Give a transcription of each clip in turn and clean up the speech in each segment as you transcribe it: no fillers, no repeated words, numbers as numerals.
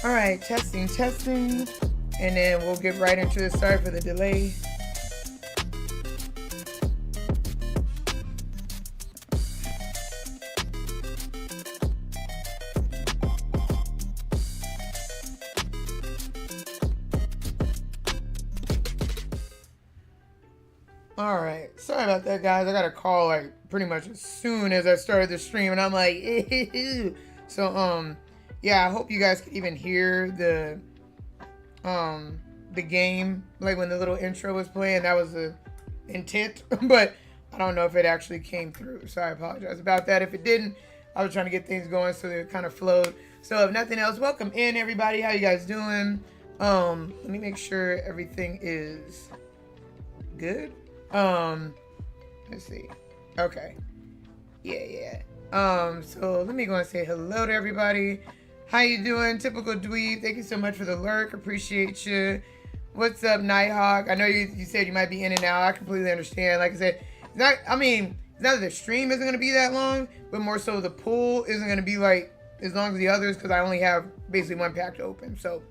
All right, testing, and then we'll get right into it. Sorry for the delay. All right, sorry about that, guys. I got a call like pretty much as soon as I started the stream, and I'm like, ew. So yeah, I hope you guys can even hear the game, like when the little intro was playing. That was the intent, but I don't know if it actually came through, so I apologize about that. If it didn't, I was trying to get things going so it kind of flowed. So if nothing else, welcome in, everybody. How you guys doing? Let me make sure everything is good. Let's see. Okay. Yeah. So let me go and say hello to everybody. How you doing? Typical dweeb. Thank you so much for the lurk. Appreciate you. What's up, Nighthawk? I know you said you might be in and out. I completely understand. Like I said, it's not that the stream isn't going to be that long, but more so the pool isn't going to be like as long as the others, because I only have basically one pack to open. So,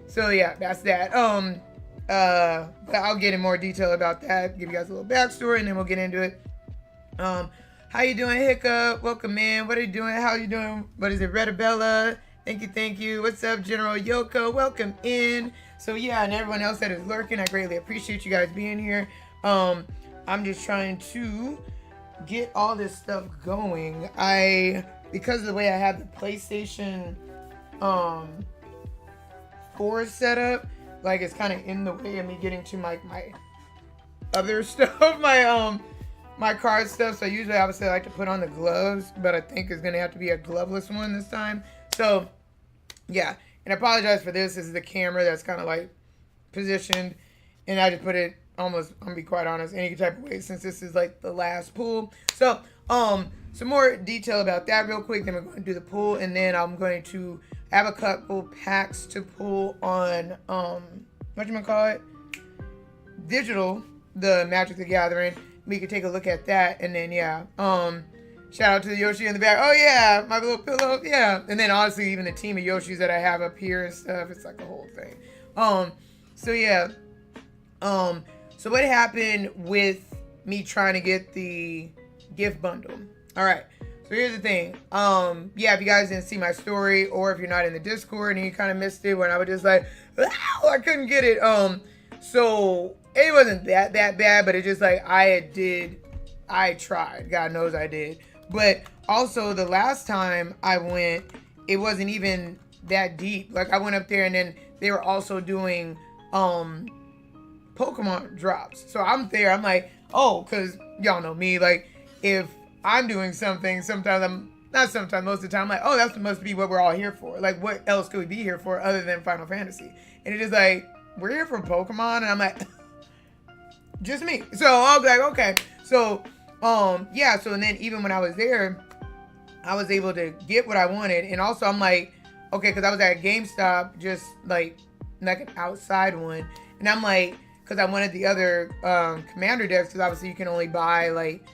So yeah, that's that. But I'll get in more detail about that, give you guys a little backstory, and then we'll get into it. How you doing, Hiccup? Welcome in. What are you doing? How are you doing? What is it, Redabella? Thank you. What's up, General Yoko? Welcome in. So yeah, and everyone else that is lurking, I greatly appreciate you guys being here. I'm just trying to get all this stuff going. Because of the way I have the PlayStation 4 set up, like it's kind of in the way of me getting to my other stuff, my card stuff. So usually obviously I like to put on the gloves, but I think it's gonna have to be a gloveless one this time. So yeah, and I apologize for this. This is the camera that's kind of like positioned, and I just put it almost, I'm gonna be quite honest, any type of way, since this is like the last pool. So some more detail about that real quick, then we're going to do the pool, and then I'm going to have a couple packs to pull on digital, the Magic the Gathering. We could take a look at that, and then yeah, shout out to the Yoshi in the back. Oh yeah, my little pillow, yeah. And then honestly, even the team of Yoshis that I have up here and stuff, it's like a whole thing. So yeah, so what happened with me trying to get the gift bundle? All right, so here's the thing. Yeah, if you guys didn't see my story, or if you're not in the Discord and you kind of missed it when I was just like, oh, I couldn't get it. So it wasn't that bad, but it just like I tried. God knows I did. But also the last time I went, it wasn't even that deep. Like I went up there and then they were also doing Pokemon drops. So I'm there. I'm like, oh, because y'all know me. Like if I'm doing something, most of the time, I'm like, oh, that must be what we're all here for. Like what else could we be here for other than Final Fantasy? And it is like, we're here for Pokemon. And I'm like, just me. So I'll be like, okay. So yeah, so and then even when I was there, I was able to get what I wanted. And also I'm like, okay, because I was at GameStop, just like an outside one. And I'm like, because I wanted the other commander decks, because obviously you can only buy like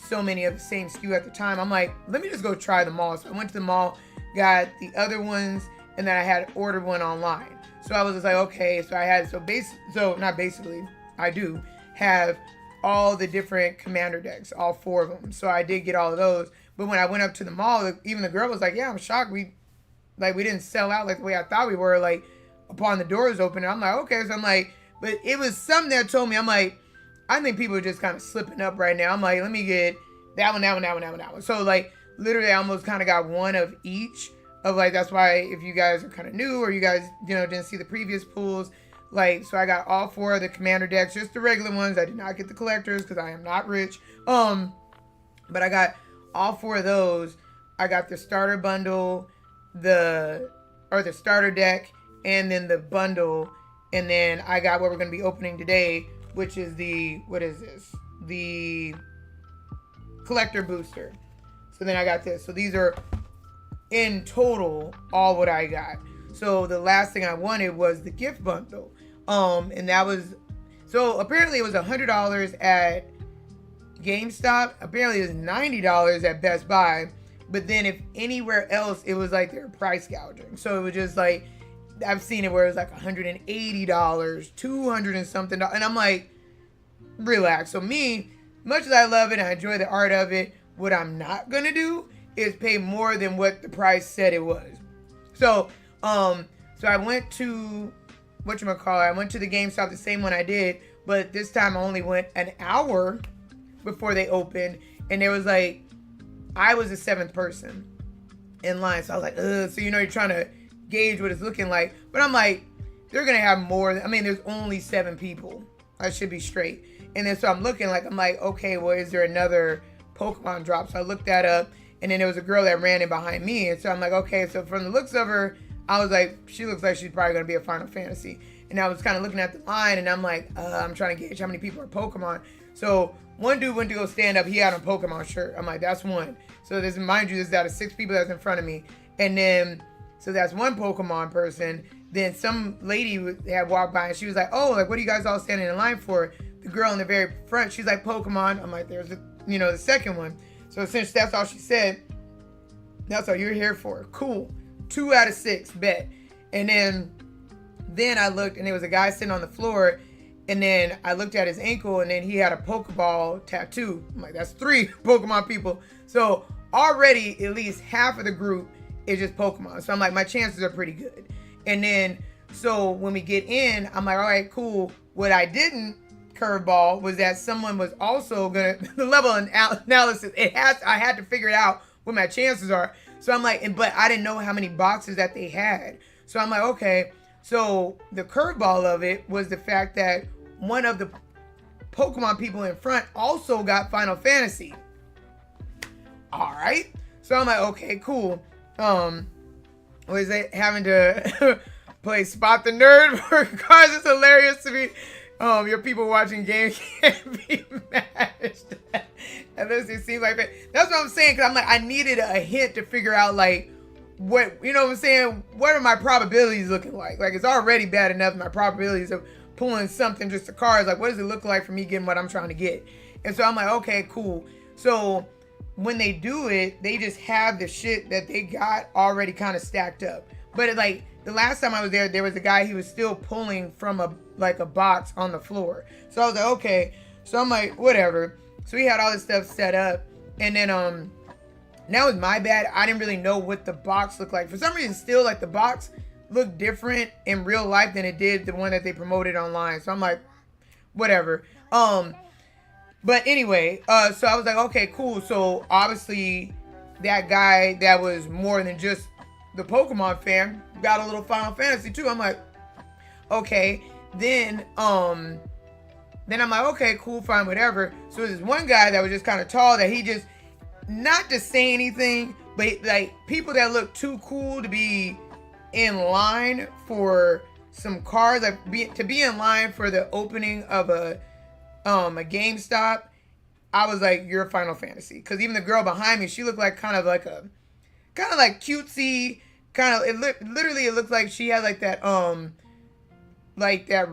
so many of the same SKU at the time. I'm like, let me just go try them all. So I went to the mall, got the other ones, and then I had ordered one online. So I was just like, okay, so I had, I do have all the different commander decks, all 4 of them. So I did get all of those. But when I went up to the mall, even the girl was like, yeah, I'm shocked. We didn't sell out like the way I thought we were, like upon the doors open. I'm like, okay. So I'm like, but it was something that told me, I'm like, I think people are just kind of slipping up right now. I'm like, let me get that one. So like literally I almost kind of got one of each of like, that's why if you guys are kind of new or you guys, didn't see the previous pools, like, so I got all 4 of the commander decks, just the regular ones. I did not get the collectors because I am not rich. But I got all 4 of those. I got the starter bundle, the starter deck, and then the bundle. And then I got what we're going to be opening today, which is the collector booster. So then I got this. So these are in total all what I got. So the last thing I wanted was the gift bundle. And that was, so apparently it was $100 at GameStop. Apparently it was $90 at Best Buy. But then if anywhere else, it was like they're price gouging. So it was just like, I've seen it where it was like $180, 200 and something. And I'm like, relax. So me, much as I love it and I enjoy the art of it, what I'm not going to do is pay more than what the price said it was. So, so I went to, I went to the GameStop, the same one I did, but this time I only went an hour before they opened. And there was like, I was the 7th person in line. So I was like, ugh. So, you're trying to gauge what it's looking like. But I'm like, they're going to have more. There's only 7 people. I should be straight. And then so I'm looking like, okay, well, is there another Pokemon drop? So I looked that up. And then there was a girl that ran in behind me. And so I'm like, okay, so from the looks of her, I was like, she looks like she's probably going to be a Final Fantasy. And I was kind of looking at the line and I'm like, I'm trying to gauge how many people are Pokemon. So one dude went to go stand up. He had a Pokemon shirt. I'm like, that's one. So this, mind you, this is out of 6 people that's in front of me. And then, so that's one Pokemon person. Then some lady had walked by and she was like, oh, like, what are you guys all standing in line for? The girl in the very front, she's like, Pokemon. I'm like, there's the second one. So since that's all she said, that's all you're here for. Cool. 2 out of 6, bet. And then then I looked and there was a guy sitting on the floor, and then I looked at his ankle and then he had a Pokeball tattoo. I'm like, that's 3 Pokemon people. So already at least half of the group is just Pokemon. So I'm like, my chances are pretty good. And then, so when we get in, I'm like, all right, cool. What I didn't curveball was that someone was also gonna, the level of analysis, I had to figure it out what my chances are. So I'm like, but I didn't know how many boxes that they had. So I'm like, okay. So the curveball of it was the fact that one of the Pokemon people in front also got Final Fantasy. All right. So I'm like, okay, cool. Was it having to play Spot the Nerd for cards? It's hilarious to me. Your people watching games can't be matched. And this it seems like that. That's what I'm saying. Cause I'm like, I needed a hint to figure out like what, you know what I'm saying? What are my probabilities looking like? Like, it's already bad enough, my probabilities of pulling something just the cards. Like, what does it look like for me getting what I'm trying to get? And so I'm like, okay, cool. So when they do it, they just have the shit that they got already kind of stacked up. But it, like, the last time I was there was a guy, he was still pulling from a box on the floor. So I was like, okay. So I'm like, whatever. So he had all this stuff set up. And then, that was my bad. I didn't really know what the box looked like. For some reason, still, like, the box looked different in real life than it did the one that they promoted online. So I'm like, whatever. But anyway, so I was like, okay, cool. So obviously that guy that was more than just the Pokemon fan got a little Final Fantasy too. I'm like, okay. Then I'm like, okay, cool, fine, whatever. So there's one guy that was just kind of tall that he just, not to say anything, but like people that look too cool to be in line for some cards, like to be in line for the opening of a GameStop, I was like, you're a Final Fantasy. Because even the girl behind me, she looked like kind of like cutesy, literally it looked like she had like that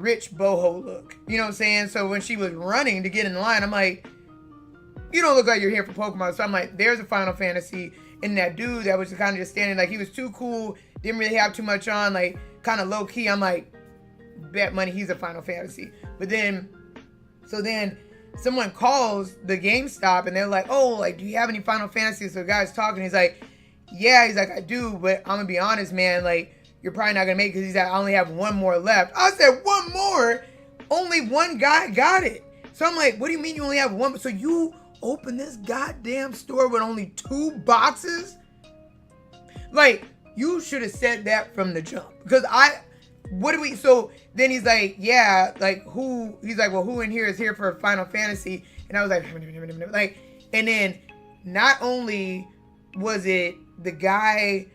rich boho look. You know what I'm saying? So when she was running to get in line, I'm like, you don't look like you're here for Pokemon. So I'm like, there's a Final Fantasy. And that dude that was kind of just standing, like, he was too cool, didn't really have too much on, like, kind of low key. I'm like, bet money he's a Final Fantasy. But then, so then someone calls the GameStop and they're like, oh, like, do you have any Final Fantasy? So the guy's talking, he's like, yeah, he's like, I do, but I'm gonna be honest, man, like, you're probably not gonna make it because he's like, I only have one more left. I said, one more? Only one guy got it. So I'm like, what do you mean you only have one? So you open this goddamn store with only 2 boxes? Like, you should have said that from the jump. Because so then he's like, yeah, like, he's like, well, who in here is here for Final Fantasy? And I was like, and then not only was it the guy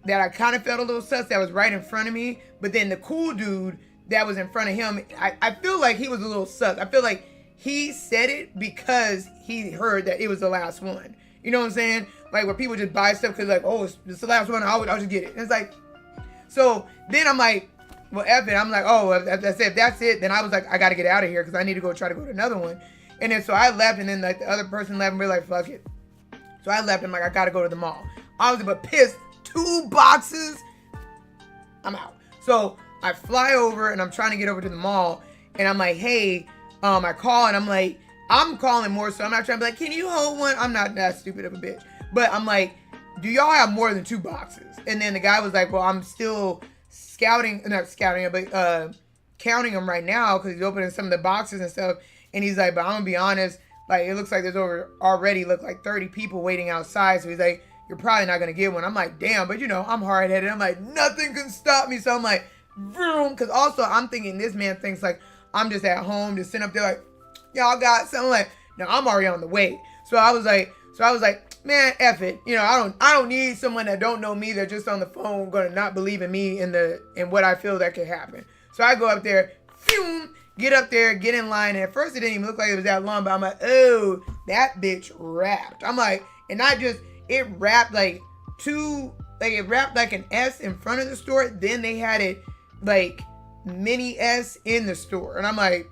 that I kind of felt a little sus that was right in front of me, but then the cool dude that was in front of him, I feel like he was a little sus. I feel like he said it because he heard that it was the last one. You know what I'm saying? Like, where people just buy stuff because, like, oh, it's the last one, I'll just get it. And it's like, so then I'm like, well, F it. I'm like, oh, if that's it, then I was like, I got to get out of here because I need to try to go to another one. And then so I left, and then like the other person left, and we're like, fuck it. So I left, and I'm like, I got to go to the mall. I was but pissed. 2 boxes? I'm out. So I fly over, and I'm trying to get over to the mall, and I'm like, hey, I call, and I'm like, I'm calling more, so I'm not trying to be like, can you hold one? I'm not that stupid of a bitch. But I'm like, do y'all have more than 2 boxes? And then the guy was like, well, I'm still counting them right now because he's opening some of the boxes and stuff. And he's like, but I'm gonna be honest, like, it looks like there's already 30 people waiting outside. So he's like, you're probably not gonna get one. I'm like, damn, but you know, I'm hard-headed. I'm like, nothing can stop me. So I'm like, vroom, because also I'm thinking this man thinks like I'm just at home, just sitting up there like, y'all got something. Like, no, I'm already on the way. So I was like, man, F it. You know, I don't need someone that don't know me, that just on the phone gonna not believe in me in what I feel that could happen. So I go up there, phew, get up there, get in line. And at first it didn't even look like it was that long, but I'm like, oh, that bitch wrapped. I'm like, and not just, it wrapped like it wrapped like an S in front of the store. Then they had it like mini S in the store. And I'm like,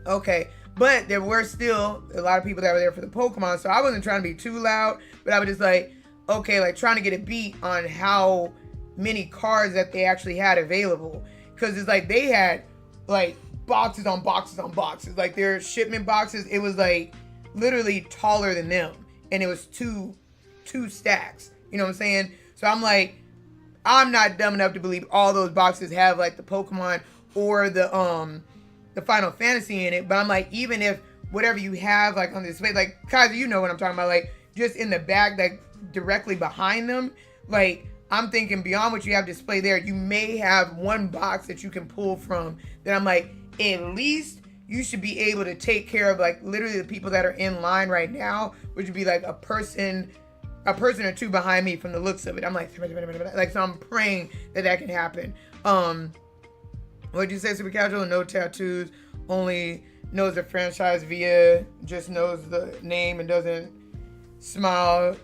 okay. But there were still a lot of people that were there for the Pokemon. So I wasn't trying to be too loud, but I was just like, okay, like trying to get a beat on how many cards that they actually had available. because it's like they had like boxes on boxes on boxes, like their shipment boxes. It was like literally taller than them, and it was two stacks. You know what I'm saying? So I'm like, I'm not dumb enough to believe all those boxes have like the Pokemon or the Final Fantasy in it. But I'm like, even if whatever you have like on display, like Kaiser, you know what I'm talking about, like just in the back, like directly behind them, like I'm thinking beyond what you have displayed there, you may have one box that you can pull from that I'm like, at least you should be able to take care of like literally the people that are in line right now, which would be like a person or two behind me from the looks of it. I'm like, so I'm praying that can happen. What'd you say, Super Casual? No tattoos, only knows the franchise via, just knows the name and doesn't smile.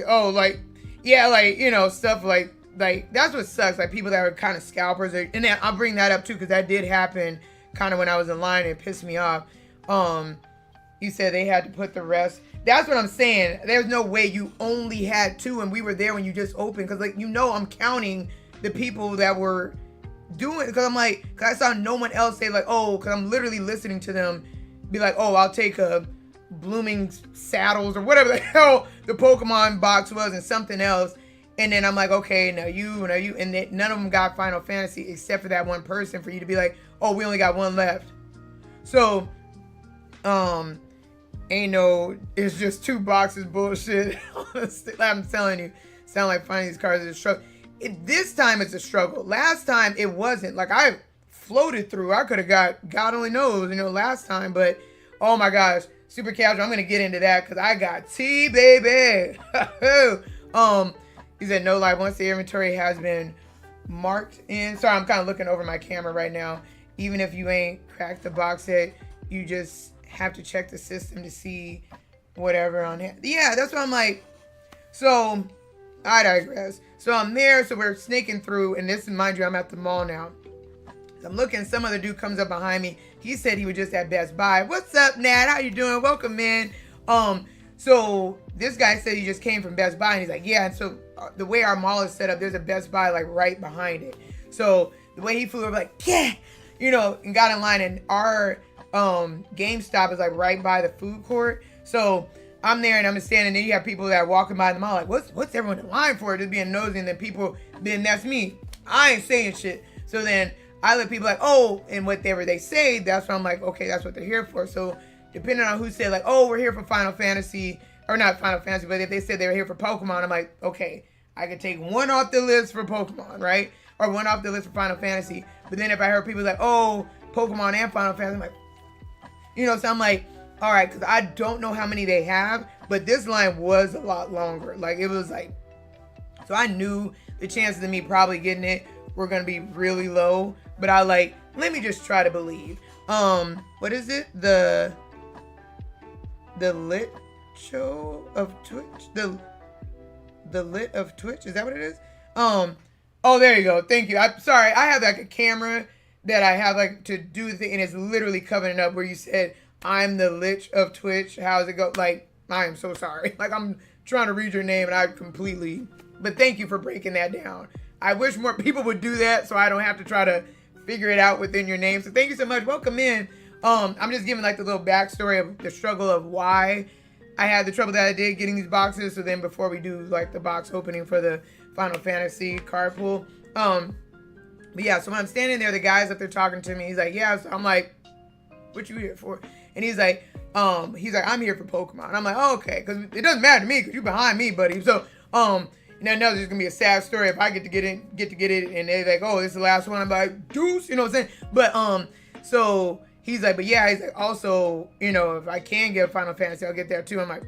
Oh, like, yeah, like, you know, stuff like that's what sucks. Like people that are kind of scalpers, and then I'll bring that up too, because that did happen kind of when I was in line. It pissed me off. You said they had to put the rest. That's what I'm saying. There's no way you only had 2 and we were there when you just opened, because like, you know, I'm counting the people that were doing it, because I'm like, because I saw no one else say like, oh, because I'm literally listening to them be like, oh, I'll take a Blooming Saddles or whatever the hell the Pokemon box was and something else. And then I'm like, okay, now you, and then none of them got Final Fantasy except for that one person, for you to be like, oh, we only got 1 left. So, ain't no, it's just 2 boxes bullshit. I'm telling you, sound like finding these cards is a struggle. This time it's a struggle. Last time it wasn't. Like I floated through. I could have got, God only knows, you know, last time. But oh my gosh, Super Casual. I'm gonna get into that because I got tea, baby. He said no lie. Once the inventory has been marked in. Sorry, I'm kind of looking over my camera right now. Even if you ain't cracked the box yet, you just have to check the system to see whatever on it. Yeah, that's what I'm like. So I digress. So I'm there, so we're snaking through, and this, mind you, I'm at the mall now. I'm looking, some other dude comes up behind me. He said he was just at Best Buy. What's up, Nat? How you doing? Welcome in. So this guy said he just came from Best Buy, and he's like, yeah. And so the way our mall is set up, there's a Best Buy like right behind it. So the way he flew over, like, yeah, you know, and got in line, and our GameStop is like right by the food court. So I'm there and I'm standing there. You have people that are walking by the mall like, what's everyone in line for? Just being nosy, and then that's me. I ain't saying shit. So then I let people like, oh, and whatever they say, that's what I'm like, okay, that's what they're here for. So depending on who said like, oh, we're here for Final Fantasy, or not Final Fantasy, but if they said they were here for Pokemon, I'm like, okay, I could take 1 off the list for Pokemon, right? Or 1 off the list for Final Fantasy. But then if I heard people like, oh, Pokemon and Final Fantasy, I'm like, you know, so I'm like, all right, because I don't know how many they have, but this line was a lot longer. Like, it was like, so I knew the chances of me probably getting it were going to be really low, but I like, let me just try to believe. What is it? The lit show of Twitch? The lit of Twitch? Is that what it is? Oh, there you go. Thank you. I'm sorry. I have like a camera that I have like to do the thing, and it's literally covering up where you said, I'm the lich of Twitch. How's it go? Like, I am so sorry. Like, I'm trying to read your name and I completely, but thank you for breaking that down. I wish more people would do that so I don't have to try to figure it out within your name. So thank you so much. Welcome in. I'm just giving like the little backstory of the struggle of why I had the trouble that I did getting these boxes. So then before we do like the box opening for the Final Fantasy card pool. But yeah, so when I'm standing there, the guy's up there talking to me. He's like, yeah. So I'm like, what you here for? And he's like, I'm here for Pokemon. And I'm like, oh, okay, because it doesn't matter to me because you're behind me, buddy. So, you know, now there's gonna be a sad story if I get to get it, and they're like, oh, this is the last one. I'm like, deuce, you know what I'm saying? But so he's like, but yeah, he's like, also, you know, if I can get a Final Fantasy, I'll get there too. I'm like,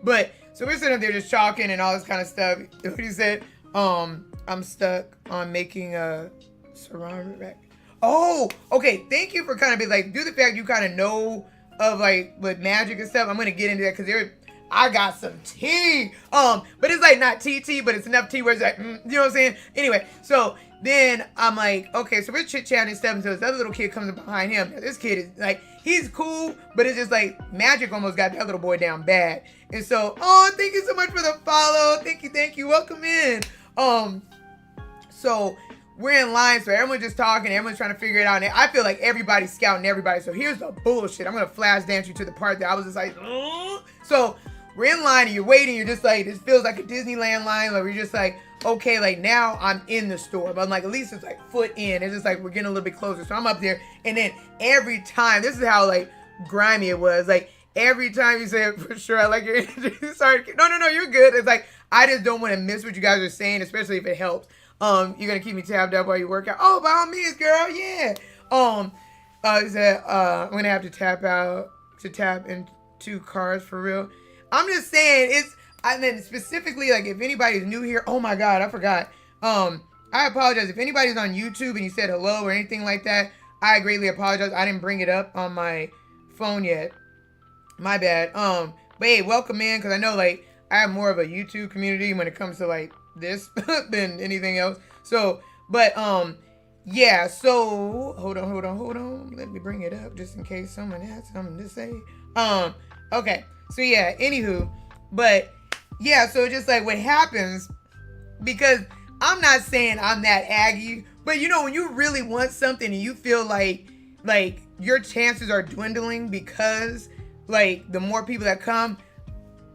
but so we're sitting up there just talking and all this kind of stuff. What he said, I'm stuck on making a surround back. Oh, okay. Thank you for kind of be like, do the fact you kind of know of like with magic and stuff. I'm gonna get into that because I got some tea. But it's like not tea, but it's enough tea where it's like, you know what I'm saying? Anyway, so then I'm like, okay, so we're chit chatting and stuff. And so this other little kid comes up behind him. Now, this kid is like, he's cool, but it's just like magic almost got that little boy down bad. And so, oh, thank you so much for the follow. Thank you. Welcome in. So we're in line, so everyone's just talking, everyone's trying to figure it out, and I feel like everybody's scouting everybody. So here's the bullshit. I'm gonna flash dance you to the part that I was just like, ugh. So we're in line and you're waiting, you're just like, this feels like a Disneyland line, like we're just like, okay, like now I'm in the store, but I'm like, at least it's like foot in. It's just like we're getting a little bit closer. So I'm up there, and then every time, this is how like grimy it was, like every time you say, for sure, I like your energy. Sorry, no, you're good. It's like, I just don't want to miss what you guys are saying, especially if it helps. You're gonna keep me tabbed up while you work out. Oh, by all means, girl, yeah. He said, I'm gonna have to tap into cars for real. I'm just saying, and then specifically, like, if anybody's new here, oh my God, I forgot. I apologize. If anybody's on YouTube and you said hello or anything like that, I greatly apologize. I didn't bring it up on my phone yet. My bad. But hey, welcome in, because I know, like, I have more of a YouTube community when it comes to, like, this than anything else. So, but, yeah, so, hold on. Let me bring it up just in case someone has something to say. Okay. So, yeah, anywho, but, yeah, so just, like, what happens, because I'm not saying I'm that Aggie, but, you know, when you really want something and you feel like your chances are dwindling because, like, the more people that come,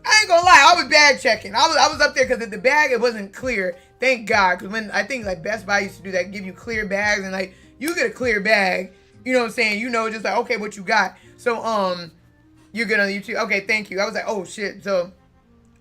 I ain't gonna lie, I was bag checking. I was up there because the bag, it wasn't clear. Thank God, because when I think like Best Buy used to do that, give you clear bags, and like you get a clear bag, you know what I'm saying? You know, just like, okay, what you got. So you're good on YouTube. Okay, thank you. I was like, oh shit. So,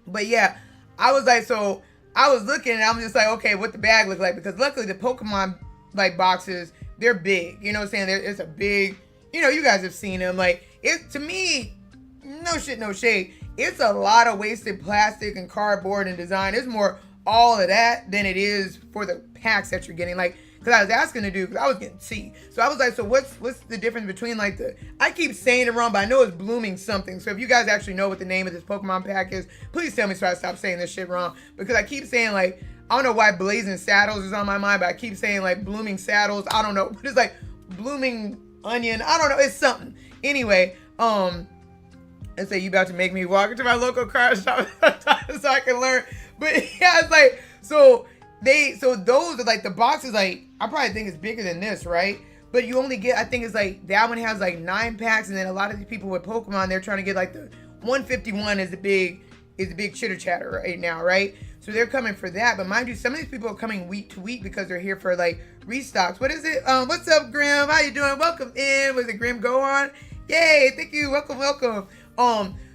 but yeah, I was like, so I was looking and I'm just like, okay, what the bag look like, because luckily the Pokemon like boxes, they're big. You know what I'm saying? It's a big, you know, you guys have seen them. Like, it, to me, no shit, no shade, it's a lot of wasted plastic and cardboard and design. It's more all of that than it is for the packs that you're getting. Like, because I was asking the dude, because I was getting C. So I was like, so what's the difference between like I keep saying it wrong, but I know it's blooming something. So if you guys actually know what the name of this Pokemon pack is, please tell me so I stop saying this shit wrong. Because I keep saying like, I don't know why Blazing Saddles is on my mind, but I keep saying like Blooming Saddles. I don't know. But it's like Blooming Onion. I don't know. It's something. Anyway, and say you about to make me walk into my local car shop so I can learn. But yeah, it's like, so those are like the boxes, like I probably think it's bigger than this, right? But you only get, I think it's like that one has like 9 packs, and then a lot of these people with Pokemon, they're trying to get like the 151 is the big chitter chatter right now, right? So they're coming for that. But mind you, some of these people are coming week to week because they're here for like restocks. What is it? What's up, Grim? How you doing? Welcome in. Was it Grim Go On? Yay, thank you. Welcome.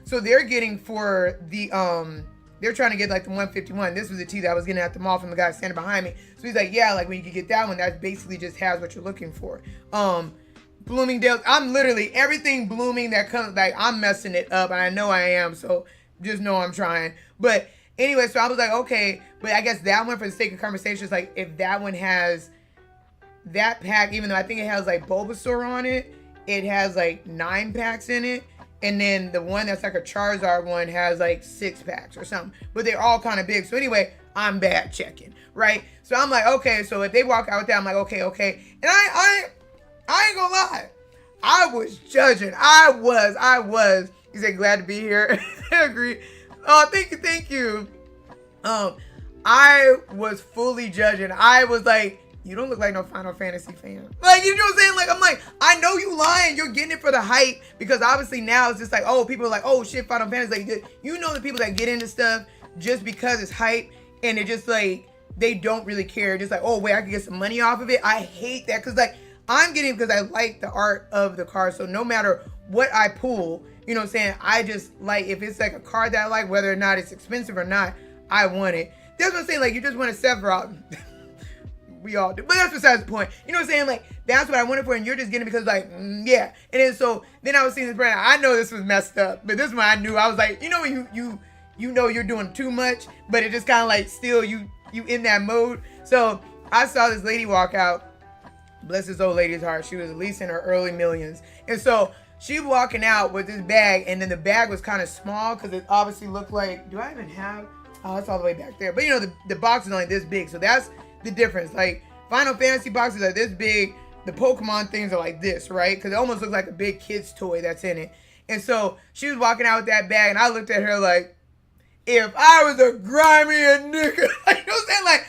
So they're getting for the, they're trying to get like the 151. This was the tea that I was getting at the mall from the guy standing behind me. So he's like, yeah, like when you can get that one, that basically just has what you're looking for. Bloomingdale's, I'm literally, everything blooming that comes, like I'm messing it up, and I know I am, so just know I'm trying. But anyway, so I was like, okay, but I guess that one, for the sake of conversation, is like, if that one has that pack, even though I think it has like Bulbasaur on it, it has like 9 packs in it. And then the one that's like a Charizard one has like 6 packs or something. But they're all kind of big. So anyway, I'm bad checking, right? So I'm like, okay, so if they walk out with that, I'm like, okay. And I ain't gonna lie. I was judging. I was. He said, glad to be here. I agree. Oh, thank you. I was fully judging. I was like, you don't look like no Final Fantasy fan. Like, you know what I'm saying? Like, I'm like, I know you lying. You're getting it for the hype, because obviously now it's just like, oh, people are like, oh shit, Final Fantasy. Like, you know, the people that get into stuff just because it's hype, and they're just like, they don't really care. Just like, oh wait, I can get some money off of it. I hate that, because like, I'm getting it because I like the art of the card. So no matter what I pull, you know what I'm saying? I just like, if it's like a card that I like, whether or not it's expensive or not, I want it. That's what I'm saying. Like, you just want to Sephiroth. We all do, but that's besides the point. You know what I'm saying? Like, that's what I wanted for, and you're just getting it because, like, yeah. And then so then I was seeing this brand. I know this was messed up, but this one I knew. I was like, you know, when you know you're doing too much, but it just kind of like still you in that mode. So I saw this lady walk out. Bless this old lady's heart. She was at least in her early millions, and so she walking out with this bag, and then the bag was kind of small because it obviously looked like. Do I even have? Oh, it's all the way back there. But you know, the box is only this big, so that's the difference. Like, Final Fantasy boxes are this big, the Pokemon things are like this, right? Because it almost looks like a big kid's toy that's in it. And so she was walking out with that bag, and I looked at her like, if I was a grimy nigga, like, you know what I'm saying? Like,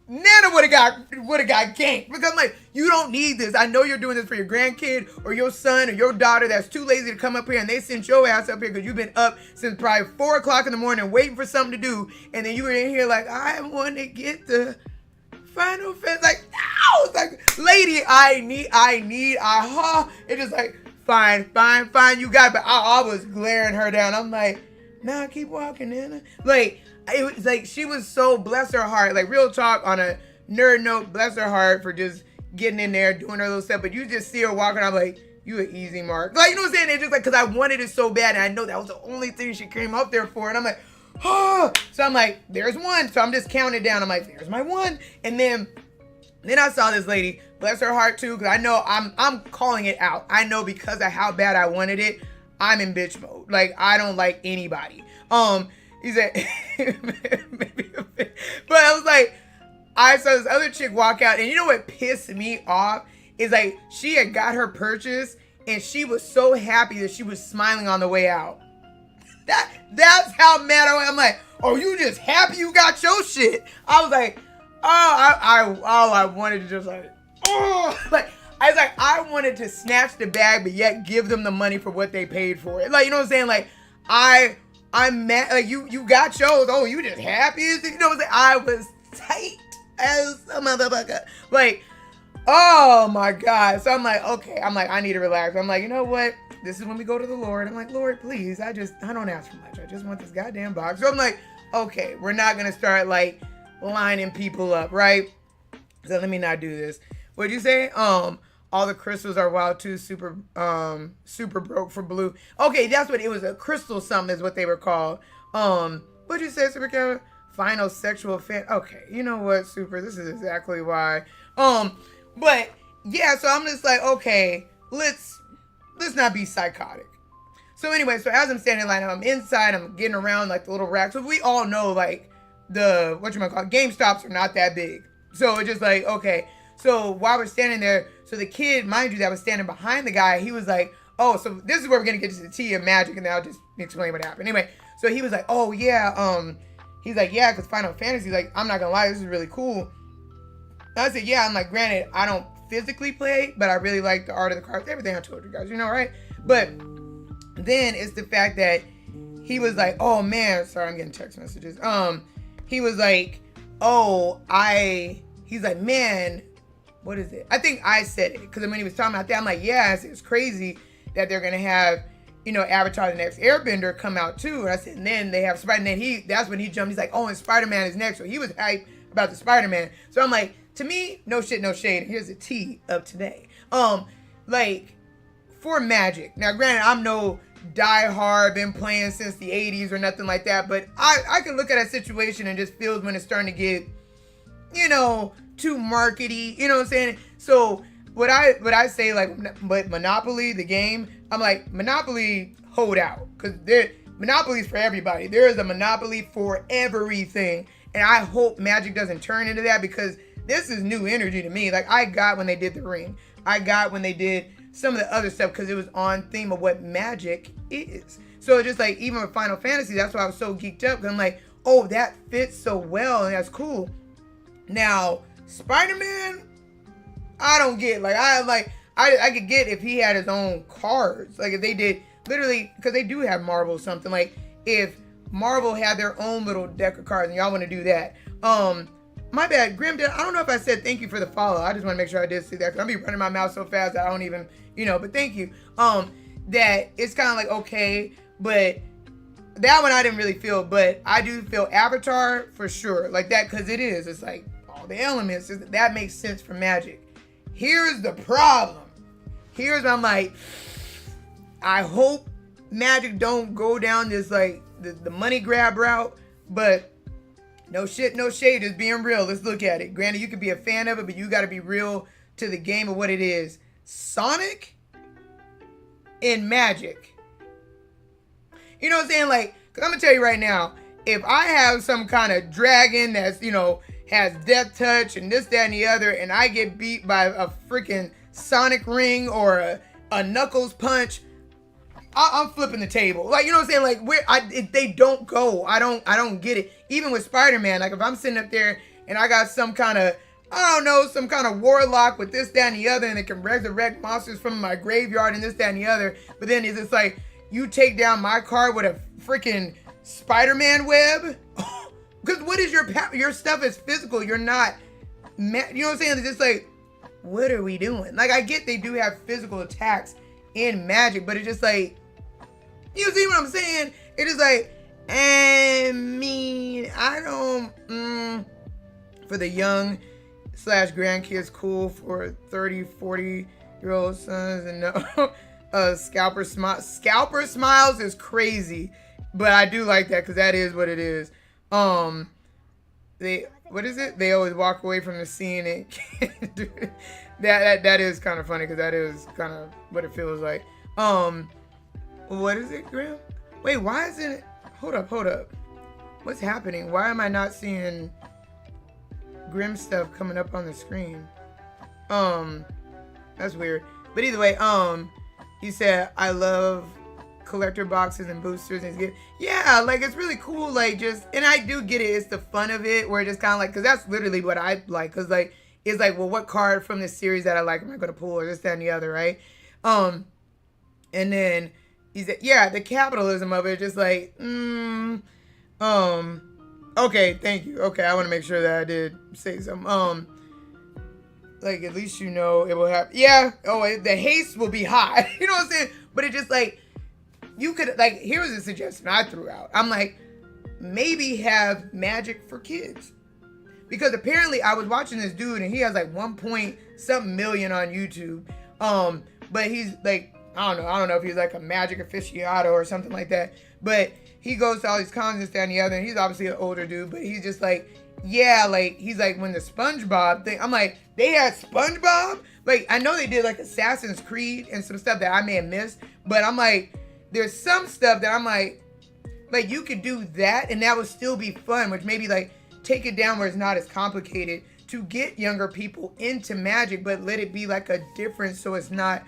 Nana would have would have got ganked. Because I'm like, you don't need this. I know you're doing this for your grandkid or your son or your daughter that's too lazy to come up here, and they sent your ass up here because you've been up since probably 4 o'clock in the morning waiting for something to do, and then you were in here like, I want to get the Final Fantasy. Like, no! It's like, lady, it's just like, fine, you got it. But I was glaring her down. I'm like, nah, keep walking, Nana. Like, it was like, she was so, bless her heart, like, real talk on a nerd note, bless her heart for just getting in there, doing her little stuff. But you just see her walking, I'm like, you an easy mark. Like, you know what I'm saying? It's just like, because I wanted it so bad, and I know that was the only thing she came up there for. And I'm like, oh. So I'm like, there's one. So I'm just counting down. I'm like, there's my one. And then I saw this lady, bless her heart too, because I know I'm calling it out. I know because of how bad I wanted it, I'm in bitch mode. Like, I don't like anybody. He said, maybe a bit. But I was like, I saw this other chick walk out, and you know what pissed me off is like, she had got her purchase, and she was so happy that she was smiling on the way out. That's how mad I was. I'm like, oh, you just happy you got your shit? I was like, I wanted to just like, oh, like, I was like, I wanted to snatch the bag, but yet give them the money for what they paid for it. Like, you know what I'm saying? Like, I'm mad. Like, you got yours. Oh, you just happy? You know what I'm saying? I was tight as a motherfucker. Like, oh my God. So I'm like, okay. I'm like, I need to relax. I'm like, you know what? This is when we go to the Lord. I'm like, Lord, please. I don't ask for much. I just want this goddamn box. So I'm like, okay, we're not going to start like lining people up, right? So let me not do this. What'd you say? All the crystals are wild too. Super broke for blue. Okay, that's what it was. A crystal something is what they were called. What'd you say, Super Kevin? Final sexual fan. Okay, you know what, Super? This is exactly why. But yeah, so I'm just like, okay, let's not be psychotic. So anyway, so as I'm standing in line, I'm inside, I'm getting around like the little racks. So we all know like the, GameStops are not that big. So it's just like, okay. So while we're standing there, so the kid, mind you, that was standing behind the guy, he was like, oh, so this is where we're going to get to the tea of magic, and then I'll just explain what happened. Anyway, so he was like, oh yeah, he's like, yeah, because Final Fantasy, like, I'm not going to lie, this is really cool. And I said, yeah, I'm like, granted, I don't physically play, but I really like the art of the cards, everything I told you guys, you know, right? But then it's the fact that he was like, oh man, sorry, I'm getting text messages. He was like, he's like, man, what is it? I think I said it, because when he was talking about that, I'm like, yeah, it's crazy that they're going to have, you know, Avatar The Next Airbender come out too. And I said, and then they have Spider-Man. That's when he jumped. He's like, oh, and Spider-Man is next. So he was hyped about the Spider-Man. So I'm like, to me, no shit, no shade. Here's the tea of today. Like, for Magic. Now, granted, I'm no die-hard, been playing since the 80s or nothing like that. But I can look at a situation and just feel when it's starting to get, you know, too markety, you know what I'm saying? So what I say, like, but Monopoly, the game, I'm like, Monopoly, hold out, because Monopoly's for everybody. There is a Monopoly for everything, and I hope Magic doesn't turn into that, because this is new energy to me. Like, I got when they did the Ring, I got when they did some of the other stuff, because it was on theme of what Magic is. So just like, even with Final Fantasy, that's why I was so geeked up, because I'm like, oh, that fits so well, and that's cool. Now, Spider-Man, I don't get. Like, I could get if he had his own cards. Like, if they did, literally, because they do have Marvel something. Like, if Marvel had their own little deck of cards and y'all want to do that. My bad, Grim, I don't know if I said thank you for the follow. I just want to make sure I did see that, because I'll be running my mouth so fast that I don't even, you know, but thank you. That it's kind of like, okay, but that one I didn't really feel, but I do feel Avatar for sure. Like that, because it's like, the elements, that makes sense for Magic. Here's the problem. Here's what I'm like, I hope Magic don't go down this like the money grab route, but no shit, no shade, just being real. Let's look at it. Granted, you could be a fan of it, but you got to be real to the game of what it is. Sonic in Magic. You know what I'm saying? Like, because I'm going to tell you right now, if I have some kind of dragon that's, you know, has death touch and this, that, and the other, and I get beat by a freaking Sonic ring or a Knuckles punch, I'm flipping the table. Like, you know what I'm saying? Like, they don't go. I don't get it. Even with Spider-Man, like, if I'm sitting up there and I got some kind of I don't know, some kind of warlock with this, that, and the other, and it can resurrect monsters from my graveyard and this, that, and the other. But then it's just like, you take down my card with a freaking Spider-Man web? Because what is your stuff is physical. You're not, you know what I'm saying? It's just like, what are we doing? Like, I get they do have physical attacks in Magic, but it's just like, you see what I'm saying? It is like, I mean, I don't, for the young / grandkids, cool. For 30, 40-year-old sons, and no, Scalper Smiles is crazy, but I do like that because that is what it is. What is it? They always walk away from the scene and can't do it. That is kind of funny because that is kind of what it feels like. What is it, Graham? Wait, why isn't it? Hold up. What's happening? Why am I not seeing Grim stuff coming up on the screen? That's weird. But either way, he said, I love collector boxes and boosters, and yeah, like, it's really cool, like, just, and I do get it, it's the fun of it, where it just kind of like, because that's literally what I like, because like, it's like, well, what card from this series that I like am I going to pull, or this, that, and the other, right? And then he said, yeah, the capitalism of it, just like, okay, thank you, okay, I want to make sure that I did say something, like, at least you know it will happen, yeah, the haste will be high, you know what I'm saying, but it just like, you could, like, here was a suggestion I threw out. I'm like, maybe have Magic for kids. Because apparently I was watching this dude and he has like 1 point something million on YouTube. But he's like, I don't know if he's like a Magic aficionado or something like that. But he goes to all these cons and this, that, and the other. And he's obviously an older dude, but he's just like, yeah, like, he's like, when the SpongeBob thing, I'm like, they had SpongeBob? Like, I know they did like Assassin's Creed and some stuff that I may have missed, but I'm like, there's some stuff that I'm like, you could do that and that would still be fun, which maybe like take it down where it's not as complicated to get younger people into Magic, but let it be like a difference so it's not,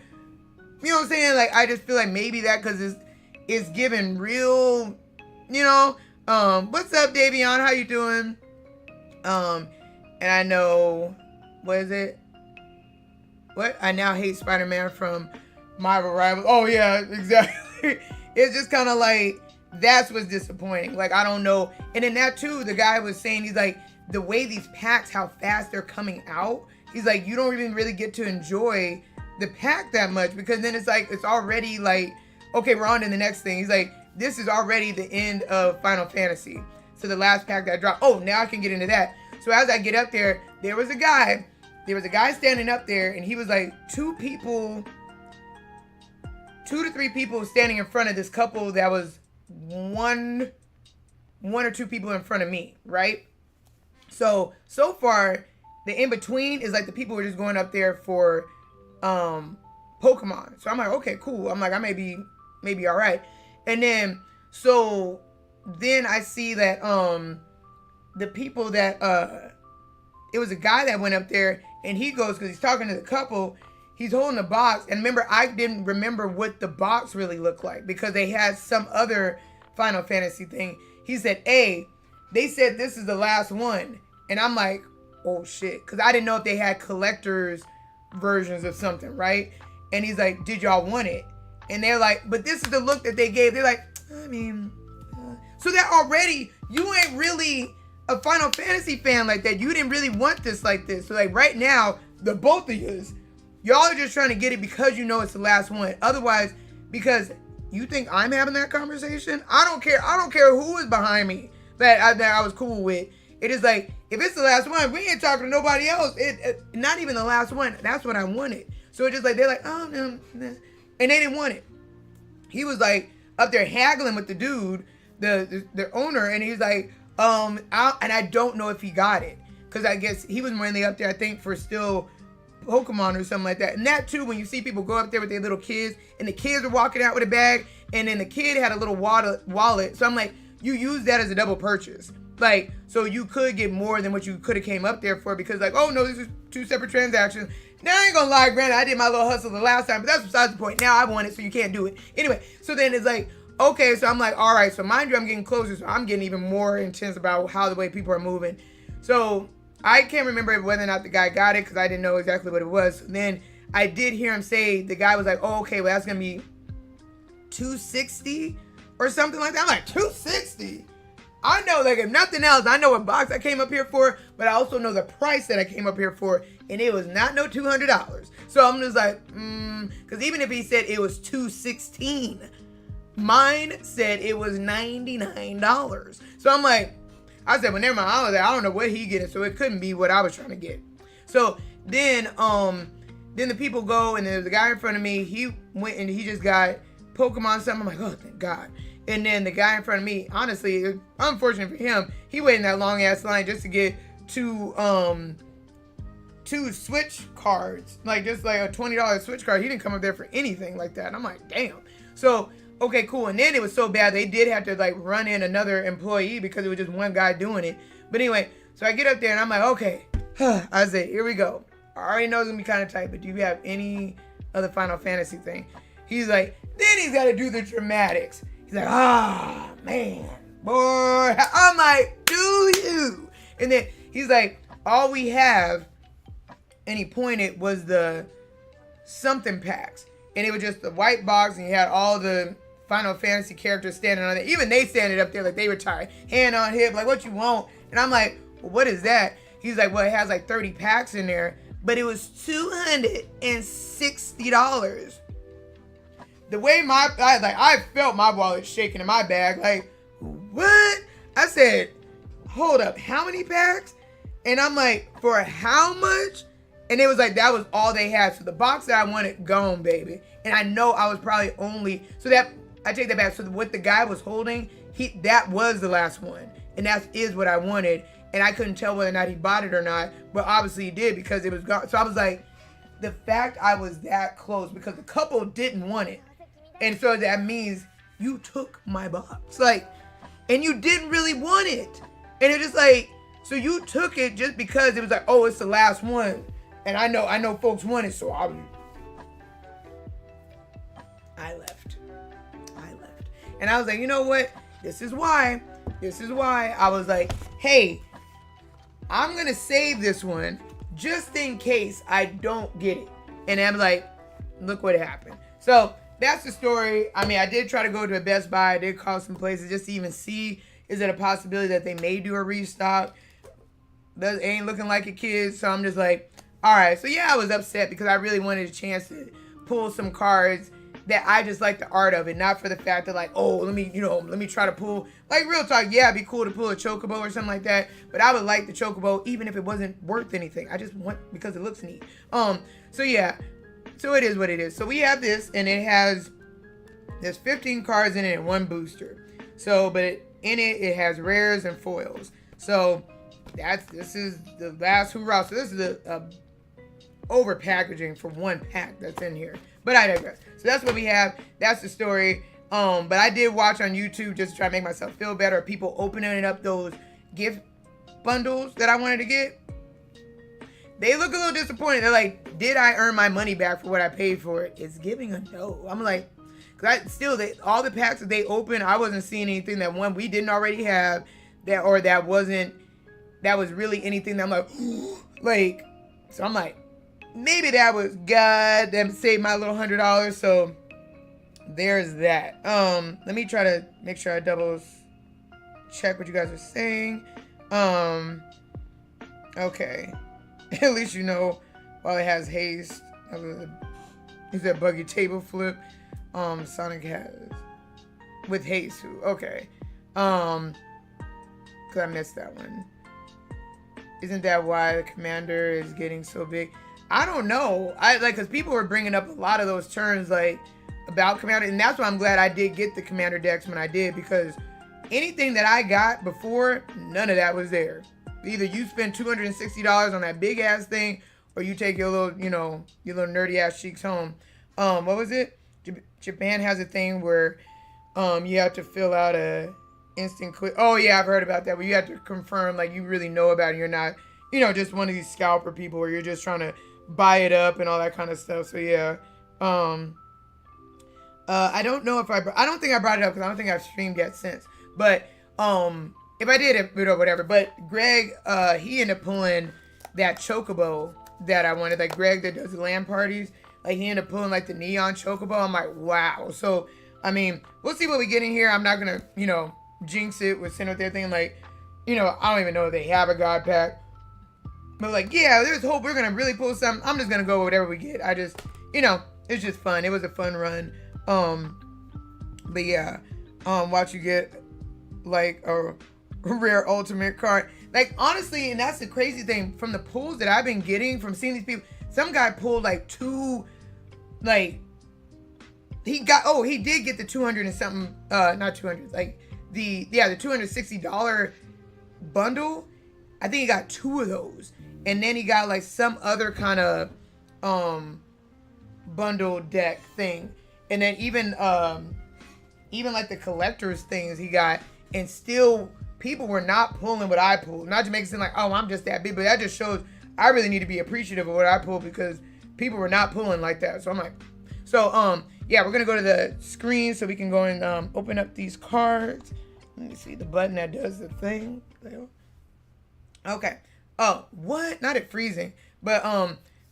you know what I'm saying? Like, I just feel like maybe that because it's giving real, you know, what's up, Davion? How you doing? And I know, what is it? What? I now hate Spider-Man from Marvel Rivals. Oh yeah, exactly. It's just kind of like, that's what's disappointing. Like, I don't know. And in that too, the guy was saying, he's like, the way these packs, how fast they're coming out, he's like, you don't even really get to enjoy the pack that much, because then it's like, it's already like, okay, we're on to the next thing. He's like, this is already the end of Final Fantasy. So the last pack that dropped, oh, now I can get into that. So as I get up there, there was a guy standing up there, and he was like, 2 to 3 people standing in front of this couple that was one or 2 people in front of me, right? So far, the in-between is like the people who are just going up there for Pokemon. So I'm like, okay, cool. I'm like, I may be all right. And then, so then I see that the people that, it was a guy that went up there, and he goes, because he's talking to the couple, he's holding a box, and remember, I didn't remember what the box really looked like, because they had some other Final Fantasy thing. He said, hey, they said this is the last one, and I'm like, oh shit, because I didn't know if they had collectors versions of something, right? And he's like, did y'all want it? And they're like, but this is the look that they gave. They're like, I mean, so that already, you ain't really a Final Fantasy fan like that. You didn't really want this like this. So like right now, the both of y'all are just trying to get it because you know it's the last one. Otherwise, because you think I'm having that conversation, I don't care. I don't care who is behind me that I was cool with. It is like, if it's the last one, we ain't talking to nobody else. Not even the last one. That's what I wanted. So it's just like, they're like, oh, no. And they didn't want it. He was like up there haggling with the dude, the owner, and he's like, and I don't know if he got it. Because I guess he was mainly up there, I think, for still Pokemon or something like that. And that too, when you see people go up there with their little kids, and the kids are walking out with a bag, and then the kid had a little wallet. So I'm like, you use that as a double purchase. Like, so you could get more than what you could have came up there for, because like, oh no, these are 2 separate transactions. Now I ain't gonna lie, granted, I did my little hustle the last time, but that's besides the point. Now I want it, so you can't do it. Anyway, so then it's like, okay, so I'm like, all right, so mind you, I'm getting closer, so I'm getting even more intense about how the way people are moving. So I can't remember whether or not the guy got it because I didn't know exactly what it was. Then I did hear him say, the guy was like, oh, okay, well, that's going to be $260 or something like that. I'm like, $260? I know, like, if nothing else, I know what box I came up here for, but I also know the price that I came up here for, and it was not no $200. So I'm just like, because even if he said it was $216, mine said it was $99. So I'm like, I said, well, never mind. I was like, I don't know what he getting, so it couldn't be what I was trying to get. So then the people go, and there's a guy in front of me. He went and he just got Pokemon something. I'm like, oh, thank God. And then the guy in front of me, honestly, unfortunate for him, he waited in that long ass line just to get two Switch cards, like just like a $20 Switch card. He didn't come up there for anything like that. And I'm like, damn. So okay, cool. And then it was so bad they did have to like run in another employee because it was just one guy doing it. But anyway, so I get up there and I'm like, okay. I say, here we go. I already know it's gonna be kind of tight, but do you have any other Final Fantasy thing? He's like, then he's got to do the dramatics. He's like, man, boy. I'm like, do you? And then he's like, all we have, and he pointed, was the something packs. And it was just the white box, and you had all the Final Fantasy characters standing on it. Even they standing up there like they were tired. Hand on hip, like, what you want? And I'm like, well, what is that? He's like, well, it has like 30 packs in there. But it was $260. The way I felt my wallet shaking in my bag. Like, what? I said, hold up, how many packs? And I'm like, for how much? And it was like, that was all they had. So the box that I wanted, gone, baby. And I know I was probably only, so that, I take that back. So what the guy was holding, that was the last one. And that is what I wanted. And I couldn't tell whether or not he bought it or not. But obviously he did because it was gone. So I was like, the fact I was that close, because the couple didn't want it. And so that means you took my box. Like, and you didn't really want it. And it's just like, so you took it just because it was like, oh, it's the last one. And I know folks want it, so I left. And I was like, you know what? This is why. I was like, hey, I'm going to save this one just in case I don't get it. And I'm like, look what happened. So that's the story. I mean, I did try to go to a Best Buy. I did call some places just to even see, is it a possibility that they may do a restock? That ain't looking like it, kids. So I'm just like, all right. So yeah, I was upset because I really wanted a chance to pull some cards that I just like the art of it, not for the fact that like, oh, let me try to pull, like, real talk. Yeah, it'd be cool to pull a Chocobo or something like that, but I would like the Chocobo even if it wasn't worth anything. I just want, because it looks neat. So yeah, so it is what it is. So we have this, and there's 15 cards in it and one booster. So, but in it has rares and foils. So this is the last hurrah. So this is a over packaging for one pack that's in here. But I digress. So that's what we have. That's the story. But I did watch on YouTube just to try to make myself feel better. People opening up those gift bundles that I wanted to get. They look a little disappointed. They're like, did I earn my money back for what I paid for it? It's giving a no. I'm like, because all the packs that they opened, I wasn't seeing anything that one we didn't already have, that was really anything that I'm like, like, so I'm like, maybe that was God that saved my little $100. So there's that. Let me try to make sure I double check what you guys are saying. Okay. At least you know, while it has haste, is that buggy table flip? Sonic has with haste. Okay. Cause I missed that one. Isn't that why the commander is getting so big? I don't know. Cause people were bringing up a lot of those terms like about commander, and that's why I'm glad I did get the commander decks when I did, because anything that I got before, none of that was there. Either you spend $260 on that big ass thing, or you take your little, your little nerdy ass cheeks home. What was it? Japan has a thing where you have to fill out a instant click. Oh yeah, I've heard about that, where you have to confirm like you really know about it. You're not, just one of these scalper people where you're just trying to buy it up and all that kind of stuff. So yeah. I don't know if I don't think I brought it up because I don't think I've streamed yet since. But it if I did it, whatever. But Greg, he ended up pulling that chocobo that I wanted. Like Greg that does the LAN parties, like he ended up pulling like the neon chocobo. I'm like, wow. So I mean, we'll see what we get in here. I'm not gonna, jinx it with sitting with their thing. Like, I don't even know if they have a god pack. But like, yeah, there's hope we're gonna really pull something. I'm just gonna go with whatever we get. I just, it's just fun. It was a fun run. But yeah, watch you get like a rare ultimate card. Like honestly, and that's the crazy thing from the pulls that I've been getting from seeing these people. Some guy pulled like two, like he did get the 200 and something, not 200, like the $260 bundle. I think he got two of those, and then he got like some other kind of bundle deck thing, and then even like the collector's things he got, and still people were not pulling what I pulled. Not to make it seem like, oh, I'm just that big, but that just shows I really need to be appreciative of what I pulled because people were not pulling like that. So I'm like, yeah, we're gonna go to the screen so we can go and open up these cards. Let me see the button that does the thing. Okay. Oh, what? Not it freezing, but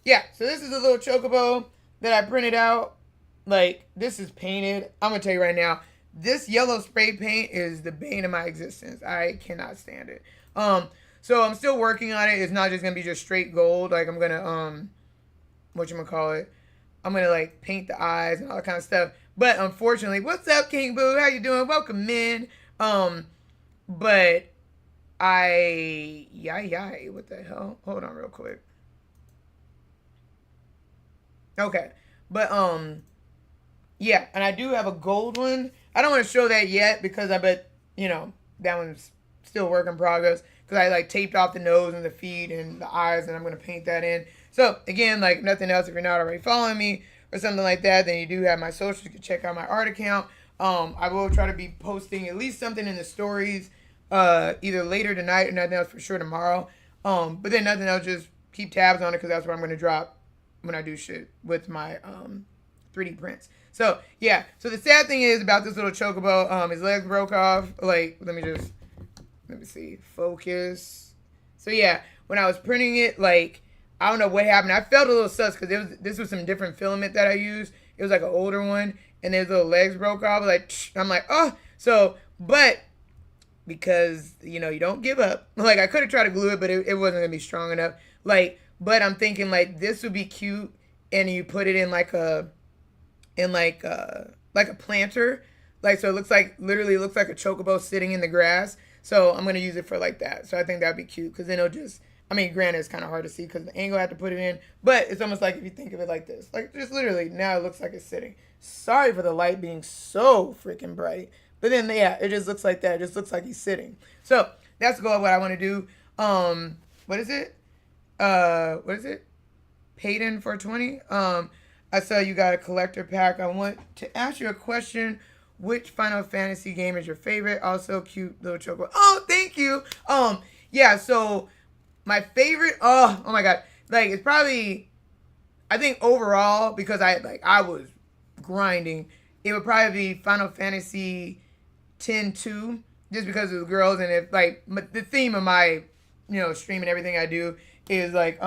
yeah. So this is a little chocobo that I printed out. Like this is painted. I'm gonna tell you right now, this yellow spray paint is the bane of my existence. I cannot stand it. So I'm still working on it. It's not just gonna be just straight gold. Like I'm gonna whatchamacallit, I'm gonna like paint the eyes and all that kind of stuff. But unfortunately, what's up, King Boo? How you doing? Welcome in. But what the hell? Hold on real quick. Okay. But yeah, and I do have a gold one. I don't want to show that yet because I bet, that one's still work in progress because I like taped off the nose and the feet and the eyes, and I'm going to paint that in. So again, like nothing else, if you're not already following me or something like that, then you do have my socials. You can check out my art account. I will try to be posting at least something in the stories either later tonight or nothing else for sure tomorrow. But then nothing else, just keep tabs on it because that's what I'm going to drop when I do shit with my 3D prints. So yeah, so the sad thing is about this little chocobo, his legs broke off. Like, let me see, focus. So yeah, when I was printing it, like, I don't know what happened. I felt a little sus because this was some different filament that I used. It was like an older one, and his little legs broke off. Like, I'm like, oh. So, but because, you don't give up. Like, I could have tried to glue it, but it wasn't going to be strong enough. Like, but I'm thinking, like, this would be cute, and you put it in like a planter. Like, so it literally looks like a chocobo sitting in the grass. So I'm going to use it for like that. So I think that'd be cute because then it'll just, granted, it's kind of hard to see because the angle I have to put it in, but it's almost like if you think of it like this, like just literally now it looks like it's sitting. Sorry for the light being so freaking bright, but then yeah, it just looks like that. It just looks like he's sitting. So that's what I want to do. What is it? Payton for 20. I saw you got a collector pack. I want to ask you a question. Which Final Fantasy game is your favorite? Also, cute little chocolate. Oh, thank you. Yeah. So my favorite. Oh my God. Like it's probably. I think overall because I was grinding. It would probably be Final Fantasy 10-2, just because of the girls, and if like the theme of my stream and everything I do is like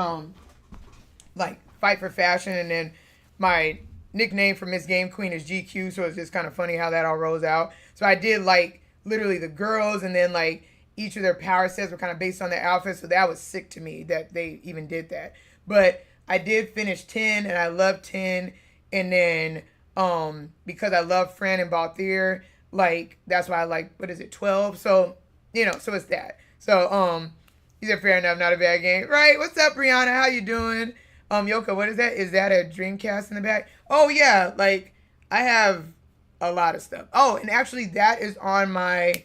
fight for fashion, and then my nickname for Miss Game Queen is GQ, so it's just kind of funny how that all rolls out. So I did like literally the girls, and then like each of their power sets were kind of based on their outfits, so that was sick to me that they even did that. But I did finish 10, and I love 10, and then because I love Fran and Balthier, like that's why I like 12. So so it's that. So these are fair enough, not a bad game, right? What's up, Brianna? How you doing? Yoko, what is that? Is that a Dreamcast in the back? Oh yeah, like I have a lot of stuff. Oh, and actually that is on my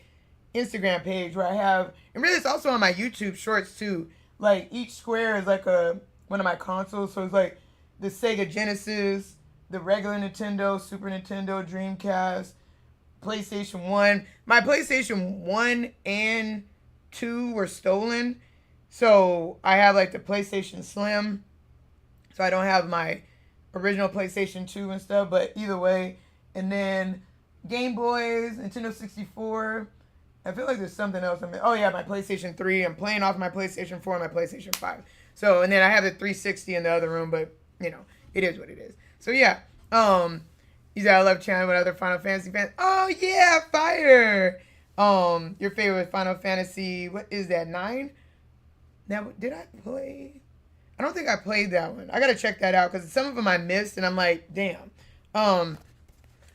Instagram page where I have, and really it's also on my YouTube shorts too. Like each square is like one of my consoles. So it's like the Sega Genesis, the regular Nintendo, Super Nintendo, Dreamcast, PlayStation 1. My PlayStation 1 and 2 were stolen. So I have like the PlayStation Slim. So I don't have my original PlayStation 2 and stuff, but either way. And then Game Boys, Nintendo 64, I feel like there's something else. Oh yeah, my PlayStation 3. I'm playing off my PlayStation 4 and my PlayStation 5. So and then I have the 360 in the other room, but you know it is what it is. So yeah, you said I love chatting with other Final Fantasy fans. Oh yeah, fire. Your favorite Final Fantasy? What is that? 9? Now did I play? I don't think I played that one. I gotta check that out because some of them I missed, and I'm like, damn. But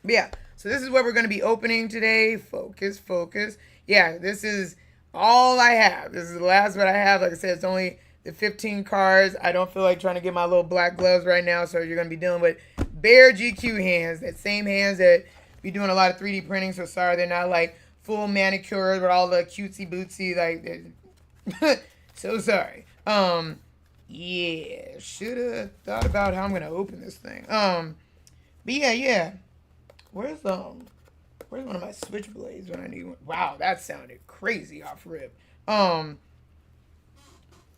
yeah, so this is what we're going to be opening today. Focus, focus. Yeah, this is all I have. This is the last what I have. Like I said, it's only the 15 cards. I don't feel like trying to get my little black gloves right now, so you're going to be dealing with bare GQ hands. That same hands that be doing a lot of 3D printing, so sorry they're not like full manicured with all the cutesy bootsy. Like, so sorry. Yeah, should have thought about how I'm going to open this thing. But yeah. Where's one of my switchblades when I need one? Wow, that sounded crazy off rip. But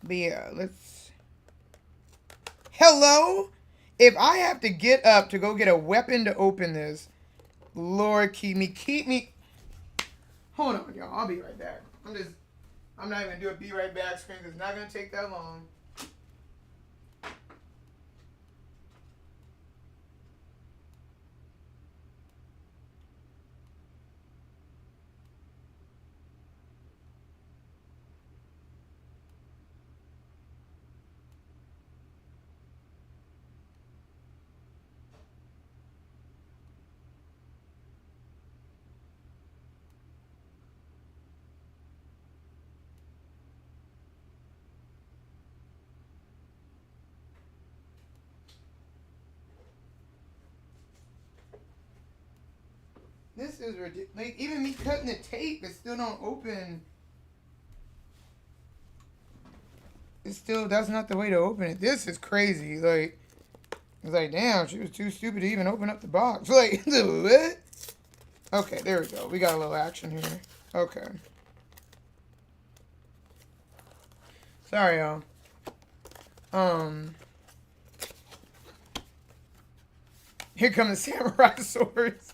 yeah, let's. Hello? If I have to get up to go get a weapon to open this, Lord, keep me. Hold on, y'all. I'll be right back. I'm not even gonna do a be right back screen because it's not gonna take that long. This is ridiculous. Like, even me cutting the tape, it still don't open. That's not the way to open it. This is crazy. Like, it's like, damn, she was too stupid to even open up the box. Like, what? Okay, there we go. We got a little action here. Okay. Sorry, y'all. Here come the samurai swords.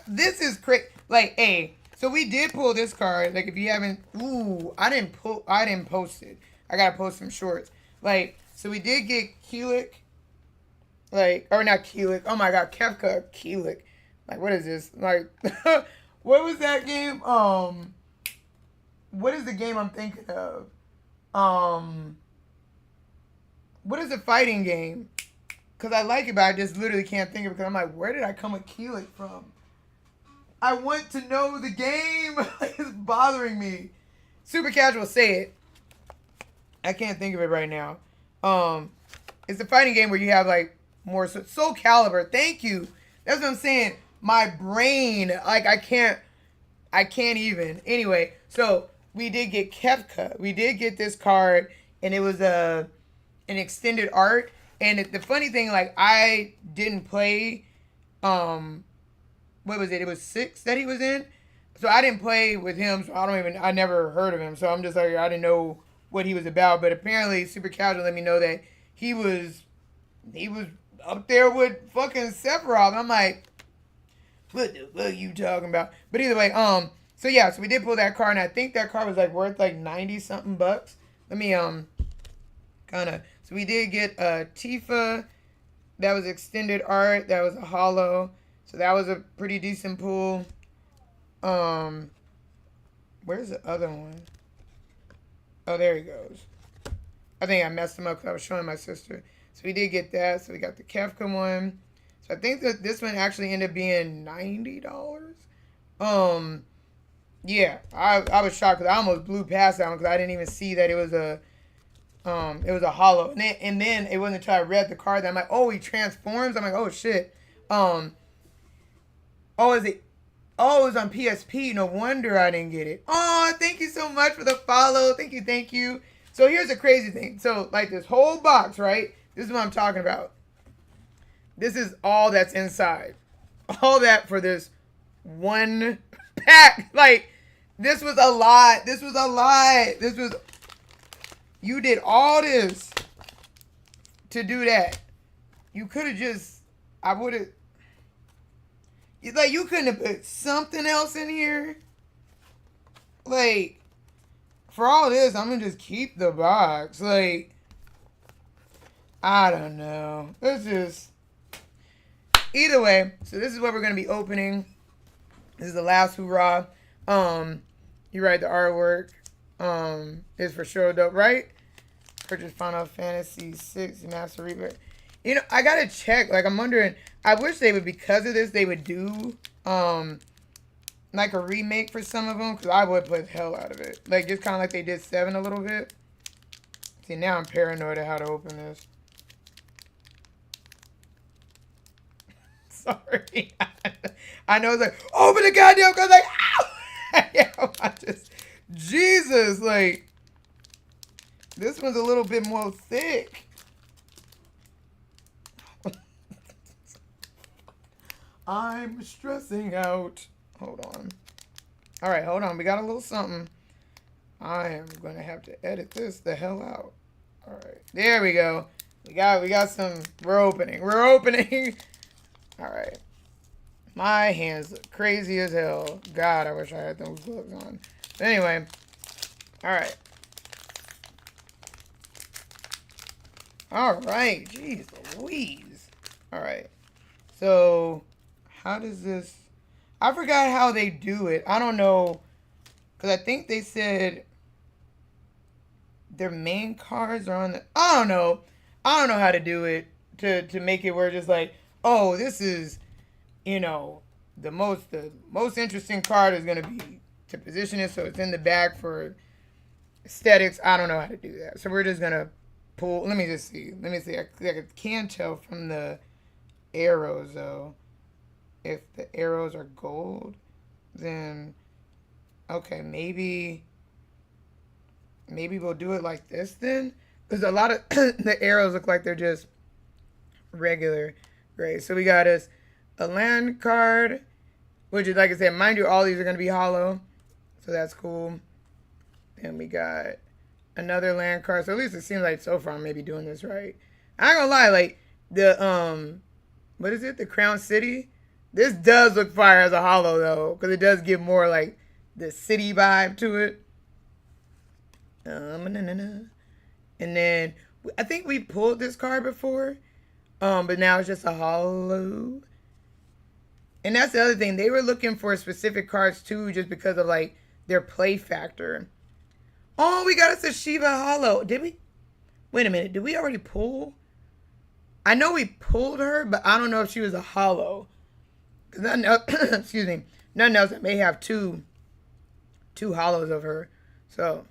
This is crazy. Like, hey, so we did pull this card. Like, if you haven't, I didn't post it. I gotta post some shorts. Like, so we did get Keelik. Like, or not Keelik. Oh my God, Kefka Keelik. Like, what is this? Like, what was that game? What is the game I'm thinking of? What is the fighting game? Because I like it, but I just literally can't think of it because I'm like, where did I come with Keelik from? I want to know the game. It's bothering me. Super casual, say it. I can't think of it right now. It's a fighting game where you have like more Soul Calibur. Thank you. That's what I'm saying. My brain, like I can't even. Anyway, so we did get Kefka. We did get this card, and it was an extended art. And the funny thing, like I didn't play. What was it? It was 6 that he was in. So I didn't play with him. So I never heard of him. So I'm just like, I didn't know what he was about. But apparently Super Casual let me know that he was up there with fucking Sephiroth. I'm like, what the fuck are you talking about? But either way, so yeah, so we did pull that card, and I think that card was like worth like 90 something bucks. Let me so we did get Tifa. That was extended art. That was a holo. So that was a pretty decent pull. Where's the other one? Oh, there he goes. I think I messed him up because I was showing my sister. So we did get that. So we got the Kefka one. So I think that this one actually ended up being $90. Yeah, I was shocked because I almost blew past that one because I didn't even see that it was a holo. And then it wasn't until I read the card that I'm like, oh, he transforms. I'm like, oh shit. Oh, is it? Oh, it was on PSP. No wonder I didn't get it. Oh, thank you so much for the follow. Thank you. So here's the crazy thing. So like this whole box, right? This is what I'm talking about. This is all that's inside. All that for this one pack. Like, this was a lot. You did all this to do that. You could have just, I would have, like, you couldn't have put something else in here. Like, for all this, I'm gonna just keep the box. Like, I don't know. It's just... Either way, so this is what we're gonna be opening. This is the last hurrah. You write the artwork. Is for sure dope, right? Purchase Final Fantasy VI Master Reaper. You know, I gotta check. Like, I'm wondering. I wish they would, because of this, they would do like a remake for some of them, because I would play the hell out of it. Like, just kind of like they did 7 a little bit. See, now I'm paranoid of how to open this. Sorry. I know it's like, open the goddamn, because like, ow! Yeah, I just, Jesus, like, this one's a little bit more thick. I'm stressing out. Hold on. All right, hold on. We got a little something. I am going to have to edit this the hell out. All right. There we go. We got some. We're opening. We're opening. All right. My hands look crazy as hell. God, I wish I had those gloves on. But anyway. All right. All right. Jeez Louise. All right. So, how does this... I forgot how they do it. I don't know. Because I think they said their main cards are on the... I don't know. I don't know how to do it to make it where just like, oh, this is, you know, the most interesting card is going to be to position it so it's in the back for aesthetics. I don't know how to do that. So we're just going to pull. Let me just see. Let me see. I can tell from the arrows, though. If the arrows are gold, then okay, maybe we'll do it like this then, because a lot of the arrows look like they're just regular gray. So we got us a land card, which is, like I said, mind you, all these are going to be hollow, so that's cool. Then we got another land card. So at least it seems like so far I'm maybe doing this right. I ain't gonna lie, like the what is it, the Crown City? This does look fire as a hollow, though, because it does give more, like, the city vibe to it. And then, I think we pulled this card before, but now it's just a hollow. And that's the other thing. They were looking for specific cards, too, just because of, like, their play factor. Oh, we got us a Shiva hollow. Did we? Wait a minute. Did we already pull? I know we pulled her, but I don't know if she was a hollow. Nothing else, excuse me. Nothing else. I may have two hollows of her. So,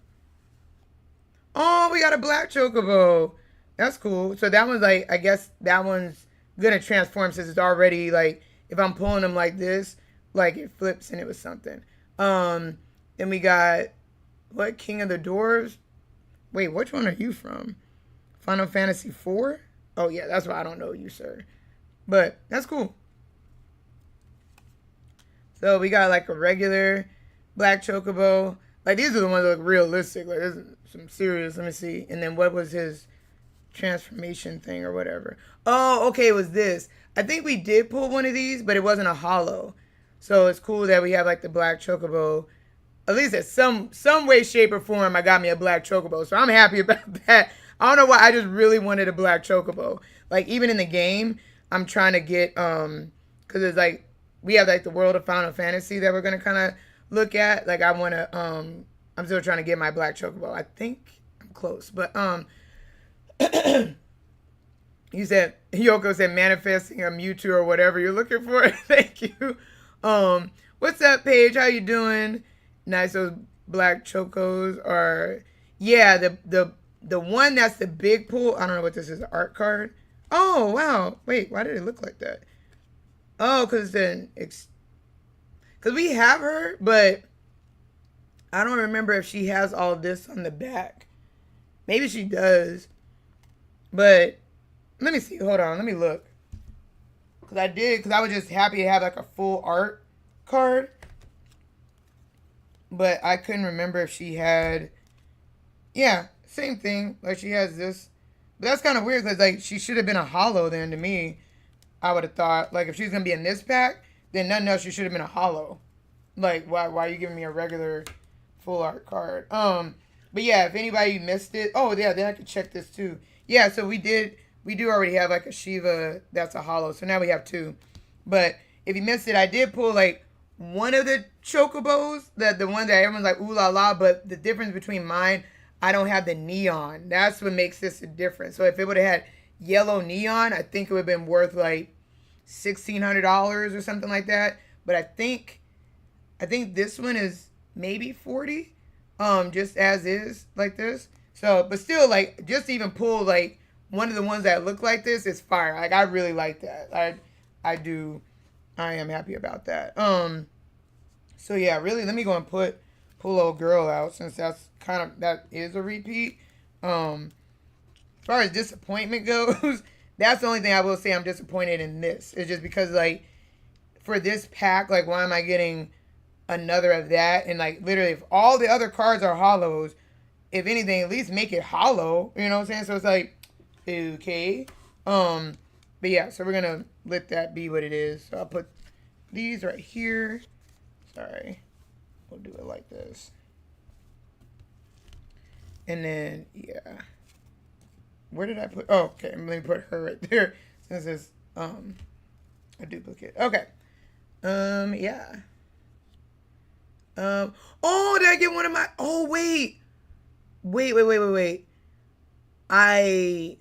oh, we got a black chocobo. That's cool. So that one's like, I guess that one's gonna transform since it's already like, if I'm pulling them like this, like it flips and it was something. Then we got what, King of the Dwarves? Wait, which one are you from? Final Fantasy IV? Oh yeah, that's why I don't know you, sir. But that's cool. So we got like a regular black chocobo. Like these are the ones that look realistic. Like there's some serious. Let me see. And then what was his transformation thing or whatever? Oh, okay, it was this. I think we did pull one of these, but it wasn't a hollow. So it's cool that we have like the black chocobo. At least in some way, shape, or form, I got me a black chocobo. So I'm happy about that. I don't know why. I just really wanted a black chocobo. Like even in the game, I'm trying to get because it's like. We have like the world of Final Fantasy that we're gonna kind of look at. Like I wanna, I'm still trying to get my black chocobo. I think I'm close, but you said Yoko said manifesting a Mewtwo or whatever you're looking for. Thank you. What's up, Paige? How you doing? Nice. Those black chocos are, yeah. The one that's the big pull. I don't know what this is. Art card. Oh wow. Wait, why did it look like that? Oh, because we have her, but I don't remember if she has all this on the back. Maybe she does, but let me see. Hold on, let me look. Because I was just happy to have like a full art card, but I couldn't remember if she had. Yeah, same thing. Like she has this, but that's kind of weird because like she should have been a hollow then to me. I would have thought, like, if she's going to be in this pack, then nothing else, she should have been a hollow. Like, why are you giving me a regular full art card. But yeah, if anybody missed it, oh yeah, then I could check this too. Yeah, so we do already have like a Shiva that's a holo, so now we have two. But if you missed it, I did pull like one of the chocobos, the one that everyone's like ooh la la, but the difference between mine, I don't have the neon. That's what makes this a difference. So if it would have had yellow neon, I think it would have been worth like $1,600 or something like that. But I think this one is maybe 40, just as is like this. So, but still, like, just to even pull like one of the ones that look like this is fire. Like, I really like that. I am happy about that. So yeah, really, let me go and pull old girl out, since that is a repeat. As far as disappointment goes, that's the only thing I will say I'm disappointed in this. It's just because, like, for this pack, like, why am I getting another of that? And, like, literally, if all the other cards are hollows, if anything, at least make it hollow. You know what I'm saying? So it's like, okay. But yeah, so we're going to let that be what it is. So I'll put these right here. Sorry. We'll do it like this. And then, yeah. Where did I put? Oh, okay. Let me put her right there, since it's a duplicate. Okay. Yeah. Oh, did I get one of my? Oh, wait. Wait. I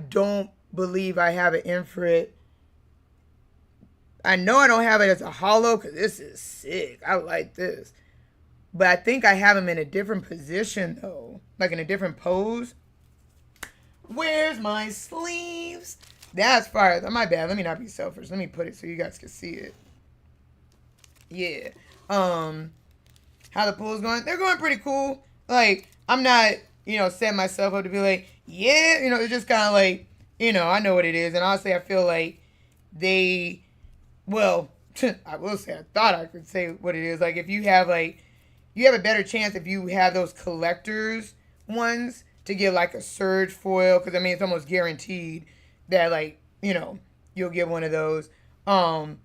don't believe I have an infrared. I know I don't have it as a holo, because this is sick. I like this. But I think I have him in a different position, though. Like in a different pose. Where's my sleeves? That's fire. My bad. Let me not be selfish. Let me put it so you guys can see it. Yeah. How the pool's going? They're going pretty cool. Like, I'm not, setting myself up to be like, yeah, it's just kind of like, I know what it is. And honestly, I feel like I will say, I thought I could say what it is. Like, if you have, you have a better chance if you have those collectors ones to get, like, a surge foil. Because, I mean, it's almost guaranteed that, like, you'll get one of those. And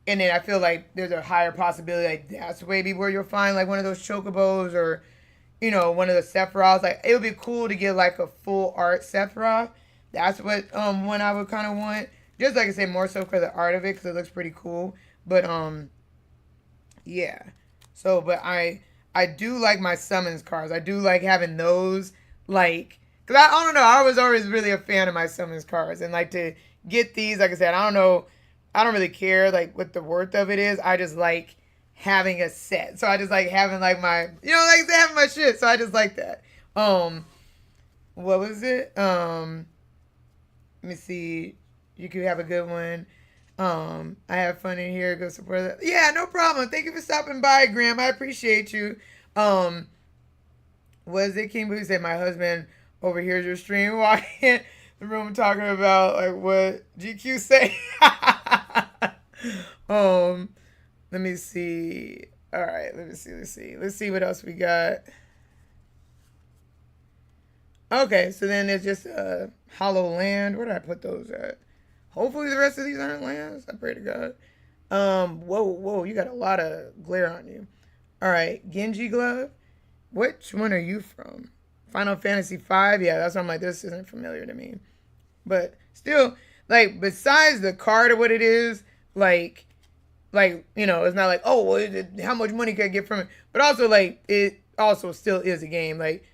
then I feel like there's a higher possibility, like, that's maybe where you'll find, like, one of those chocobos or, one of the Sephiroths. Like, it would be cool to get, like, a full art Sephiroth. That's what one I would kind of want. Just, like I said, more so for the art of it, because it looks pretty cool. But, yeah. So, but I do like my summons cards. I do like having those, like, because I don't know, I was always really a fan of my summons cards. And, like, to get these, like I said, I don't know, I don't really care, like, what the worth of it is. I just like having a set. So I just like having, like, my, like having my shit. So I just like that. What was it? Let me see. You could have a good one. I have fun in here. Go support that. Yeah, no problem. Thank you for stopping by, Graham. I appreciate you. Was it King Boo said my husband overhears your stream walking in the room talking about, like, what GQ say? Let me see. All right, let's see what else we got. Okay, so then there's just Hollow Land. Where did I put those at? Hopefully the rest of these aren't lands. I pray to God. Whoa, you got a lot of glare on you. All right, Genji Glove. Which one are you from? Final Fantasy V? Yeah, that's why I'm like, this isn't familiar to me. But still, like, besides the card of what it is, like, it's not like, oh, well, how much money can I get from it? But also, like, it also still is a game. Like,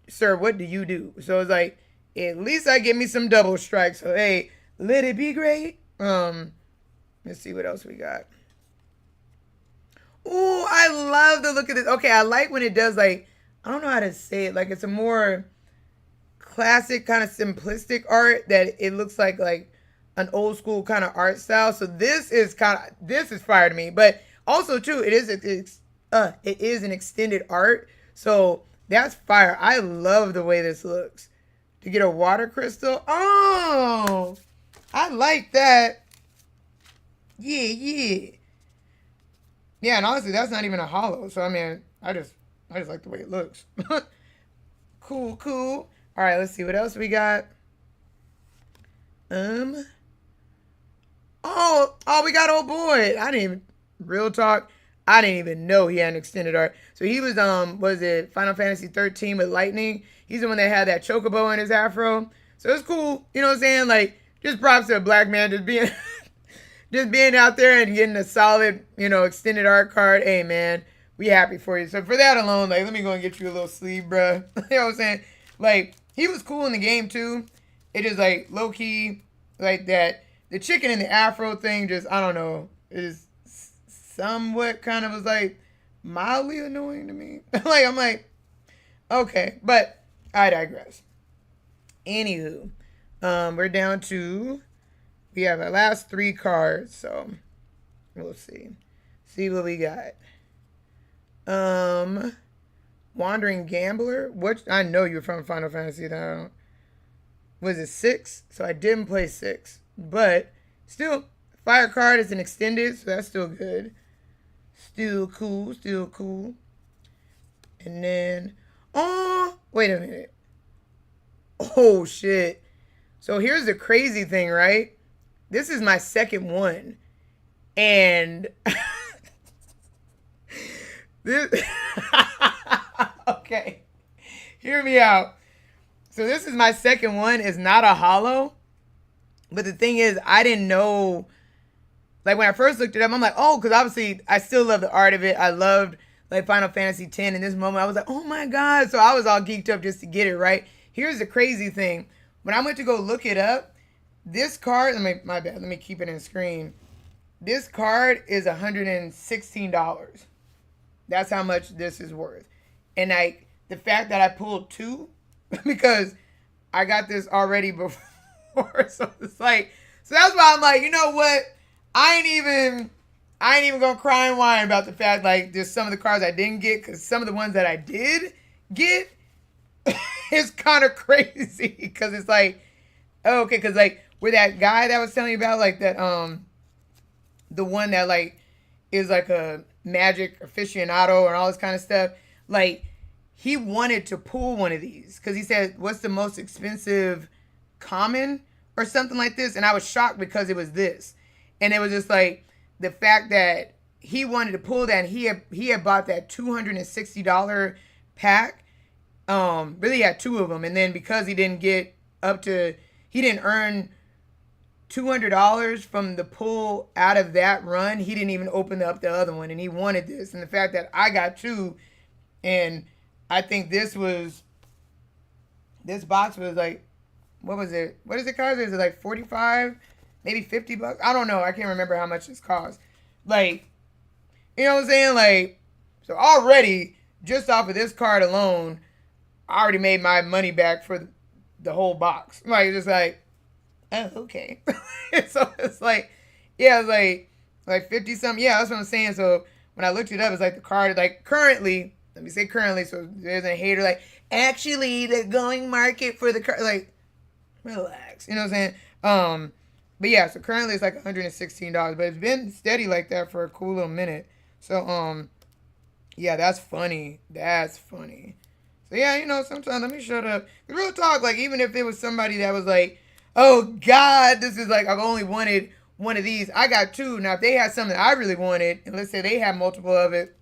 sir, what do you do? So it's like, at least I get me some double strikes. So, hey, let it be great. Let's see what else we got. Ooh, I love the look of this. Okay, I like when it does, like, I don't know how to say it. Like, it's a more classic kind of simplistic art that it looks like an old school kind of art style. So this is fire to me. But also too, it is an extended art. So that's fire. I love the way this looks. To get a water crystal. Oh, I like that. Yeah. Yeah, and honestly, that's not even a holo. So I mean, I just like the way it looks. Cool. All right, let's see what else we got. Oh, we got old boy. I didn't even, real talk. I didn't even know he had an extended art. So he was it Final Fantasy 13 with Lightning? He's the one that had that chocobo in his afro. So it's cool. You know what I'm saying? Like, just props to a black man just being just being out there and getting a solid, extended art card. Hey man, we happy for you. So for that alone, like, let me go and get you a little sleeve, bruh. You know what I'm saying? Like, he was cool in the game too. It is like low key, like that. The chicken and the afro thing, just I don't know, is somewhat kind of was like mildly annoying to me. Like I'm like, okay, but I digress. Anywho, we're down to we have our last 3 cards, so we'll see what we got. Wandering Gambler. What I know you're from Final Fantasy. Now, was it 6? So I didn't play 6, but still, fire card is an extended, so that's still good. Still cool. And then, oh, wait a minute. Oh shit. So here's the crazy thing, right? This is my second one, and this. Okay, hear me out. So this is my second one. It's not a holo, but the thing is, I didn't know. Like when I first looked it up, I'm like, oh, because obviously I still love the art of it. I loved like Final Fantasy X. In this moment, I was like, oh my god. So I was all geeked up just to get it right. Here's the crazy thing: when I went to go look it up, this card. My bad. Let me keep it in screen. This card is $116. That's how much this is worth. And like the fact that I pulled 2 because I got this already before. So it's like, so that's why I'm like, you know what? I ain't even gonna cry and whine about the fact like there's some of the cards I didn't get, because some of the ones that I did get is kind of crazy, because it's like, oh, okay, because like with that guy that I was telling you about, like that the one that like is like a magic aficionado and all this kind of stuff, like he wanted to pull one of these because he said, what's the most expensive common or something like this, and I was shocked because it was this. And it was just like the fact that he wanted to pull that, and he had bought that $260 pack. Really had 2 of them, and then because he didn't earn $200 from the pull out of that run, he didn't even open up the other one, and he wanted this. And the fact that I got 2, and I think this box was like, what was it? What is it cost? Is it like 45? Maybe $50? I don't know. I can't remember how much this cost. Like, you know what I'm saying? Like, so already, just off of this card alone, I already made my money back for the whole box. Like, just like, oh, okay. So it's like, yeah, it's like 50 something. Yeah, that's what I'm saying. So when I looked it up, it's like the card, like currently, let me say currently, so there's a hater like, actually, the going market for the card, like, relax. You know what I'm saying? But yeah, so currently it's like $116, but it's been steady like that for a cool little minute. So, yeah, that's funny. That's funny. So yeah, sometimes let me shut up. Real talk, like even if it was somebody that was like, oh God, this is like, I've only wanted one of these. I got 2. Now, if they had something I really wanted, and let's say they had multiple of it,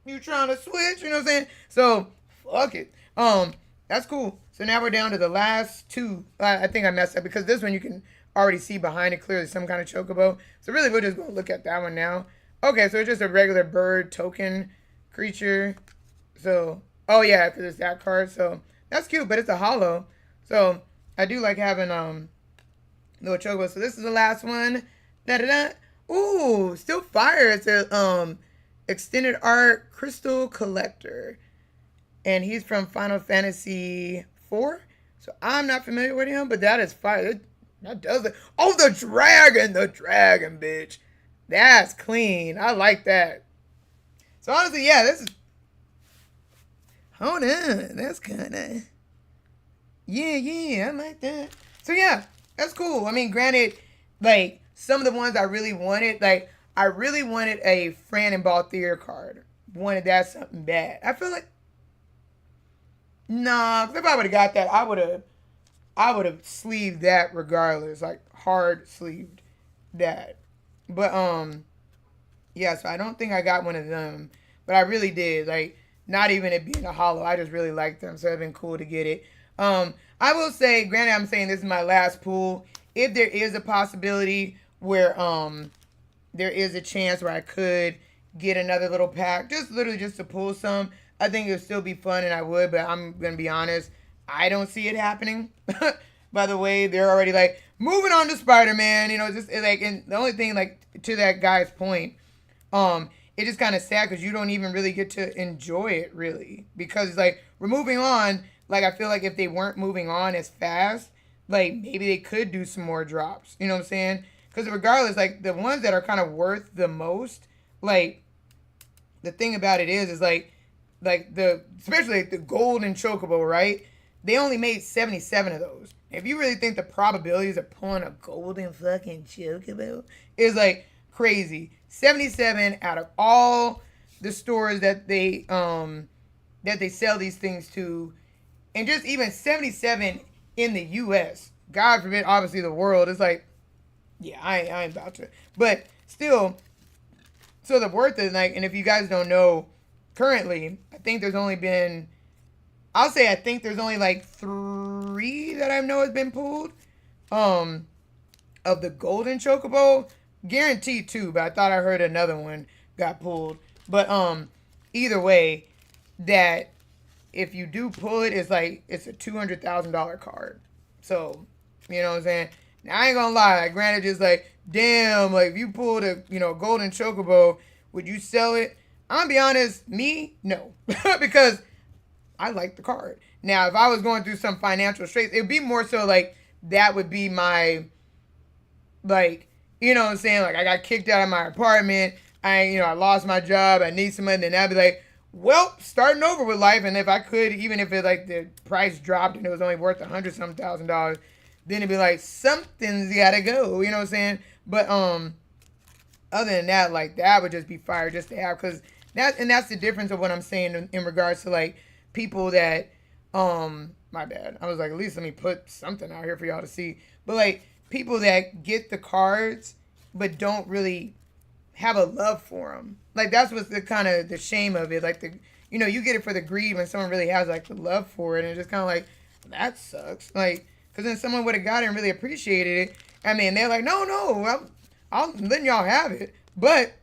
you trying to switch, you know what I'm saying? So, fuck it. That's cool. So now we're down to the last 2. I think I messed up because this one you can already see behind it clearly some kind of chocobo. So really we're just going to look at that one now. Okay, so it's just a regular bird token creature. So, oh yeah, because it's that card. So that's cute, but it's a holo. So I do like having little chocobo. So this is the last one. Da-da-da. Ooh, still fire. It's a extended art crystal collector. And he's from Final Fantasy 4. So I'm not familiar with him, but that is fire. That does it. Oh, the dragon, bitch. That's clean. I like that. So honestly, yeah, this is. Hold on, that's kind of. Yeah, I like that. So yeah, that's cool. I mean, granted, like some of the ones I really wanted, like I really wanted a Fran and Balthier card. Wanted that something bad. I feel like. Nah, if I would have got that, I would have sleeved that regardless, like hard sleeved that. But yeah, Yeah, so I don't think I got one of them, but I really did. Like, not even it being a hollow, I just really liked them, so it'd been cool to get it. I will say, granted, I'm saying this is my last pool. If there is a possibility where there is a chance where I could get another little pack, just literally just to pull some, I think it would still be fun, and I would. But I'm gonna be honest, I don't see it happening. By the way, they're already like moving on to Spider-Man. You know, just like, and the only thing, like, to that guy's point, it's just kind of sad because you don't even really get to enjoy it really, because it's like we're moving on. Like, I feel like if they weren't moving on as fast, like maybe they could do some more drops. You know what I'm saying? Because regardless, like the ones that are kind of worth the most, like the thing about it is like the especially like the gold and chocobo, right? They only made 77 of those. If you really think the probabilities of pulling a golden fucking chocobo is like crazy, 77 out of all the stores that they sell these things to, and just even 77 in the U.S. God forbid, obviously the world is like, yeah, I ain't about to, but still, so the worth is like, and if you guys don't know, currently, I think there's only been, I'll say I think there's only like 3 that I know has been pulled, of the golden chocobo, guaranteed 2, but I thought I heard another one got pulled, but either way, that if you do pull it, it's like it's a $200,000 card, so you know what I'm saying. Now, I ain't gonna lie, like, granted, just like, damn, like if you pulled a golden chocobo, would you sell it? I'm gonna be honest, me, no, because I like the card. Now, if I was going through some financial straits, it would be more so like that would be my, like, you know what I'm saying? Like, I got kicked out of my apartment. I lost my job. I need some money. And I'd be like, well, starting over with life. And if I could, even if it like the price dropped and it was only worth $100-some thousand, then it'd be like something's gotta go. You know what I'm saying? But other than that, like that would just be fire just to have, because that's the difference of what I'm saying in regards to like people that my bad. I was like, at least let me put something out here for y'all to see. But like people that get the cards but don't really have a love for them. Like that's what's the kind of the shame of it. Like you get it for the greed when someone really has like the love for it, and it's just kind of like that sucks. Like because then someone would have got it and really appreciated it. I mean, they're like, no, I'll letting y'all have it, but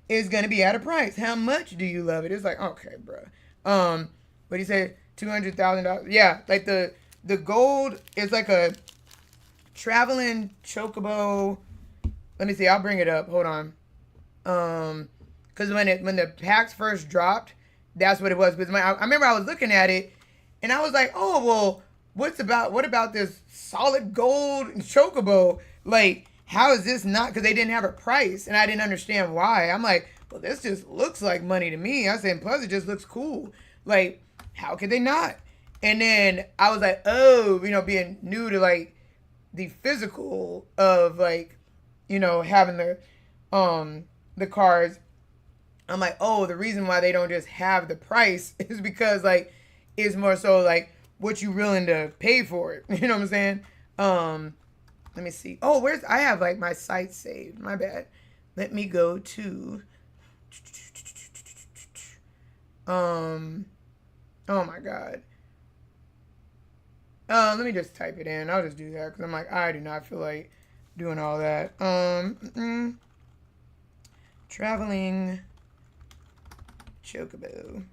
it's gonna be at a price. How much do you love it? It's like, okay, bro. What do you say? $200,000? Yeah, like the gold is like a traveling chocobo. Let me see. I'll bring it up. Hold on. Because when the packs first dropped, that's what it was. Because I remember I was looking at it, and I was like, oh well, what about this solid gold chocobo? Like, how is this not? Because they didn't have a price, and I didn't understand why. I'm like, well, this just looks like money to me. I said, plus it just looks cool. Like, how could they not? And then I was like, oh, being new to like the physical of like, having the cards. I'm like, oh, the reason why they don't just have the price is because like it's more so like what you willing to pay for it. You know what I'm saying? Let me see. Oh, I have like my site saved. My bad. Let me go to oh my god. Let me just type it in. I'll just do that because I'm like, I do not feel like doing all that. Traveling chocobo.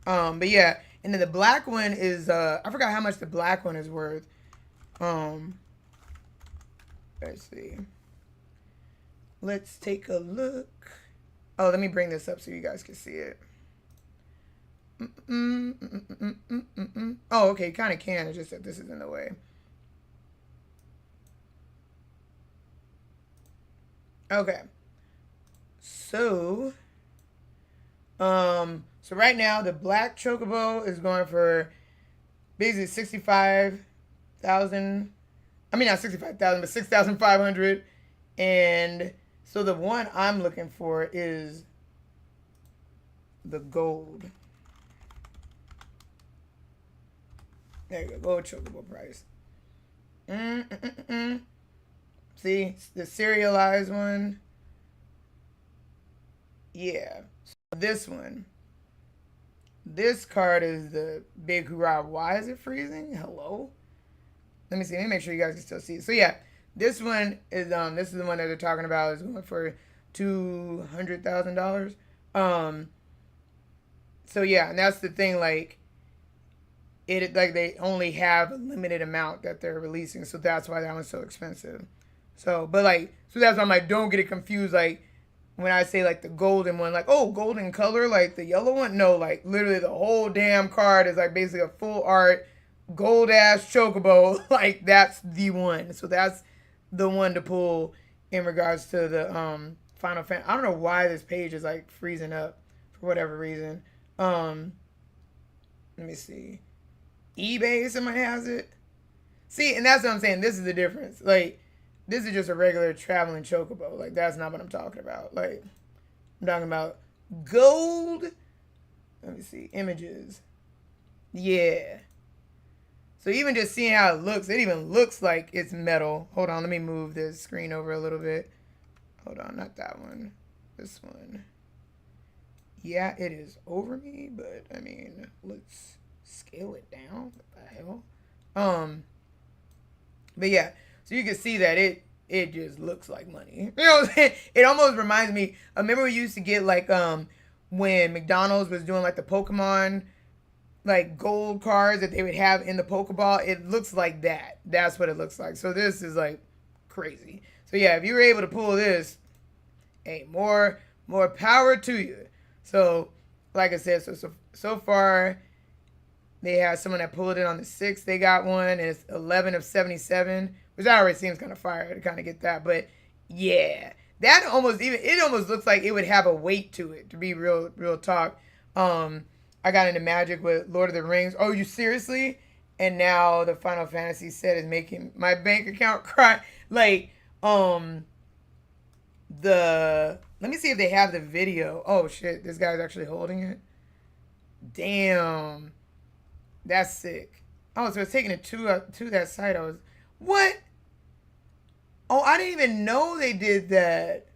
But yeah, and then the black one is I forgot how much the black one is worth. Let's see. Let's take a look. Oh, let me bring this up so you guys can see it. Oh, okay, kind of can. It's just that this is in the way. Okay. So right now the black chocobo is going for basically 65,000. I mean not 65,000, but 6,500. And so the one I'm looking for is the gold. There you go, gold chocobo price. See, the serialized one. Yeah. So this one. This card is the big hoorah. Why is it freezing? Hello? Let me see. Let me make sure you guys can still see it. So yeah, this one is this is the one that they're talking about is going for $200,000. Um so yeah, and that's the thing, like it like they only have a limited amount that they're releasing, so that's why that one's so expensive. So but like so that's why I'm like, don't get it confused, like when I say like the golden one, like, oh, golden color, like the yellow one. No, like literally the whole damn card is like basically a full art gold ass chocobo. Like that's the one. So that's the one to pull in regards to the Final Fan. I don't know why this page is like freezing up for whatever reason. Let me see. eBay, somebody has it. See, and that's what I'm saying. This is the difference. Like, this is just a regular traveling chocobo. Like, that's not what I'm talking about. Like, I'm talking about gold. Let me see. Images. Yeah. So even just seeing how it even looks like it's metal. Hold on, let me move this screen over a little bit. Hold on, not that one. This one. Yeah, it is over me, but I mean, let's scale it down. What the hell? But yeah, so you can see that it just looks like money. You know what I'm saying? It almost reminds me. I remember we used to get like when McDonald's was doing like the Pokemon like gold cards that they would have in the Pokeball. It looks like that. That's what it looks like. So this is like crazy. So yeah, if you were able to pull this, hey, more power to you. So like I said, so far they have someone that pulled it on the 6th. They got one, and it's 11 of 77, which already seems kind of fire to kind of get that. But yeah, that almost looks like it would have a weight to it, to be real talk. I got into Magic with Lord of the Rings. Oh, you seriously? And now the Final Fantasy set is making my bank account cry. Like, let me see if they have the video. Oh shit, this guy's actually holding it. Damn. That's sick. Oh, so it's taking it to that site. What? Oh, I didn't even know they did that.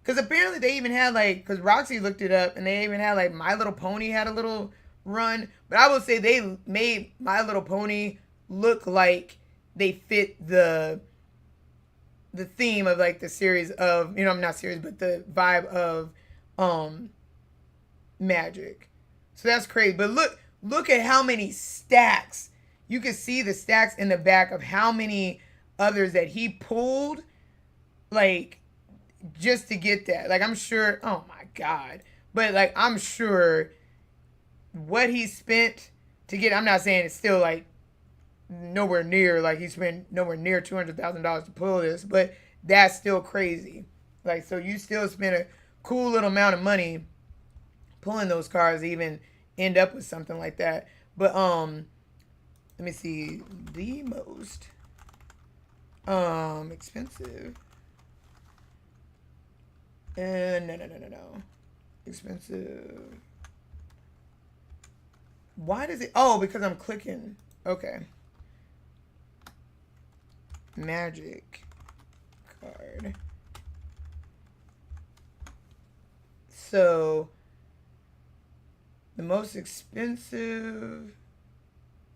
Because apparently they even had like, because Roxy looked it up, and they even had like My Little Pony had a little run. But I would say they made My Little Pony look like they fit the theme of like the series of, not series, but the vibe of Magic. So that's crazy. But look at how many stacks. You can see the stacks in the back of how many others that he pulled, like, just to get that. Like, I'm sure, oh my God. But like, I'm sure what he spent to get, I'm not saying it's still like nowhere near, like he spent nowhere near $200,000 to pull this, but that's still crazy. Like, so you still spend a cool little amount of money pulling those cards to even end up with something like that. But let me see, the most expensive. No. Expensive. Why does it? Oh, because I'm clicking. Okay. Magic card. So the most expensive.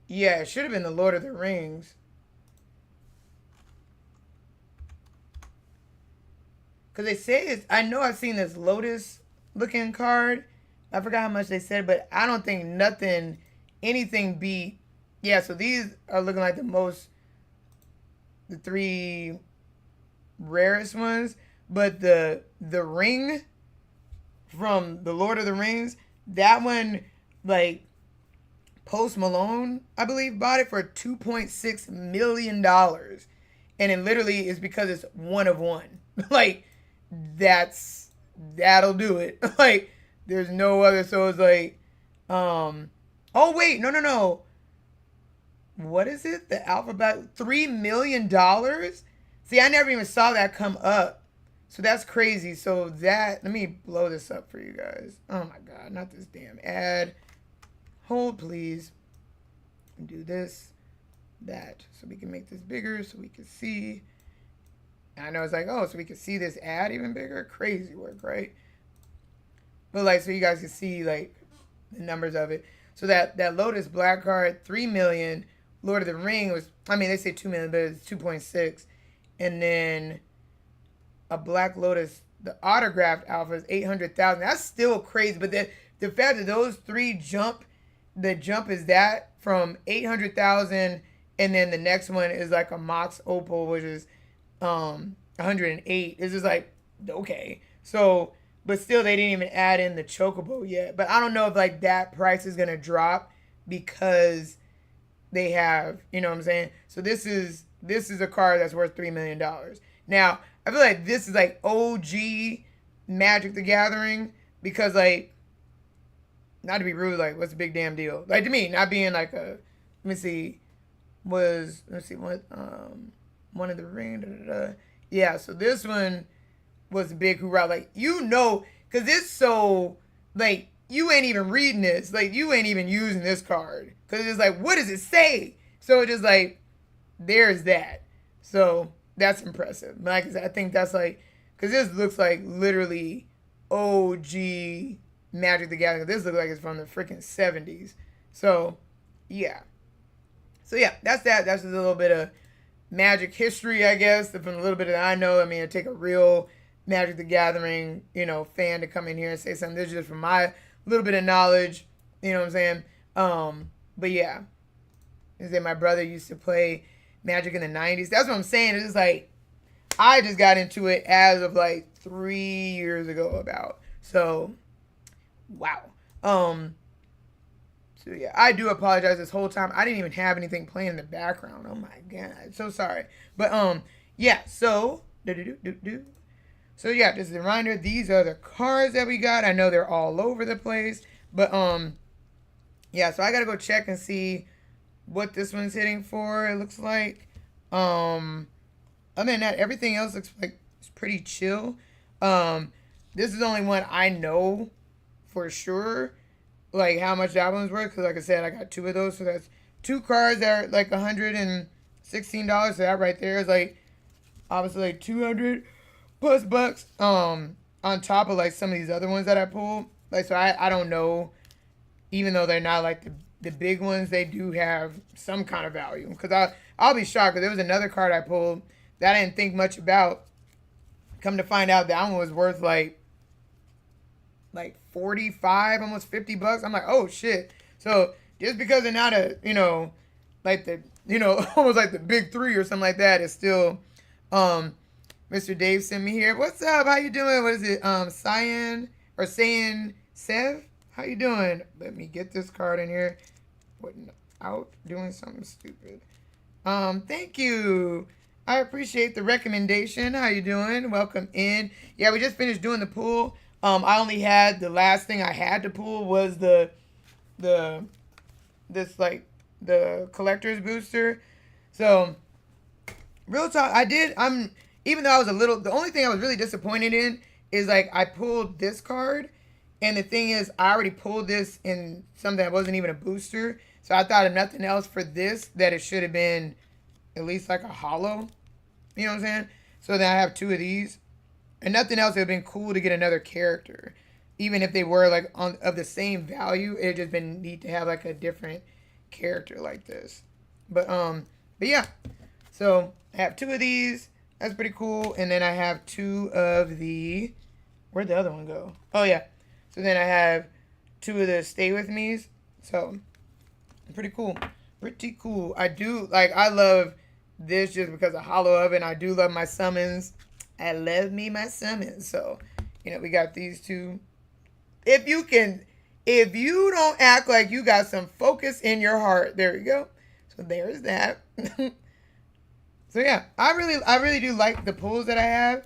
Yeah, it should have been the Lord of the Rings. Because they say it's, I know I've seen this Lotus looking card. I forgot how much they said, but I don't think anything beat. Yeah, so these are looking like the 3 rarest ones. But the ring from the Lord of the Rings, that one, like, Post Malone, I believe, bought it for $2.6 million. And it literally is because it's one of one. Like, that'll do it. Like, there's no other. So it's like, oh wait, no. What is it? The alphabet, $3 million? See, I never even saw that come up. So that's crazy. So let me blow this up for you guys. Oh my God, not this damn ad. Hold, please. And do this, that. So we can make this bigger so we can see. And I know it's like, oh, so we can see this ad even bigger. Crazy work, right? But like, so you guys can see like the numbers of it. So that Lotus Black card, 3 million. Lord of the Ring was, I mean, they say 2 million, but it's 2.6. And then a Black Lotus, the autographed alpha is 800,000. That's still crazy. But the fact that those three jump, the jump is that from 800,000, and then the next one is like a Mox Opal, which is 108. It's just like, okay. So, but still, they didn't even add in the Chocobo yet. But I don't know if like that price is gonna drop because they have, you know what I'm saying? So this is a card that's worth $3 million. Now, I feel like this is like OG Magic the Gathering because like, not to be rude, like what's the big damn deal? Like to me, not being like a, let's see what one of the ring. Da, da, da. Yeah, so this one was big hoorah. Like, you know, because it's so, like, you ain't even reading this. Like, you ain't even using this card. Because it's like, what does it say? So it's just like, there's that. So that's impressive. Like I said, I think that's like, because this looks like literally OG Magic the Gathering. This looks like it's from the freaking 70s. So, yeah. So, yeah, that's that. That's just a little bit of Magic history, I guess, from a little bit that I know. I mean, it take a real Magic the Gathering, you know, fan to come in here and say something. This is just from my little bit of knowledge, you know what I'm saying? But yeah, is that my brother used to play Magic in the 90s. That's what I'm saying. It's just like, I just got into it as of like 3 years ago about. So, wow. So yeah, I do apologize this whole time. I didn't even have anything playing in the background. Oh my god, so sorry. But yeah. So So yeah, just a reminder. These are the cards that we got. I know they're all over the place, but yeah. So I gotta go check and see what this one's hitting for. It looks like other than that, everything else looks like it's pretty chill. This is the only one I know for sure, like how much that one's worth, because like I said, I got 2 of those, so that's 2 cards that are like $116. So that right there is like obviously like 200 plus bucks on top of like some of these other ones that I pulled. Like, so I don't know, even though they're not like the big ones, they do have some kind of value, because I'll be shocked, because there was another card I pulled that I didn't think much about. Come to find out, that one was worth like 45, almost 50 bucks. I'm like, oh shit. So just because they're not a, you know, like the, you know, almost like the big 3 or something like that, it's still, Mr. Dave sent me here. What's up? How you doing? What is it? Cyan or Sayin Sev? How you doing? Let me get this card in here. Putting out, doing something stupid. Thank you. I appreciate the recommendation. How you doing? Welcome in. Yeah, we just finished doing the pool. I only had, the last thing I had to pull was the collector's booster. So real talk, even though I was the only thing I was really disappointed in is like I pulled this card, and the thing is I already pulled this in something that wasn't even a booster. So I thought, if nothing else for this, that it should have been at least like a holo. You know what I'm saying? So then I have 2 of these. And nothing else, it would have been cool to get another character. Even if they were like of the same value, it just been neat to have like a different character like this. But yeah. So I have 2 of these. That's pretty cool. And then I have 2 of the, where'd the other one go? Oh yeah. So then I have 2 of the Stay With Me's. So pretty cool. Pretty cool. I love this just because of Hollow of it. And I do love my summons. I love me my summons. So, you know, we got these 2. If you don't act like you got some focus in your heart, there you go. So there's that. So yeah, I really do like the pulls that I have.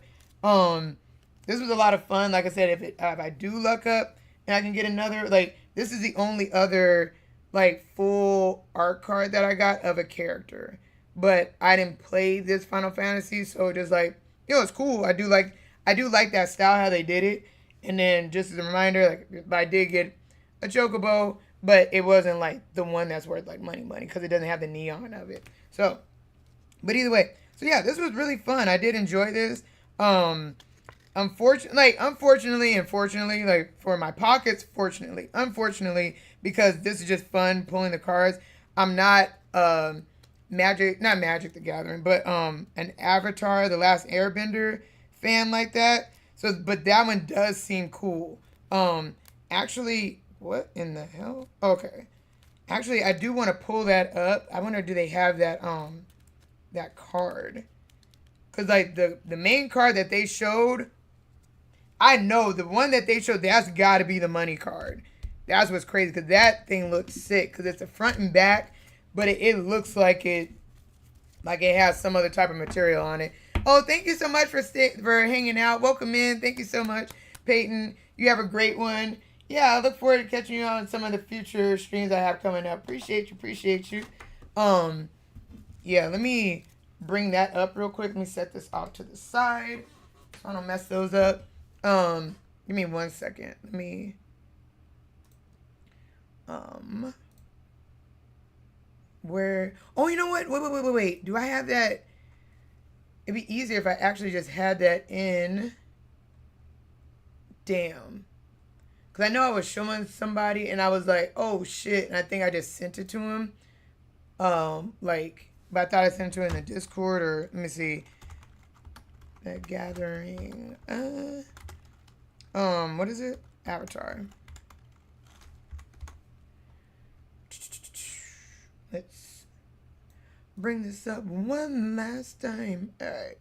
This was a lot of fun. Like I said, if I do luck up and I can get another, like, this is the only other like full art card that I got of a character. But I didn't play this Final Fantasy, so just like, you know, it's cool. I do like that style, how they did it. And then just as a reminder, like, I did get a Chocobo, but it wasn't like the one that's worth like money, because it doesn't have the neon of it. So But either way, so yeah, this was really fun. I did enjoy this. Unfortunately, and fortunately, like for my pockets, fortunately, unfortunately, because this is just fun pulling the cards. I'm not not Magic the Gathering, but an Avatar, The Last Airbender fan like that. So, but that one does seem cool. Actually, what in the hell? Okay, actually, I do want to pull that up. I wonder, do they have that card? Cause like the main card that they showed, I know the one that they showed, that's got to be the money card. That's what's crazy, because that thing looks sick, because it's the front and back, but it looks like it has some other type of material on it. Oh, thank you so much for hanging out. Welcome in. Thank you so much, Peyton. You have a great one. Yeah, I look forward to catching you on some of the future streams I have coming up. Appreciate you. Yeah, let me bring that up real quick. Let me set this off to the side so I don't mess those up. Give me 1 second. Let me where, oh, you know what? Wait. Do I have that? It'd be easier if I actually just had that in. Damn. Because I know I was showing somebody and I was like, oh shit. And I think I just sent it to him. But I thought I sent it to him in the Discord, or let me see. That gathering. What is it? Avatar. Let's bring this up one last time. All right.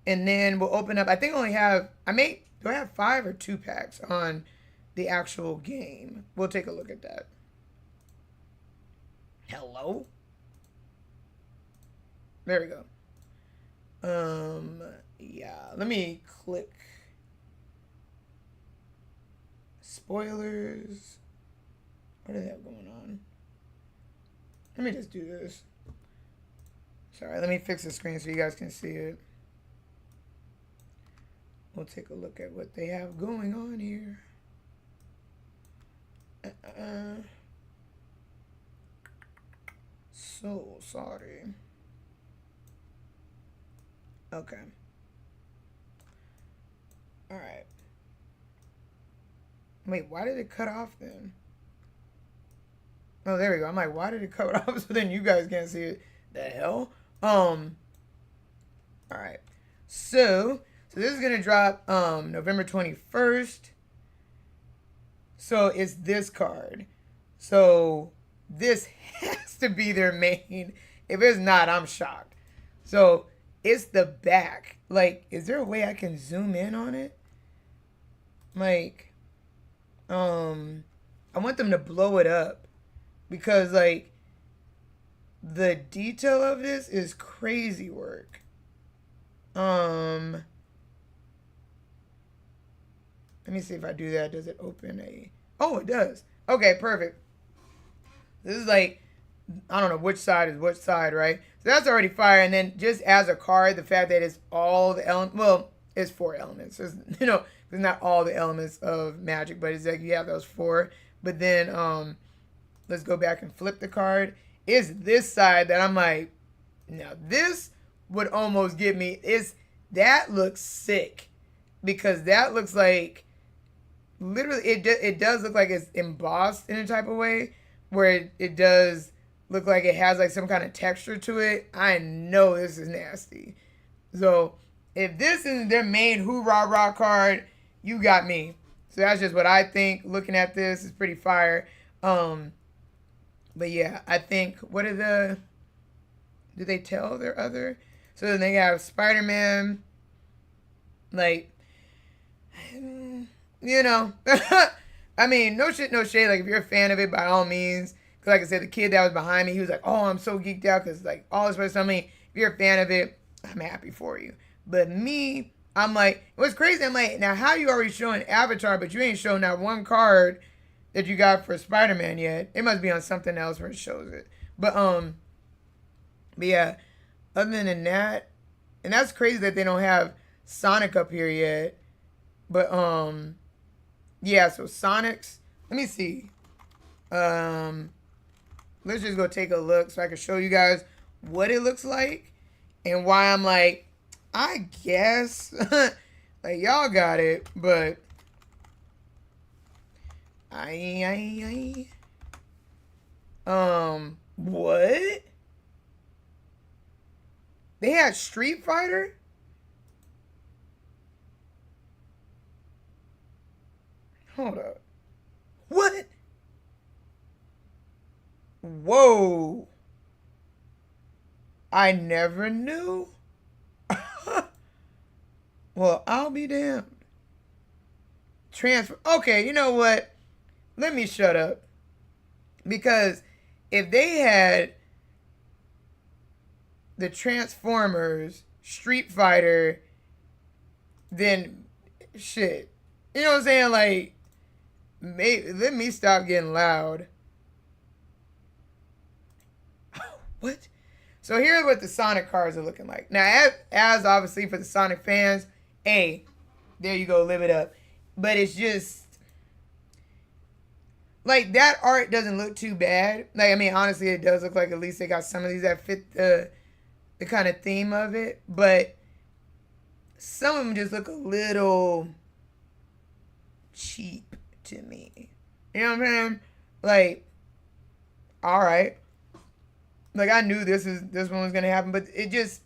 And then we'll open up. I think I only have, do I have 5 or 2 packs on the actual game? We'll take a look at that. Hello? There we go. Yeah, let me click spoilers. What do they have going on? Let me just do this. Sorry, let me fix the screen so you guys can see it. We'll take a look at what they have going on here. So sorry. Okay. All right. Wait, why did it cut off then? Oh, there we go. I'm like, why did it cut off so then you guys can't see it? The hell? All right. So this is gonna drop November 21st. So it's this card. So this has to be their main. If it's not, I'm shocked. So it's the back. Like, is there a way I can zoom in on it? Like, I want them to blow it up, because like the detail of this is crazy work. Let me see if I do that. Does it open a... Oh, it does. Okay, perfect. This is like, I don't know which side is which side, right? So that's already fire. And then just as a card, the fact that it's all the elements, well, it's 4 elements. It's, it's not all the elements of Magic, but it's like you have those 4. But then let's go back and flip the card. It's this side that I'm like, now this would almost get me. That looks sick, because that looks like, literally, it does look like it's embossed in a type of way, where it does look like it has like some kind of texture to it. I know this is nasty. So if this is their main hoorah card, you got me. So that's just what I think. Looking at this is pretty fire. But yeah, I think, what are did they tell their other? So then they have Spider-Man, like, I mean, no shit, no shade. Like, if you're a fan of it, by all means. Because like I said, the kid that was behind me, he was like, oh, I'm so geeked out because like all this stuff. I mean, if you're a fan of it, I'm happy for you. But me, I'm like, what's crazy, I'm like, now how you already showing Avatar, but you ain't showing that one card that you got for Spider-Man yet? It must be on something else where it shows it. But yeah, other than that, and that's crazy that they don't have Sonic up here yet. But yeah, so Sonic's, let me see. let's just go take a look so I can show you guys what it looks like and why I'm like, I guess like y'all got it, but what? They had Street Fighter? Hold up. What? Whoa. I never knew. Well, I'll be damned. Transfer. Okay, you know what? Let me shut up. Because if they had the Transformers, Street Fighter, then shit. You know what I'm saying? Like, let me stop getting loud. What? So here's what the Sonic cards are looking like. Now, as obviously for the Sonic fans, hey, there you go, live it up. But it's just, like, that art doesn't look too bad. Like, I mean, honestly, it does look like at least they got some of these that fit the kind of theme of it. But some of them just look a little cheap to me. You know what I'm saying? Like, all right. Like, I knew this one was gonna happen, but it just,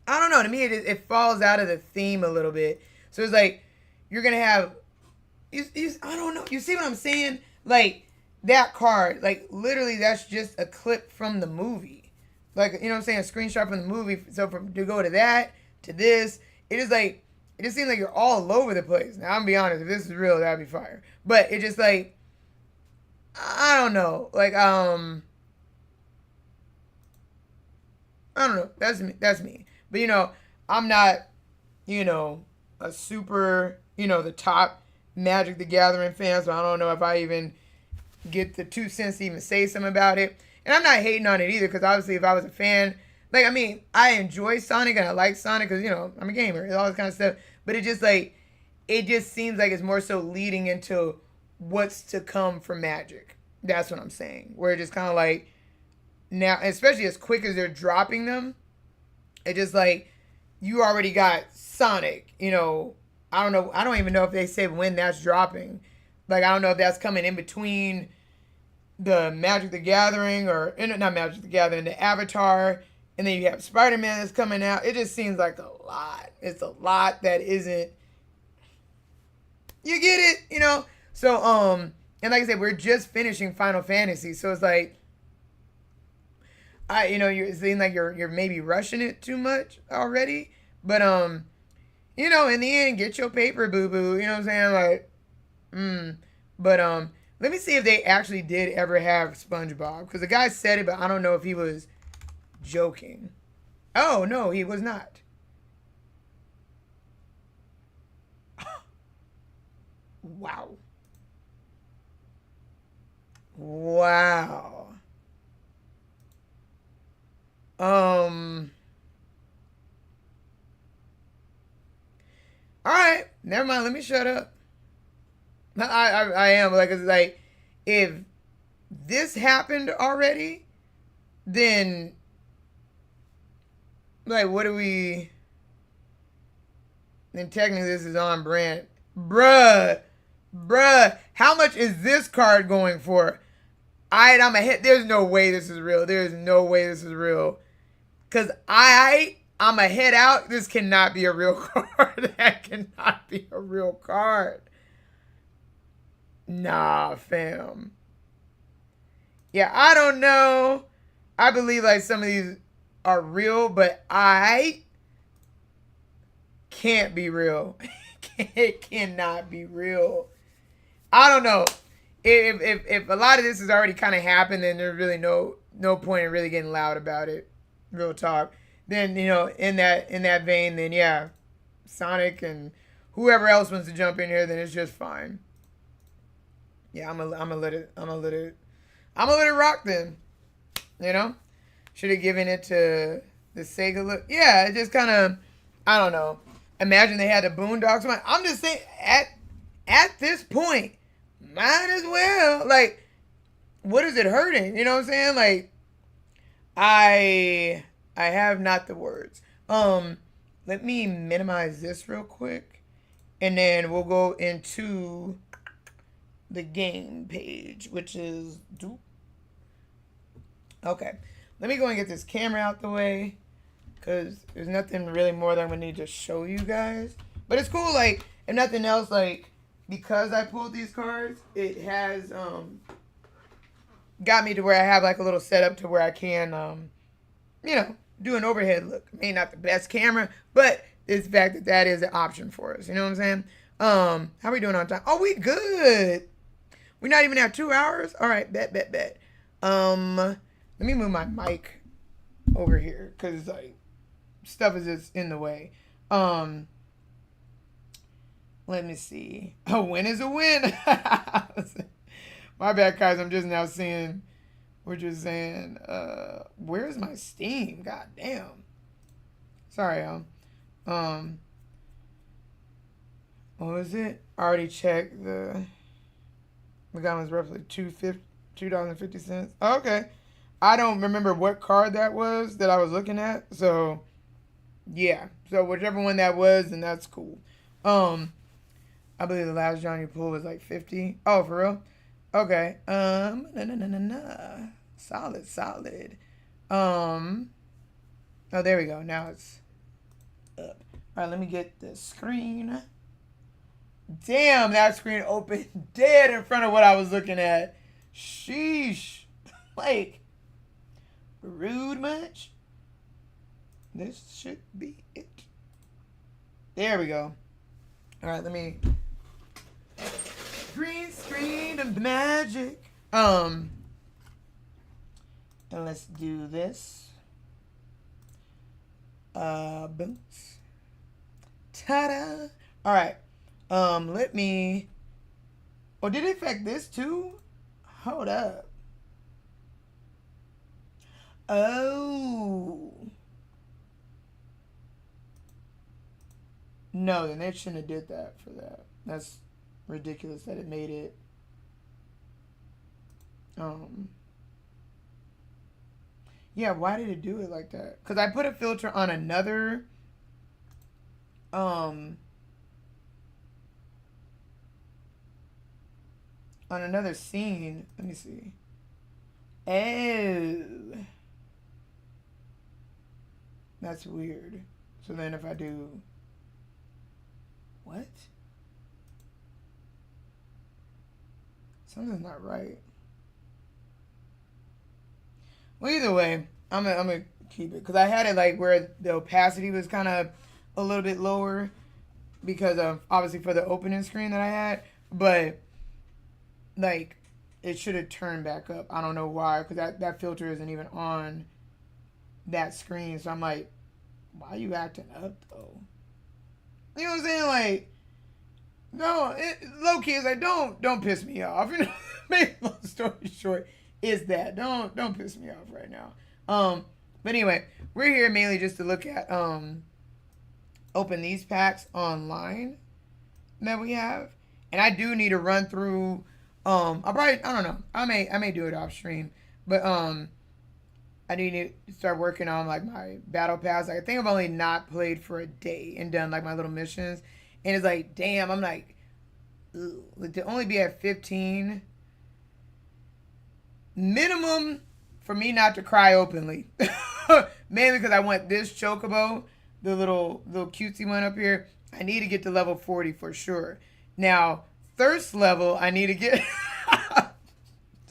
I don't know. To me, it falls out of the theme a little bit. So it's like you're gonna have, I don't know. You see what I'm saying? Like that card, like literally, that's just a clip from the movie. Like, you know what I'm saying? A screenshot from the movie. So to go to that to this, it is like, it just seems like you're all over the place. Now I'm gonna be honest. If this is real, that'd be fire. But it just like, I don't know. Like I don't know. That's me. That's me. But, you know, I'm not, you know, a super, you know, the top Magic the Gathering fan. So I don't know if I even get the 2 cents to even say something about it. And I'm not hating on it either, because obviously if I was a fan, like, I mean, I enjoy Sonic and I like Sonic because, you know, I'm a gamer and all this kind of stuff. But it just like, it just seems like it's more so leading into what's to come for Magic. That's what I'm saying. Where it just kind of like, now, especially as quick as they're dropping them, it just like, you already got Sonic, you know, I don't know, I don't even know if they said when that's dropping. Like, I don't know if that's coming in between the Magic the Gathering or, not Magic the Gathering, the Avatar, and then you have Spider-Man that's coming out. It just seems like a lot. It's a lot that isn't, you get it, you know? So, and like I said, we're just finishing Final Fantasy, so it's like, you know, it seems like you're maybe rushing it too much already. But you know, in the end, get your paper, boo boo. You know what I'm saying? Like, But let me see if they actually did ever have SpongeBob, because the guy said it, but I don't know if he was joking. Oh no, he was not. Wow. Wow. All right, never mind. Let me shut up. I am like, it's like, if this happened already, then like, what do we? Then technically this is on brand, bruh. How much is this card going for? I'm a hit. There's no way this is real. There's no way this is real. Cause I'm a head out. This cannot be a real card. That cannot be a real card. Nah, fam. Yeah, I don't know. I believe like some of these are real, but I can't be real. It cannot be real. I don't know. If a lot of this has already kind of happened, then there's really no point in really getting loud about it. Real talk. Then, you know, in that vein, then yeah, Sonic and whoever else wants to jump in here, then it's just fine. Yeah, I'm gonna let it rock then. You know, should have given it to the Sega look. Yeah, it just kind of, I don't know. Imagine they had the Boondocks. I'm just saying, at this point, might as well. Like, what is it hurting? You know what I'm saying? Like, I have not the words. Let me minimize this real quick, and then we'll go into the game page, which is okay. Let me go and get this camera out the way, because there's nothing really more that I'm gonna need to show you guys. But it's cool, like, if nothing else, like, because I pulled these cards, it has got me to where I have like a little setup to where I can you know, do an overhead look. Maybe not the best camera, but it's the fact that that is an option for us. You know what I'm saying? How are we doing on time? Oh, we good. We're not even at 2 hours. All right, bet. Let me move my mic over here because like stuff is just in the way. Let me see. A win is a win. My bad, guys. I'm just now seeing what you're saying. Where's my Steam? God damn. Sorry, y'all. What was it? I already checked the gun was roughly $2.50. Okay. I don't remember what card that was that I was looking at. So yeah. So whichever one that was, then that's cool. I believe the last John you pulled was like 50. Oh, for real? Okay. No. Solid. Oh, there we go. Now it's up. All right, let me get the screen. Damn, that screen opened dead in front of what I was looking at. Sheesh. Like, rude much? This should be it. There we go. All right, let me... Green screen of magic. And let's do this. Boots. Ta-da. All right. Let me... Oh, did it affect this too? Hold up. Oh. No, then they shouldn't have did that for that. That's ridiculous that it made it. Yeah, why did it do it like that? Because I put a filter on another scene. Let me see. Oh. That's weird. So then if I do... What? Something's not right. Well, either way, I'm gonna keep it. Because I had it like where the opacity was kind of a little bit lower. Because of, obviously, for the opening screen that I had. But, like, it should have turned back up. I don't know why. Because that filter isn't even on that screen. So I'm like, why are you acting up, though? You know what I'm saying? Like, no, low key, it's like, don't piss me off. You know, make long story short, is that don't piss me off right now. But anyway, we're here mainly just to look at open these packs online that we have, and I do need to run through. I don't know. I may do it off stream, but I need to start working on like my battle pass. Like, I think I've only not played for a day and done like my little missions. And it's like, damn, I'm like, ugh, like to only be at 15 minimum for me not to cry openly. Mainly because I want this chocobo, the little cutesy one up here. I need to get to level 40 for sure. Now, thirst level, I need to get,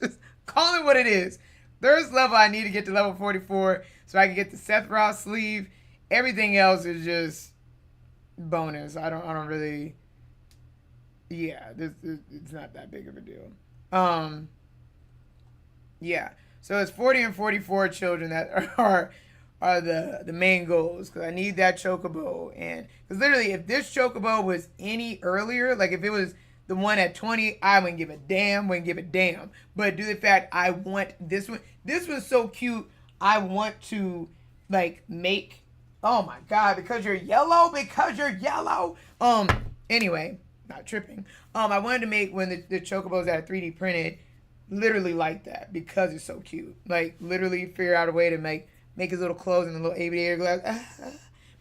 just call it what it is. Thirst level, I need to get to level 44 so I can get the Seth Ross sleeve. Everything else is just bonus. I don't really, yeah, it's not that big of a deal. Yeah, so it's 40 and 44 children that are the main goals, because I need that chocobo. And because literally, if this chocobo was any earlier, like if it was the one at 20, I wouldn't give a damn. But due to the fact I want this one, this one's so cute. I want to like make. Oh my god! Because you're yellow. Anyway, not tripping. I wanted to make when the chocobos that are 3D printed. literally like that because it's so cute. Like literally figure out a way to make his little clothes and the little aviator glass.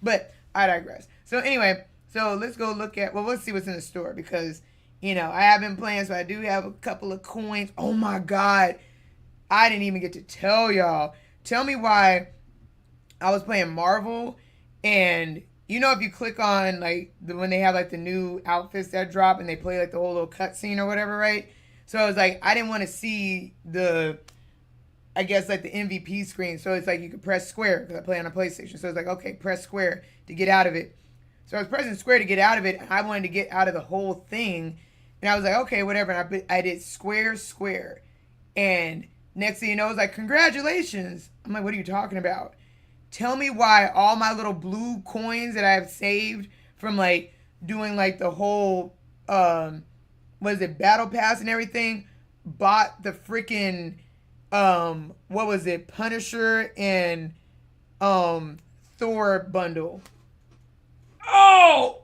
But I digress. So anyway, so let's go look at, well, let's see what's in the store because, you know, I have been playing, so I do have a couple of coins. Oh my God. I didn't even get to tell y'all. Tell me why I was playing Marvel, and you know if you click on like when they have like the new outfits that drop and they play like the whole little cutscene or whatever, right? So I was like, I didn't want to see the, I guess like the MVP screen. So it's like you could press square because I play on a PlayStation. So it's like, okay, press square to get out of it. So I was pressing square to get out of it, and I wanted to get out of the whole thing, and I was like, okay, whatever. And I did square, square, and next thing you know, it's like, congratulations. I'm like, what are you talking about? Tell me why all my little blue coins that I have saved from like doing like the whole what is it, battle pass and everything, bought the freaking what was it, Punisher and Thor bundle. Oh,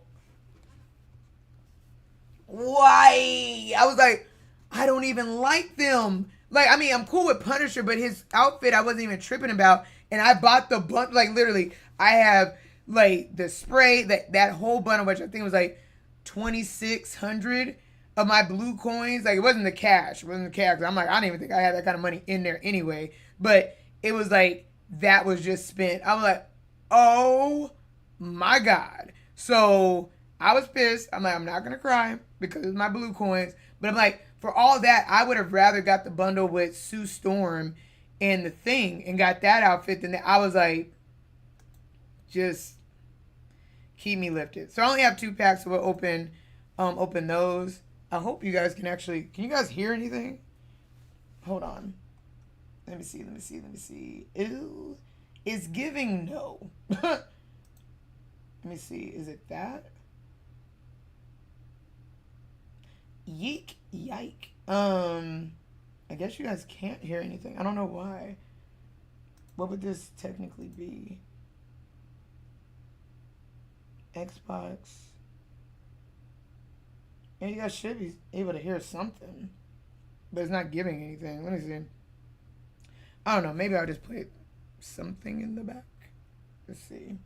why? I was like, I don't even like them. Like, I mean, I'm cool with Punisher, but his outfit I wasn't even tripping about. And I bought the bundle, like literally, I have like the spray, that whole bundle, which I think was like 2,600 of my blue coins. Like, it wasn't the cash. It wasn't the cash. I'm like, I don't even think I had that kind of money in there anyway. But it was like, that was just spent. I was like, oh my God. So I was pissed. I'm like, I'm not going to cry because it's my blue coins. But I'm like, for all that, I would have rather got the bundle with Sue Storm and the Thing and got that outfit than that. I was like, just keep me lifted. So I only have 2 packs, so we'll open those. I hope you guys can you guys hear anything? Hold on. Let me see. Ew. It's giving no. Let me see. Is it that? Yeek. Yike. I guess you guys can't hear anything. I don't know why. What would this technically be? Xbox. And you guys should be able to hear something. But it's not giving anything. Let me see. I don't know. Maybe I'll just play something in the back. Let's see.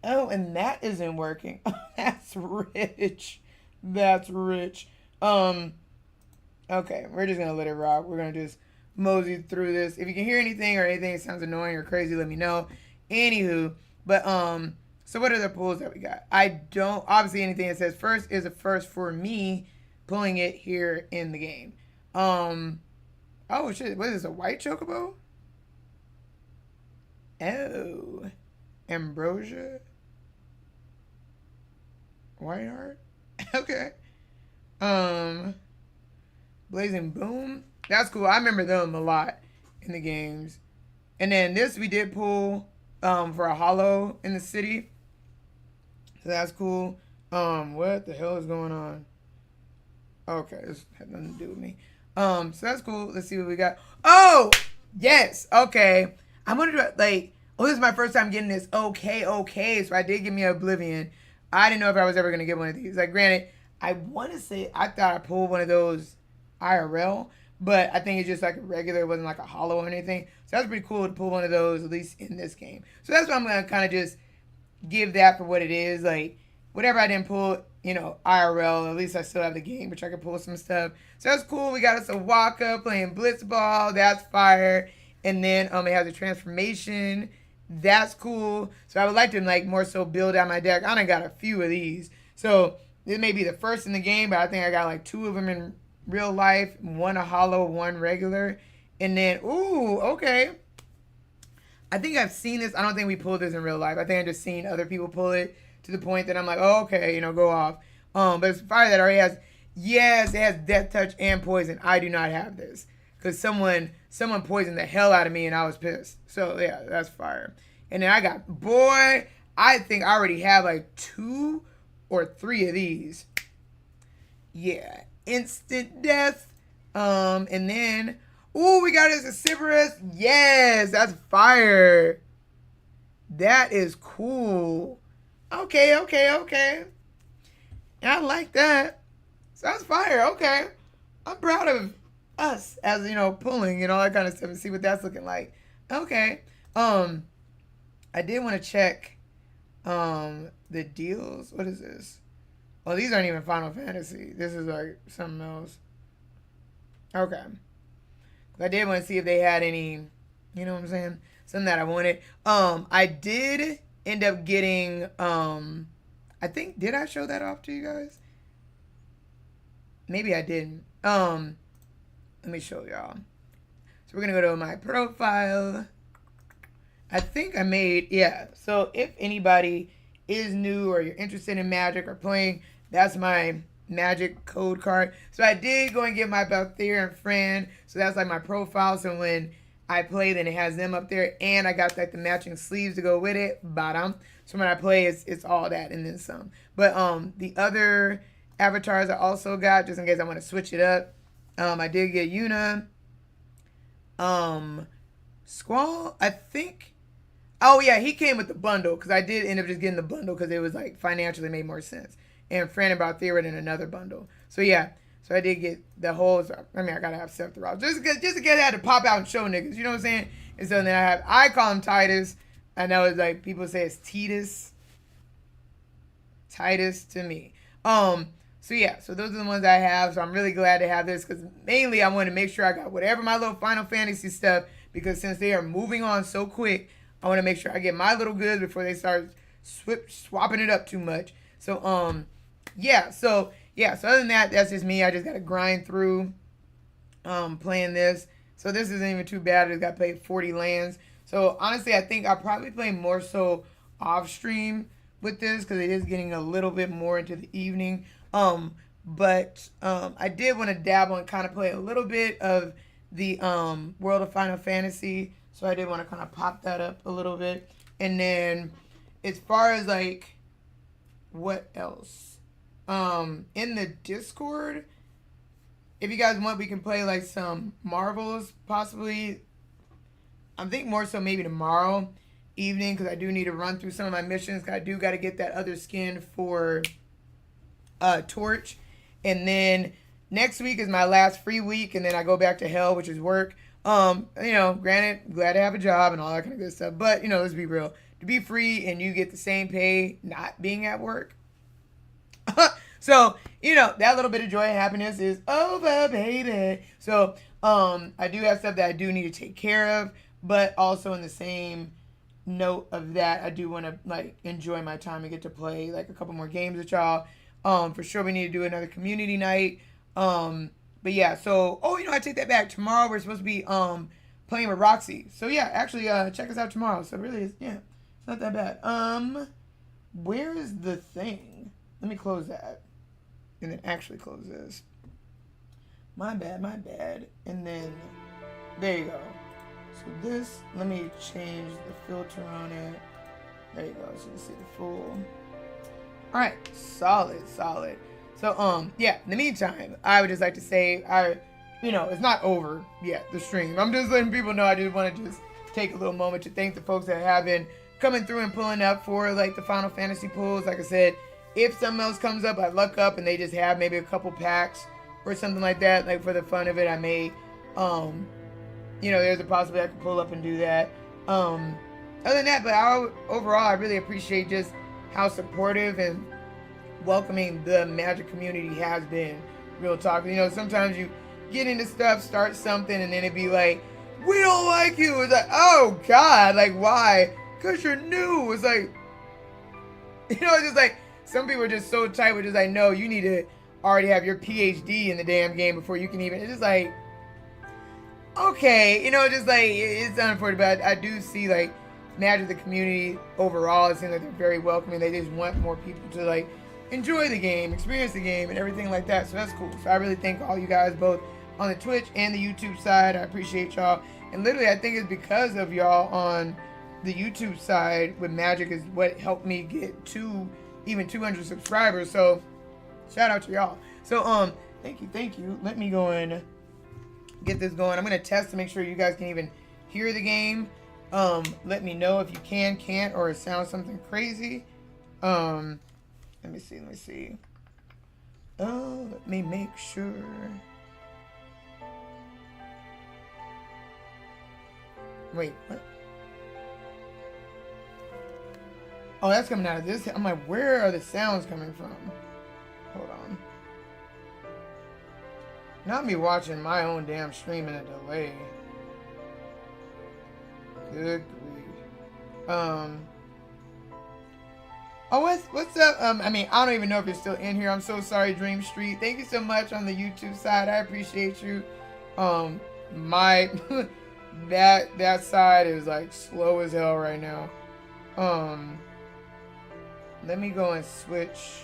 Oh, and that isn't working. That's rich. That's rich. Okay, we're just gonna let it rock. We're gonna just mosey through this. If you can hear anything or anything that sounds annoying or crazy, let me know. Anywho, but so what are the pulls that we got? I don't, obviously anything that says first is a first for me pulling it here in the game. Oh shit, what is this, a white chocobo? Oh, Ambrosia, White Heart. Okay. Blazing Boom. That's cool. I remember them a lot in the games. And then this we did pull for a hollow in the city. So that's cool. What the hell is going on? Okay, this had nothing to do with me. So that's cool. Let's see what we got. Oh, yes. Okay. I'm gonna like, oh, this is my first time getting this. Okay. So I did get me Oblivion. I didn't know if I was ever gonna get one of these. Like, granted, I want to say I thought I pulled one of those IRL, but I think it's just like a regular. It wasn't like a hollow or anything. So that's pretty cool to pull one of those, at least in this game. So that's why I'm gonna kind of just give that for what it is. Like, whatever I didn't pull, you know, IRL, at least I still have the game, which I can pull some stuff. So that's cool. We got us a Waka playing Blitzball. That's fire. And then it has a transformation. That's cool. So I would like to like more so build out my deck. I done got a few of these. So this may be the first in the game, but I think I got like 2 of them in real life. 1 a hollow, 1 regular. And then, ooh, okay. I think I've seen this. I don't think we pulled this in real life. I think I've just seen other people pull it to the point that I'm like, oh, okay, you know, go off. But it's fire that already has, yes, it has Death Touch and Poison. I do not have this. Because someone poisoned the hell out of me and I was pissed. So, yeah, that's fire. And then I got, boy, I think I already have like 2 or 3 of these. Yeah. Instant death. And then, ooh, we got this a Cerberus. Yes, that's fire. That is cool. Okay. I like that. So that's fire. Okay. I'm proud of us as, pulling and all that kind of stuff and see what that's looking like. Okay. I did want to check the deals. What is this? Well, these aren't even Final Fantasy. This is like something else. Okay. I did want to see if they had any, you know what I'm saying? Something that I wanted. I did end up getting, I think, did I show that off to you guys? Maybe I didn't. Let me show y'all. So we're going to go to my profile. I think I made, yeah. So if anybody is new or you're interested in Magic or playing, that's my Magic code card. So I did go and get my Balthier and friend. So that's like my profile. So when I play, then it has them up there. And I got like the matching sleeves to go with it. Bottom. So when I play, it's all that and then some. But the other avatars I also got, just in case I want to switch it up. I did get Yuna. Squall, I think. Oh yeah, he came with the bundle because I did end up just getting the bundle because it was like financially made more sense. And Fran and Balthier in another bundle. So yeah, so I did get the whole. I mean, I gotta have Sephiroth just in case I had to pop out and show niggas. You know what I'm saying? And so then I call him Titus. I know it's like people say it's Titus. Titus to me. So yeah, so those are the ones I have. So I'm really glad to have this because mainly I want to make sure I got whatever my little Final Fantasy stuff because since they are moving on so quick, I want to make sure I get my little goods before they start swapping it up too much. So yeah, so other than that, that's just me. I just got to grind through playing this. So this isn't even too bad. I just got to play 40 lands. So honestly, I think I'll probably play more so off stream with this because it is getting a little bit more into the evening. But I did want to dabble and kind of play a little bit of the World of Final Fantasy. So I did want to kind of pop that up a little bit. And then as far as like what else? In the Discord, if you guys want, we can play like some Marvels possibly. I think more so maybe tomorrow evening because I do need to run through some of my missions. I do got to get that other skin for Torch. And then next week is my last free week and then I go back to hell, which is work. Granted, glad to have a job and all that kind of good stuff. But, let's be real. To be free and you get the same pay not being at work. So, that little bit of joy and happiness is over, baby. So, I do have stuff that I do need to take care of. But also in the same note of that, I do want to, enjoy my time and get to play, a couple more games with y'all. For sure, we need to do another community night. But yeah, so, I take that back. Tomorrow, we're supposed to be playing with Roxy. So yeah, actually, check us out tomorrow. So really, it's not that bad. Where is the thing? Let me close that. And then actually close this. My bad. And then, there you go. So this, let me change the filter on it. There you go, so you see the full. Alright, solid. So, in the meantime, I would just like to say, it's not over yet, the stream. I'm just letting people know I just want to just take a little moment to thank the folks that have been coming through and pulling up for, the Final Fantasy pulls. Like I said, if something else comes up, I luck up and they just have maybe a couple packs or something like that, for the fun of it, I may, there's a possibility I could pull up and do that. Other than that, but overall, I really appreciate just how supportive and welcoming the Magic community has been. Real talk. Sometimes you get into stuff, start something, and then it'd be like, we don't like you. It's like, oh God, why? Because you're new. It's like, it's just like, some people are just so tight with just like, no, you need to already have your PhD in the damn game before you can even, it's just like, okay, just it's unfortunate, but I do see Magic the community overall, it seems like they're very welcoming. They just want more people to enjoy the game, experience the game, and everything like that. So that's cool. So I really thank all you guys both on the Twitch and the YouTube side. I appreciate y'all. And literally, I think it's because of y'all on the YouTube side with Magic is what helped me get to even 200 subscribers. So shout out to y'all. So thank you. Let me go and get this going. I'm gonna test to make sure you guys can even hear the game. Let me know if you can't, or it sounds something crazy. Let me see. Let me make sure. Wait, what? Oh, that's coming out of this. I'm like, where are the sounds coming from? Hold on. Not me watching my own damn stream in a delay. Good grief. Oh, what's up? I mean, I don't even know if you're still in here. I'm so sorry, Dream Street. Thank you so much on the YouTube side. I appreciate you. My that side is like slow as hell right now. Let me go and switch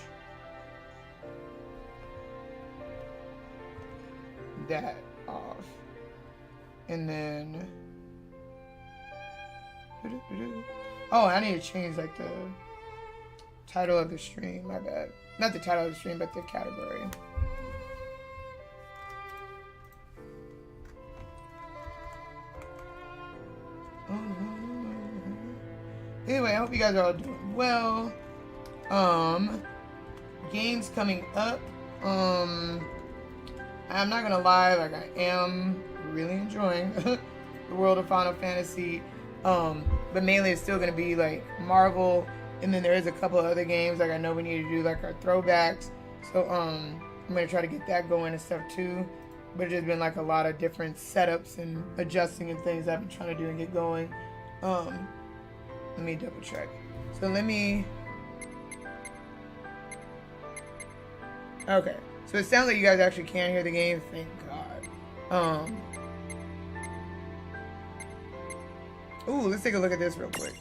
that off, and then oh, I need to change like the title of the stream. My bad. Not the title of the stream, but the category. Anyway, I hope you guys are all doing well. Games coming up. I'm not gonna lie, like I am really enjoying the world of Final Fantasy. But mainly it's still gonna be like Marvel, and then there is a couple of other games like I know we need to do like our throwbacks. So I'm gonna try to get that going and stuff too. But it's just been like a lot of different setups and adjusting and things I've been trying to do and get going. Let me double check. So let me. Okay. So it sounds like you guys actually can hear the game. Thank God. Ooh, let's take a look at this real quick.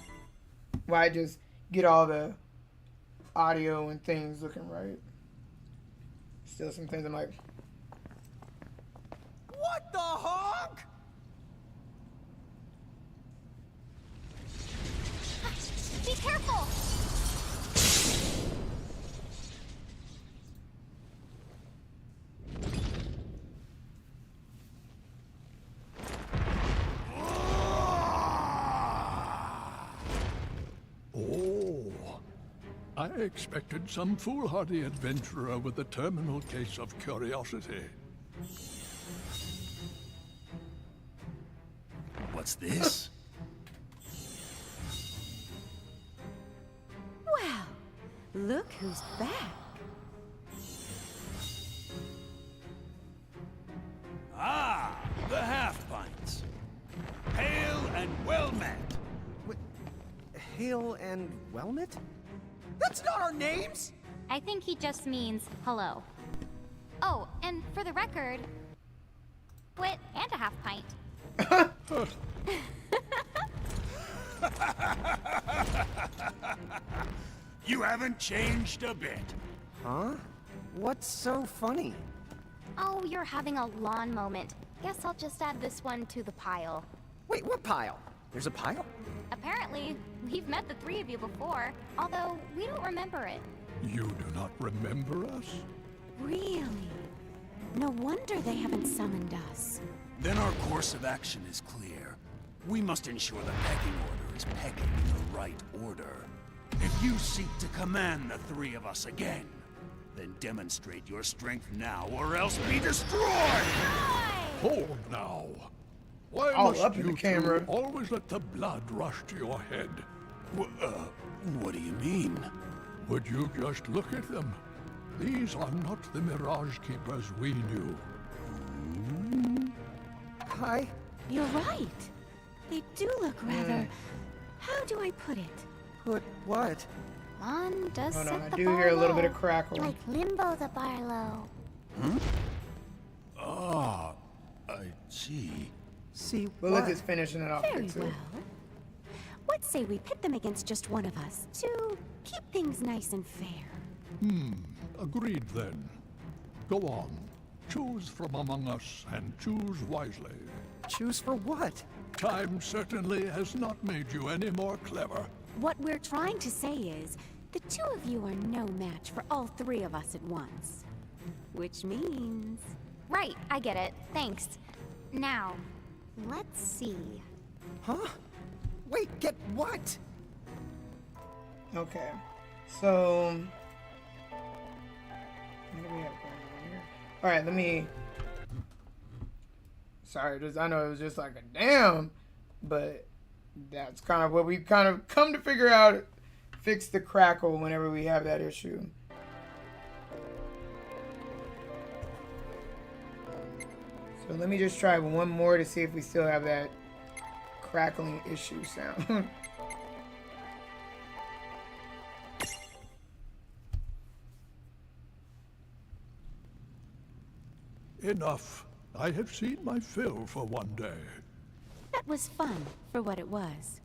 While I just get all the audio and things looking right. Still some things I'm like, what the honk? Be careful! I expected some foolhardy adventurer with a terminal case of curiosity. What's this? Well, look who's back. Ah, the half-pints. Hail and well met. Hail and well met? That's not our names! I think he just means hello. Oh, and for the record, wit and a half pint. You haven't changed a bit. Huh? What's so funny? Oh, you're having a lawn moment. Guess I'll just add this one to the pile. Wait, what pile? There's a pile? Apparently, we've met the three of you before, although we don't remember it. You do not remember us? Really? No wonder they haven't summoned us. Then our course of action is clear. We must ensure the pecking order is pecking in the right order. If you seek to command the three of us again, then demonstrate your strength now or else be destroyed! Hold now. Why All must up in the you camera. two always let the blood rush to your head? What do you mean? Would you just look at them? These are not the Mirage Keepers we knew. Hi. You're right. They do look rather... How do I put it? Put what? Lon does hold set on, I the do bar hear a little bit low, of crackle. like Limbo the Barlow. Ah, I see. See Well, what? let's just finishing it off Very here too. well. What say we pit them against just one of us to keep things nice and fair? Agreed then. Go on. Choose from among us and choose wisely. Choose for what? Time certainly has not made you any more clever. What we're trying to say is, the two of you are no match for all three of us at once. Which means... Right, I get it. Thanks. Now, let's see. Huh? Wait, get what? Okay. So What do we have going on here? All right, let me. Sorry, I know it was just like a damn, but that's kind of what we kind of come to figure out. Fix the crackle whenever we have that issue. So let me just try one more to see if we still have that crackling issue sound. Enough. I have seen my fill for one day. That was fun, for what it was.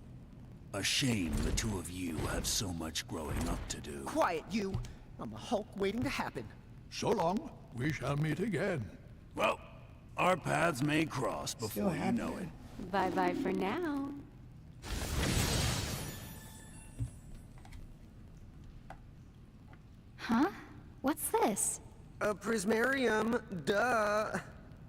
A shame the two of you have so much growing up to do. Quiet, you! I'm a Hulk waiting to happen. So long. We shall meet again. Well, our paths may cross before you know it. Bye-bye for now. Huh? What's this? A prismarium, duh.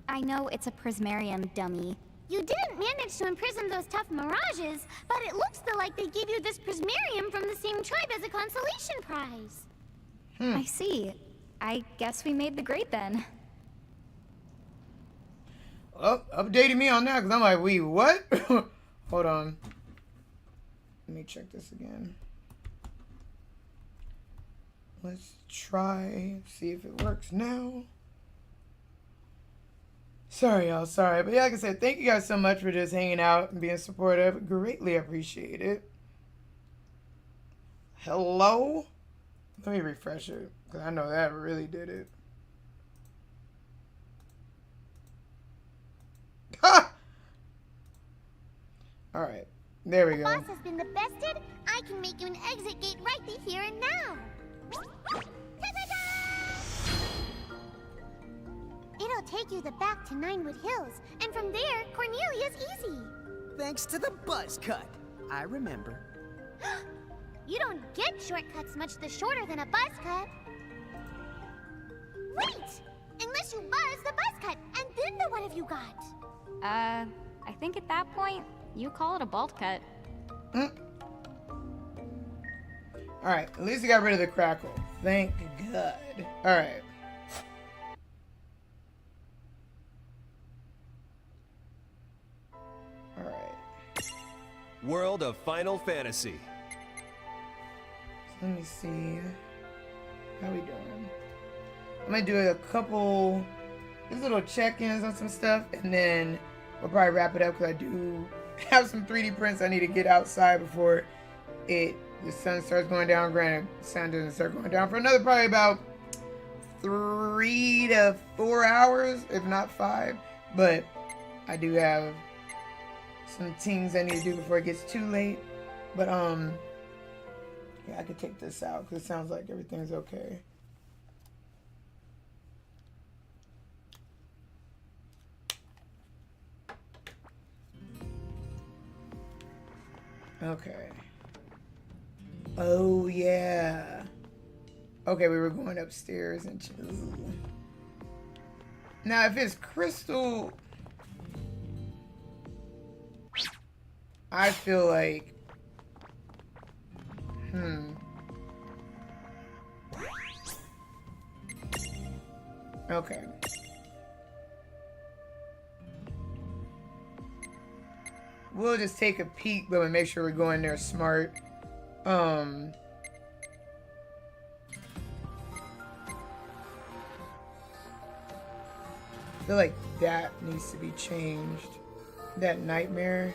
I know it's a prismarium, dummy. You didn't manage to imprison those tough mirages, but it looks like they gave you this prismarium from the same tribe as a consolation prize. I see. I guess we made the grade then. Oh, updating me on that because I'm like, wait, what? Hold on. Let me check this again. Let's try, see if it works now. Sorry, y'all. Sorry. But yeah, like I said, thank you guys so much for just hanging out and being supportive. Greatly appreciate it. Hello? Let me refresh it because I know that really did it. Ha! All right. There we go. Boss has been the bested. I can make you an exit gate right here and now. It'll take you back to Ninewood Hills, and from there, Cornelia's easy. Thanks to the buzz cut. I remember. You don't get shortcuts much the shorter than a buzz cut. Wait! Unless you buzz the buzz cut, and then what have you got? I think at that point, you call it a bolt cut. Alright, at least we got rid of the crackle. Thank God. Alright. Alright. World of Final Fantasy. Let me see. How we doing? I'm gonna do a couple just little check-ins on some stuff, and then we'll probably wrap it up because I do have some 3D prints I need to get outside before the sun starts going down. Granted, the sun doesn't start going down for another probably about 3 to 4 hours, if not 5. But I do have some things I need to do before it gets too late. But yeah, I could take this out because it sounds like everything's okay. Okay. Oh, yeah. Okay, we were going upstairs and ooh. Now, if it's crystal, I feel like, okay. We'll just take a peek, but we'll make sure we're going there smart. I feel like that needs to be changed. That nightmare.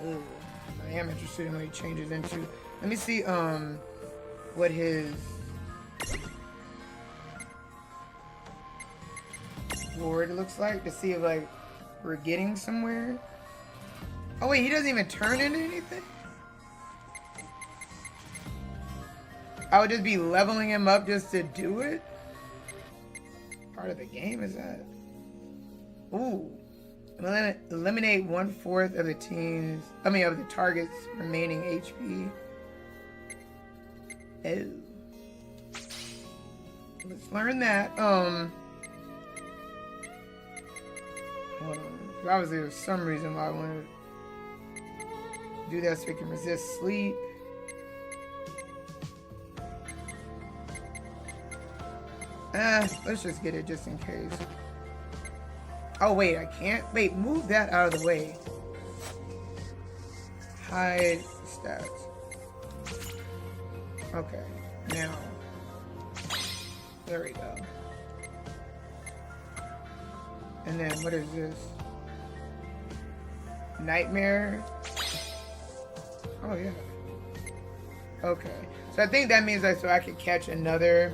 Ooh, I am interested in what he changes into. Let me see what his board looks like to see if like we're getting somewhere. Oh wait, he doesn't even turn into anything? I would just be leveling him up just to do it? Part of the game is that. Ooh. Eliminate 1/4 of the team's, of the target's remaining HP. Oh. Let's learn that. Hold on. Obviously there's some reason why I wanted to do that so we can resist sleep. Let's just get it just in case. Oh, wait, I can't? Wait, move that out of the way. Hide stats. Okay, now. There we go. And then what is this? Nightmare? Oh, yeah. Okay. So I think that means so I could catch another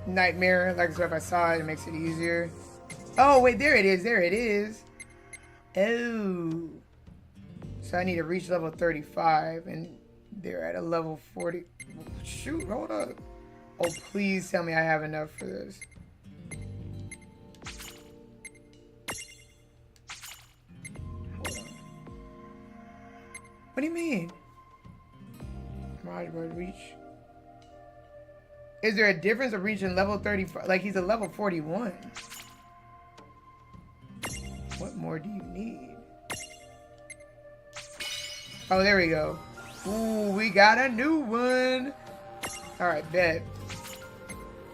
nightmare. Like, so if I saw it, it makes it easier. Oh, wait, there it is. There it is. Oh. So I need to reach level 35, and they're at a level 40. Shoot, hold up. Oh, please tell me I have enough for this. Hold on. What do you mean? Mirage Bird reach. Is there a difference of reaching level 35? Like, he's a level 41. What more do you need? Oh, there we go. Ooh, we got a new one. All right, bet.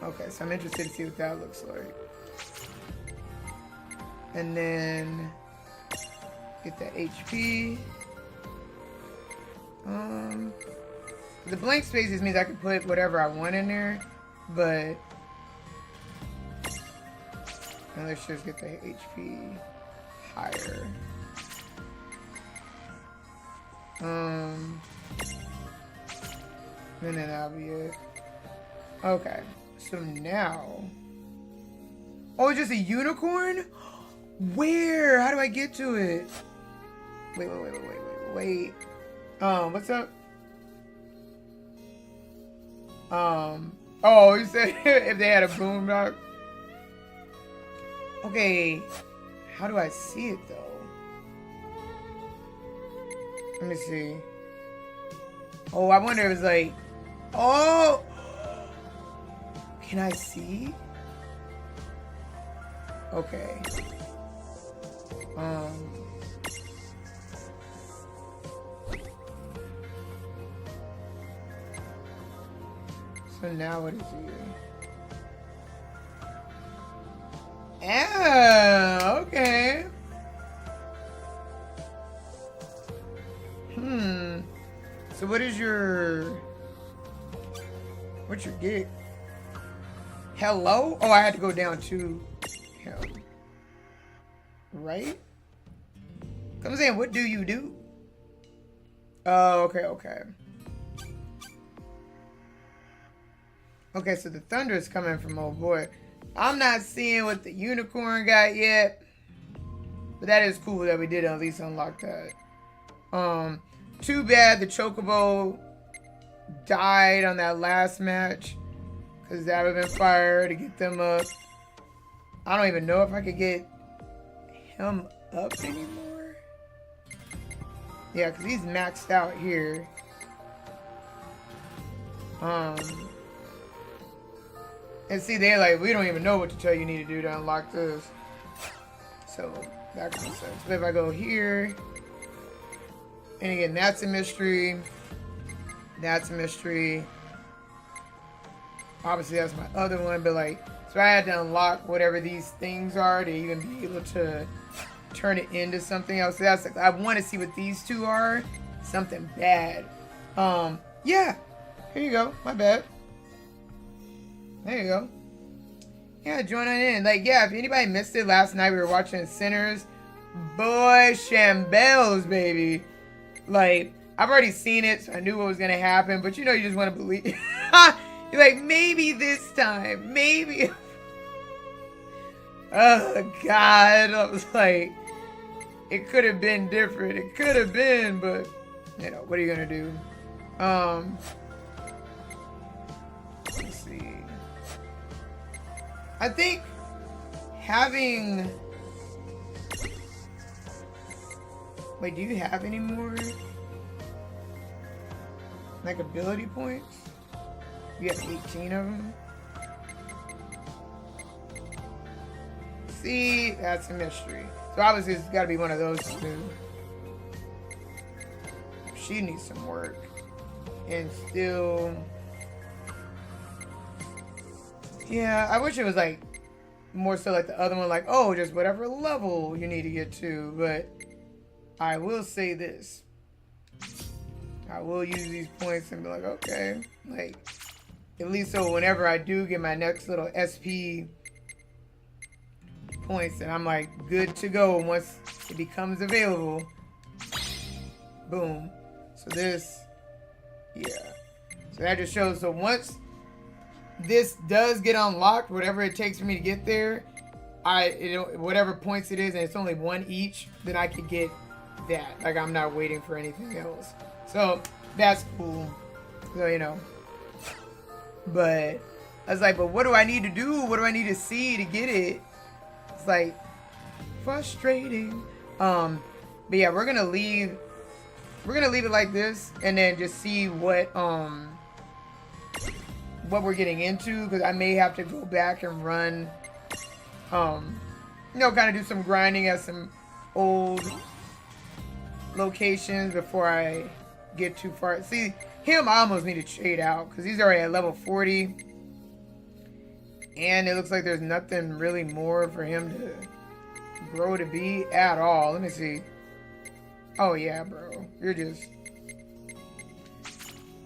Okay, so I'm interested to see what that looks like. And then get that HP. The blank spaces means I can put whatever I want in there, but now let's just get the HP higher. And then that'll be it. Okay, so now, oh, it's just a unicorn? Where? How do I get to it? Wait. What's up? Oh, you said if they had a boombox. Okay, how do I see it though? Let me see. Oh, I wonder if it's like, oh, can I see? Okay. So now what is he? Yeah, okay. So what's your gig? Hello? Oh, I had to go down to him. Right? I'm saying, what do you do? Oh, okay. Okay, so the thunder is coming from old boy. I'm not seeing what the unicorn got yet. But that is cool that we did at least unlock that. Too bad the Chocobo died on that last match. Because that would have been fire to get them up. I don't even know if I could get him up anymore. Yeah, because he's maxed out here. And see, they're like, we don't even know what to tell you need to do to unlock this. So, that kind of sense. But if I go here, and again, that's a mystery. That's a mystery. Obviously, that's my other one, but like, so I had to unlock whatever these things are to even be able to turn it into something else. So that's like, I want to see what these two are. Something bad. Yeah. Here you go. My bad. There you go. Yeah, join on in. Like, yeah, if anybody missed it last night, we were watching Sinners. Boy, shambles, baby. Like, I've already seen it, so I knew what was going to happen. But, you know, you just want to believe. You're like, maybe this time. Maybe. Oh, God. I was like, it could have been different. It could have been, but, you know, what are you going to do? Let's see. I think having... Wait, do you have any more, like, ability points? You have 18 of them? See, that's a mystery. So obviously it's got to be one of those two. She needs some work. And still... Yeah, I wish it was like more so like the other one, like, oh, just whatever level you need to get to. But I will say this. I will use these points and be like, okay, like, at least so whenever I do get my next little SP points, and I'm like good to go once it becomes available. Boom. So this, yeah. So that just shows, so once this does get unlocked, whatever it takes for me to get there, whatever points it is, and it's only one each, then I could get that. Like, I'm not waiting for anything else. So that's cool. So, you know. But I was like, but what do I need to do? What do I need to see to get it? It's like frustrating. But yeah, we're gonna leave it like this, and then just see what we're getting into, because I may have to go back and run, you know, kind of do some grinding at some old locations before I get too far. See, him, I almost need to trade out because he's already at level 40, and it looks like there's nothing really more for him to grow to be at all. Let me see. Oh yeah, bro, you're just,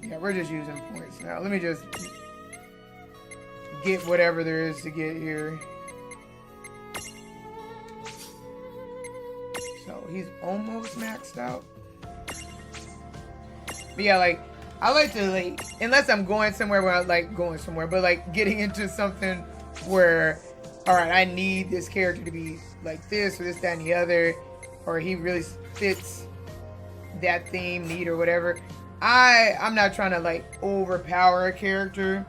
yeah, we're just using points now. Let me just get whatever there is to get here. So he's almost maxed out. But yeah, like, I like to, like, unless I'm going somewhere where I like going somewhere, but like getting into something where, all right, I need this character to be like this or this, that, and the other, or he really fits that theme, need, or whatever. I'm not trying to like overpower a character.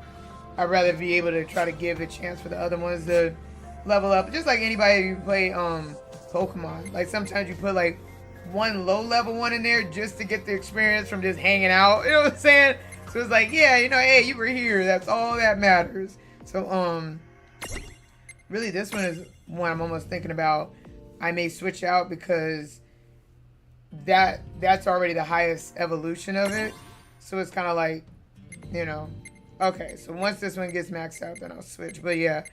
I'd rather be able to try to give a chance for the other ones to level up. Just like anybody who play Pokemon. Like, sometimes you put like one low level one in there just to get the experience from just hanging out. You know what I'm saying? So it's like, yeah, you know, hey, you were here. That's all that matters. So really this one is one I'm almost thinking about. I may switch out because that's already the highest evolution of it. So it's kind of like, you know, okay, so once this one gets maxed out, then I'll switch. But yeah,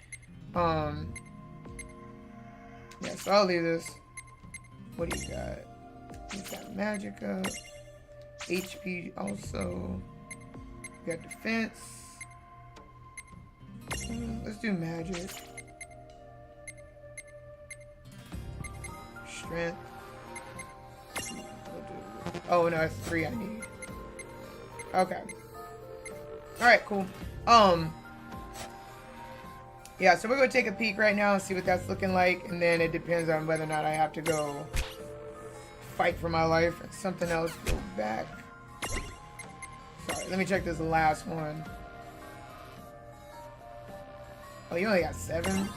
yeah, so I'll leave this. What do you got? You got magic up, HP also. You got defense. Let's do magic. Strength. Oh no, it's 3 I need. Okay. Alright, cool. Yeah, so we're gonna take a peek right now and see what that's looking like, and then it depends on whether or not I have to go fight for my life or something else. Go back. Sorry, let me check this last one. Oh, you only got 7?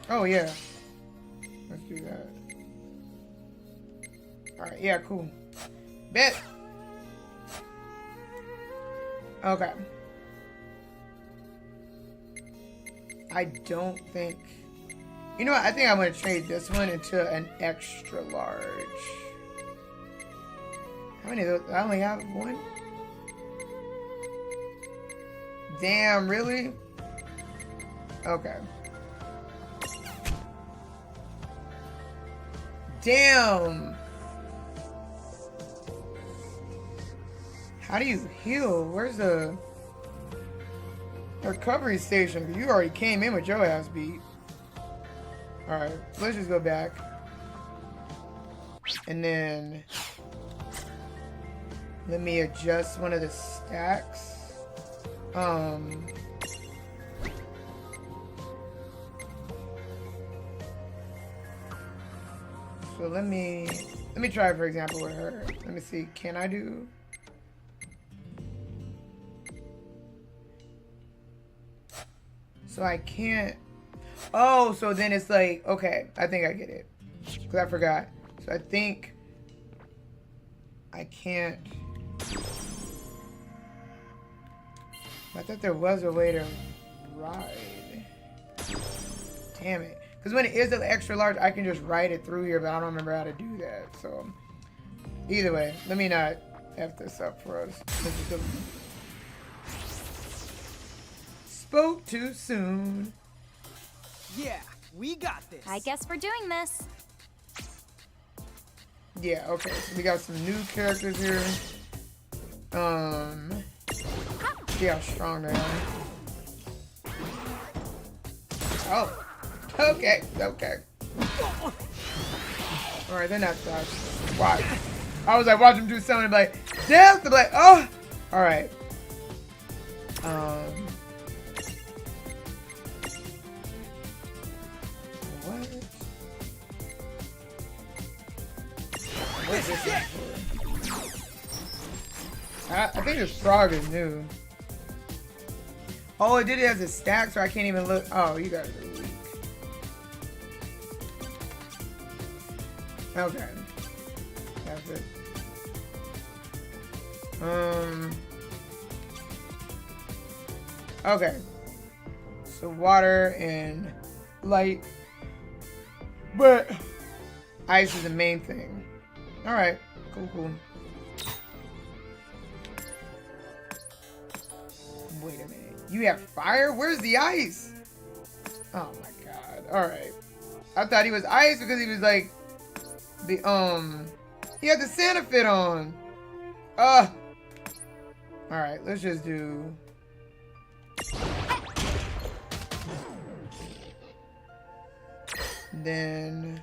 Oh yeah, let's do that. Alright, yeah, cool. Bet. Okay. I don't think, you know what, I think I'm gonna trade this one into an extra large. How many of those? I only have 1. Damn, really? Okay. Damn. How do you heal? Where's the recovery station? You already came in with your ass beat. Alright, let's just go back. And then let me adjust one of the stacks. So let me try, for example, with her. Let me see, can I do? So I can't. Oh, so then it's like, okay, I think I get it. Because I forgot. So I think I can't. I thought there was a way to ride. Damn it. Because when it is an extra large, I can just ride it through here, but I don't remember how to do that. So Either way, let me not F this up for us. Spoke too soon. Yeah, we got this. I guess we're doing this. Yeah, okay. So we got some new characters here. See how strong they are. Oh. Okay, okay. Alright, they're not that. Watch. I was like, watch them do something like, death! They're like, oh! Alright. What? What's this one for? I think this frog is new. Oh, it did it as a stack, so I can't even look. Oh, you guys are weak. Okay. That's it. Okay. So water and light. But ice is the main thing. Alright. Cool, cool. Wait a minute. You have fire? Where's the ice? Oh my god. Alright. I thought he was ice because he was like the he had the Santa fit on. Alright, let's just do then.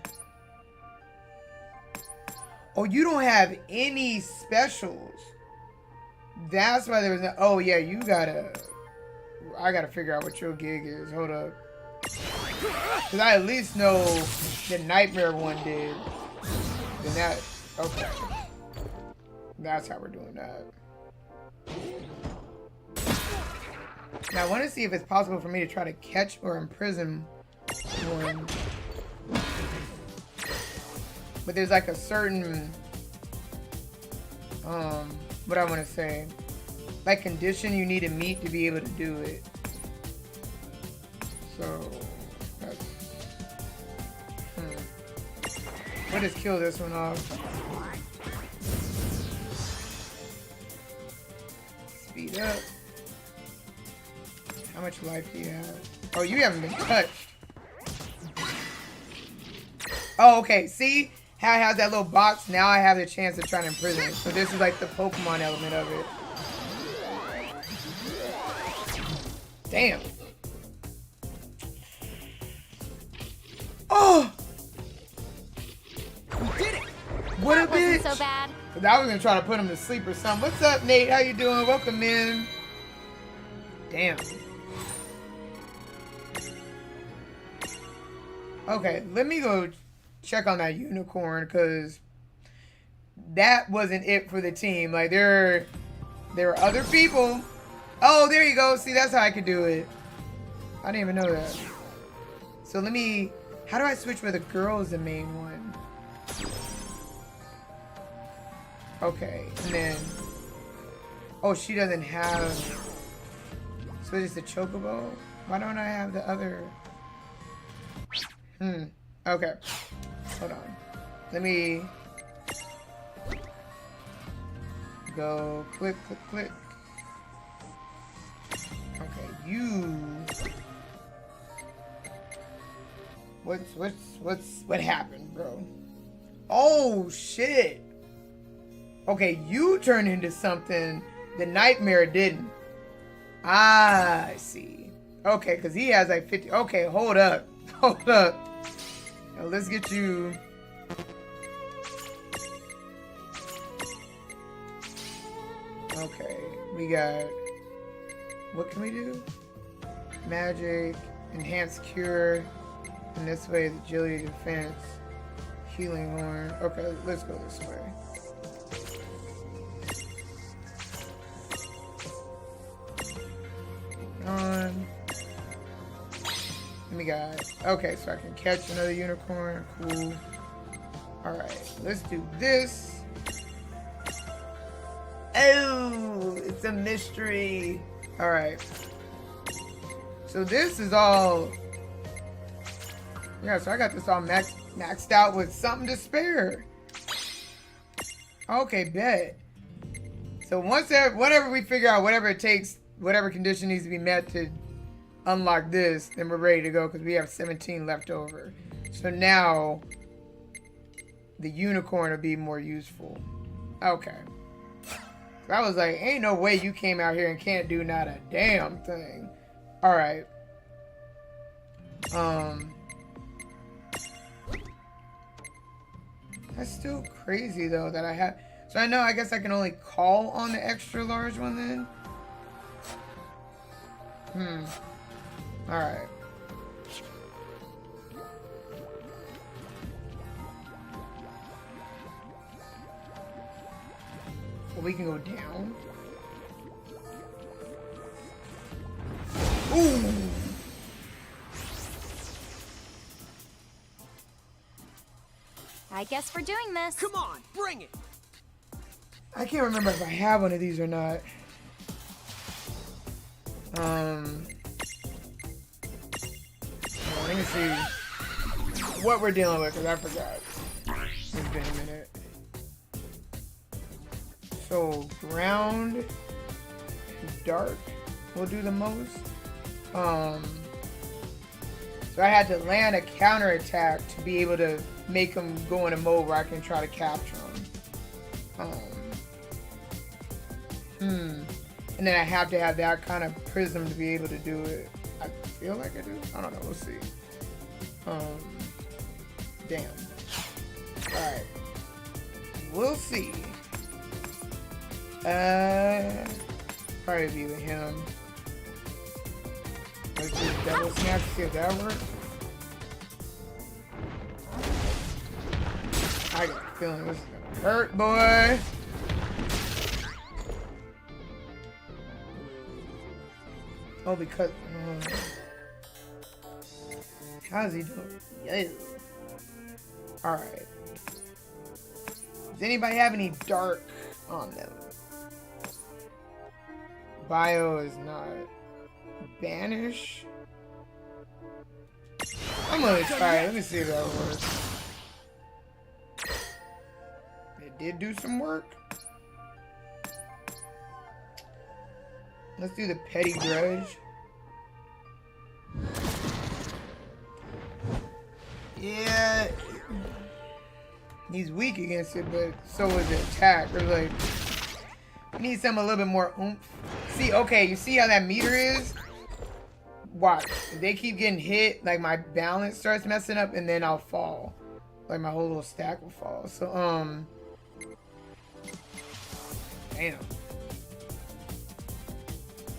Oh, you don't have any specials. That's why there was no. Oh yeah, you gotta. I gotta figure out what your gig is. Hold up. Cause I at least know the Nightmare one did. Then that. Okay. That's how we're doing that. Now I want to see if it's possible for me to try to catch or imprison one. But there's like a certain, what I want to say, like condition you need to meet to be able to do it. So, that's, we'll just kill this one off. Speed up. How much life do you have? Oh, you haven't been touched. Oh, okay. See how it has that little box? Now I have the chance to try to imprison it. So this is like the Pokemon element of it. Damn. Oh! We did it! What a That wasn't bitch! so bad. I was gonna try to put him to sleep or something. What's up, Nate? How you doing? Welcome in. Damn. Okay, let me go check on that unicorn because that wasn't it for the team. Like there were other people. Oh, there you go. See, that's how I could do it. I didn't even know that. So let me. How do I switch where the girl is the main one? Okay, and then. Oh, she doesn't have. So it's the chocobo. Why don't I have the other? Okay. Hold on. Let me go click, click, click. Okay, you. What happened, bro? Oh shit. Okay, you turned into something the Nightmare didn't. Ah, I see. Okay, because he has like 50. Okay, hold up. Hold up. Now let's get you. Okay, we got. What can we do? Magic, enhanced cure, and this way is agility, defense, healing horn. Okay, let's go this way. On. And we got. Okay, so I can catch another unicorn. Cool. Alright, let's do this. Oh, it's a mystery. Alright. So this is all. Yeah, so I got this all maxed out with something to spare. Okay, bet. So once that, whatever we figure out, whatever it takes, whatever condition needs to be met to unlock this, then we're ready to go because we have 17 left over. So now the unicorn will be more useful. Okay. So I was like, ain't no way you came out here and can't do not a damn thing. All right. That's still crazy though that I have. So I know, I guess I can only call on the extra large one then. All right. Well, we can go down. Ooh. I guess we're doing this. Come on, bring it. I can't remember if I have one of these or not. Let me see what we're dealing with because I forgot. It's been a minute. So ground and dark will do the most. So I had to land a counterattack to be able to make them go in a mode where I can try to capture them. And then I have to have that kind of prism to be able to do it. I feel like I do. I don't know. We'll see. Damn. Alright. We'll see. Probably be with him. Let's do double snap to see if that works. I got a feeling this is gonna hurt, boy. Oh, because how's he doing? Yeah. All right. Does anybody have any dark on them? Bio is not. Banish. I'm gonna try it. Let me see if that works. It did do some work. Let's do the petty grudge. Yeah. He's weak against it, but so is the attack. Or like, I need something a little bit more oomph. See, okay, you see how that meter is? Watch. If they keep getting hit, like my balance starts messing up and then I'll fall. Like my whole little stack will fall. So, damn.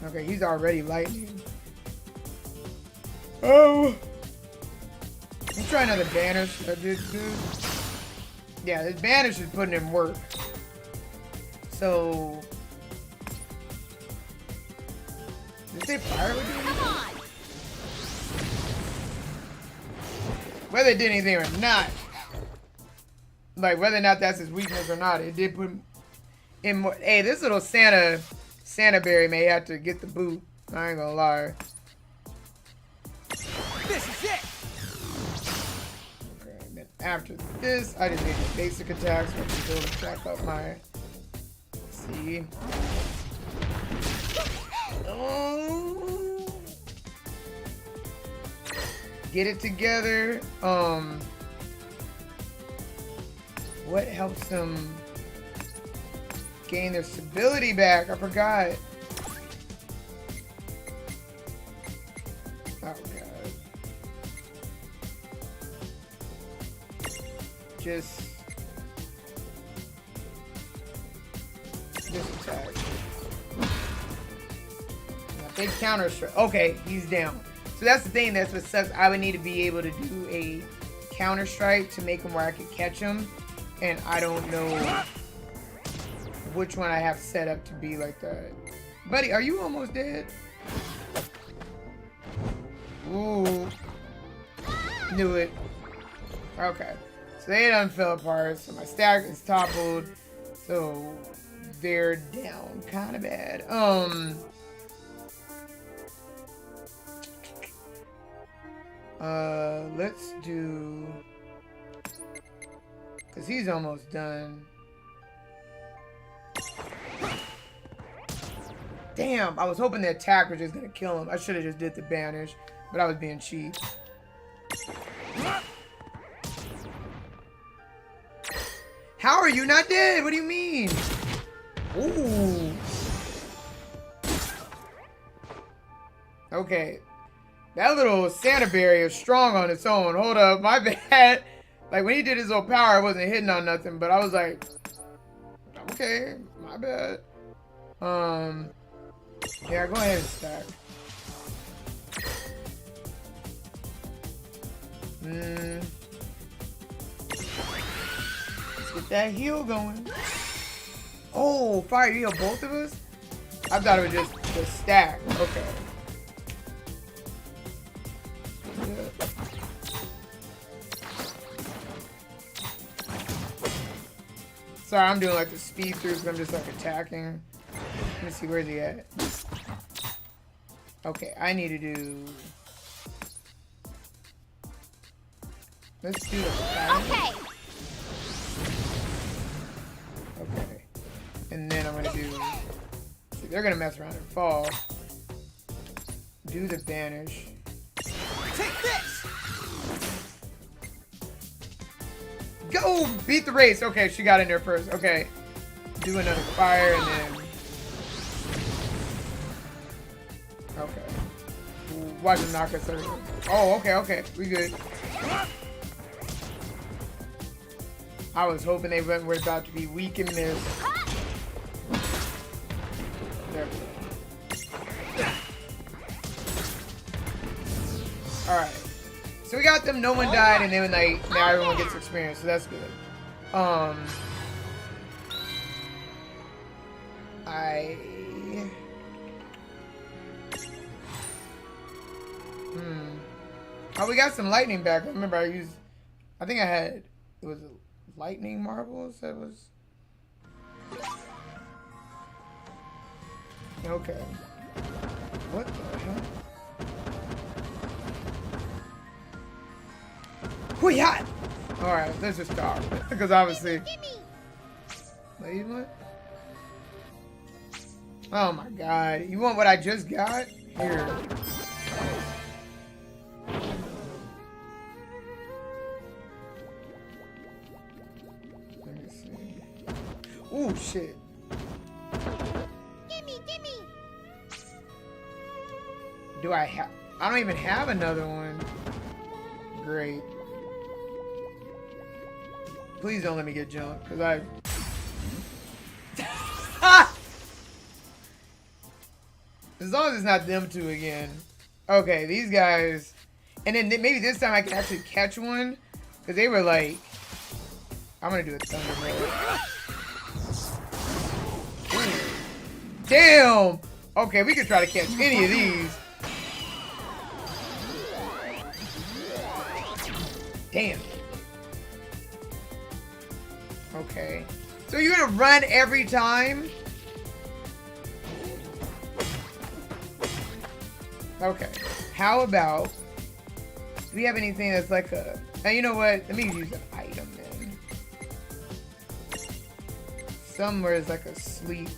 Okay, he's already lightning. Oh! Let's try another banish. That did good. Yeah, this banish is putting in work. So... Did they fire with it? Come on! Whether it did anything or not. Like, whether or not that's his weakness or not, it did put in more... Hey, this little Santa berry may have to get the boot. I ain't gonna lie. This is it. Okay, and then after this, I just need the basic attacks. So I can build and back up my... See? Oh. Get it together. What helps them gain their stability back? I forgot. Oh god. Just this attack. Big counter strike. Okay, he's down. So that's the thing. That's what sucks. I would need to be able to do a counter strike to make him where I could catch him, and I don't know which one I have set up to be like that. Buddy, are you almost dead? Ooh. Knew it. Okay. So they done fell apart. So my stack is toppled. So they're down kind of bad. Let's do... Because he's almost done. Damn, I was hoping the attack was just gonna kill him. I should have just did the banish, but I was being cheap. How are you not dead? What do you mean? Ooh. Okay. That little Santa berry is strong on its own. Hold up, my bad. Like when he did his little power, I wasn't hitting on nothing, but I was like, okay, my bad. Yeah, go ahead and stack. Let's get that heal going. Oh, fire heal both of us? I thought it was just the stack. Okay. Yeah. Sorry, I'm doing like the speed through because I'm just like attacking. Let me see, where's he at? Okay, I need to do... Let's do the Okay. Okay. And then I'm gonna do... See, they're gonna mess around and fall. Do the banish. Take this! Go! Beat the race! Okay, she got in there first. Okay. Do another fire and then... Okay. Watch him knock us over. Oh, okay, okay. We good. I was hoping they were about to be weak in this. There we go. Alright. So we got them, no one died, and then like now everyone gets experience, so that's good. Oh, we got some lightning back. Remember I think I had, it was lightning marbles that was... Okay. What the hell? Hoo-yah! Alright, let's just stop. Because obviously... Wait, what? Oh my god. You want what I just got? Here. Let me see. Ooh, shit. Gimme! Do I have... I don't even have another one. Great. Please don't let me get jumped, because I... As long as it's not them two again. Okay, these guys... And then maybe this time I can actually catch one. Because they were like... I'm going to do a Thunderbolt. Damn! Okay, we can try to catch any of these. Damn. Okay. So you're gonna run every time? Okay. How about... Do we have anything that's like a... Now, you know what? Let me use an item then. Somewhere is like a sleep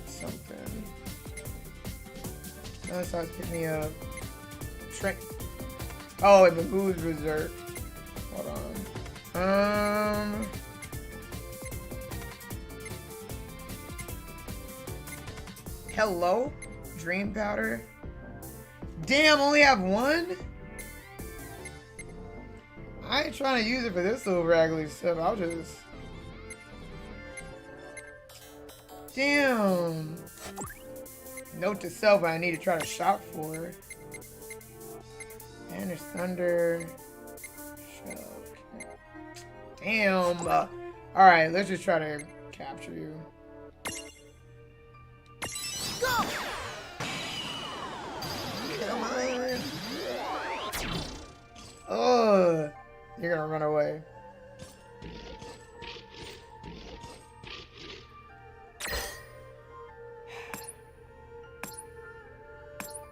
something. No, so it's picking me up. Oh, it moves Berserk. Hold on. Hello? Dream powder? Damn, only have one? I ain't trying to use it for this little raggedy stuff. I'll just... Damn. Note to self, I need to try to shop for. Banish Thunder. Damn. Alright, let's just try to capture you. Go! Come on. Oh, you're gonna run away.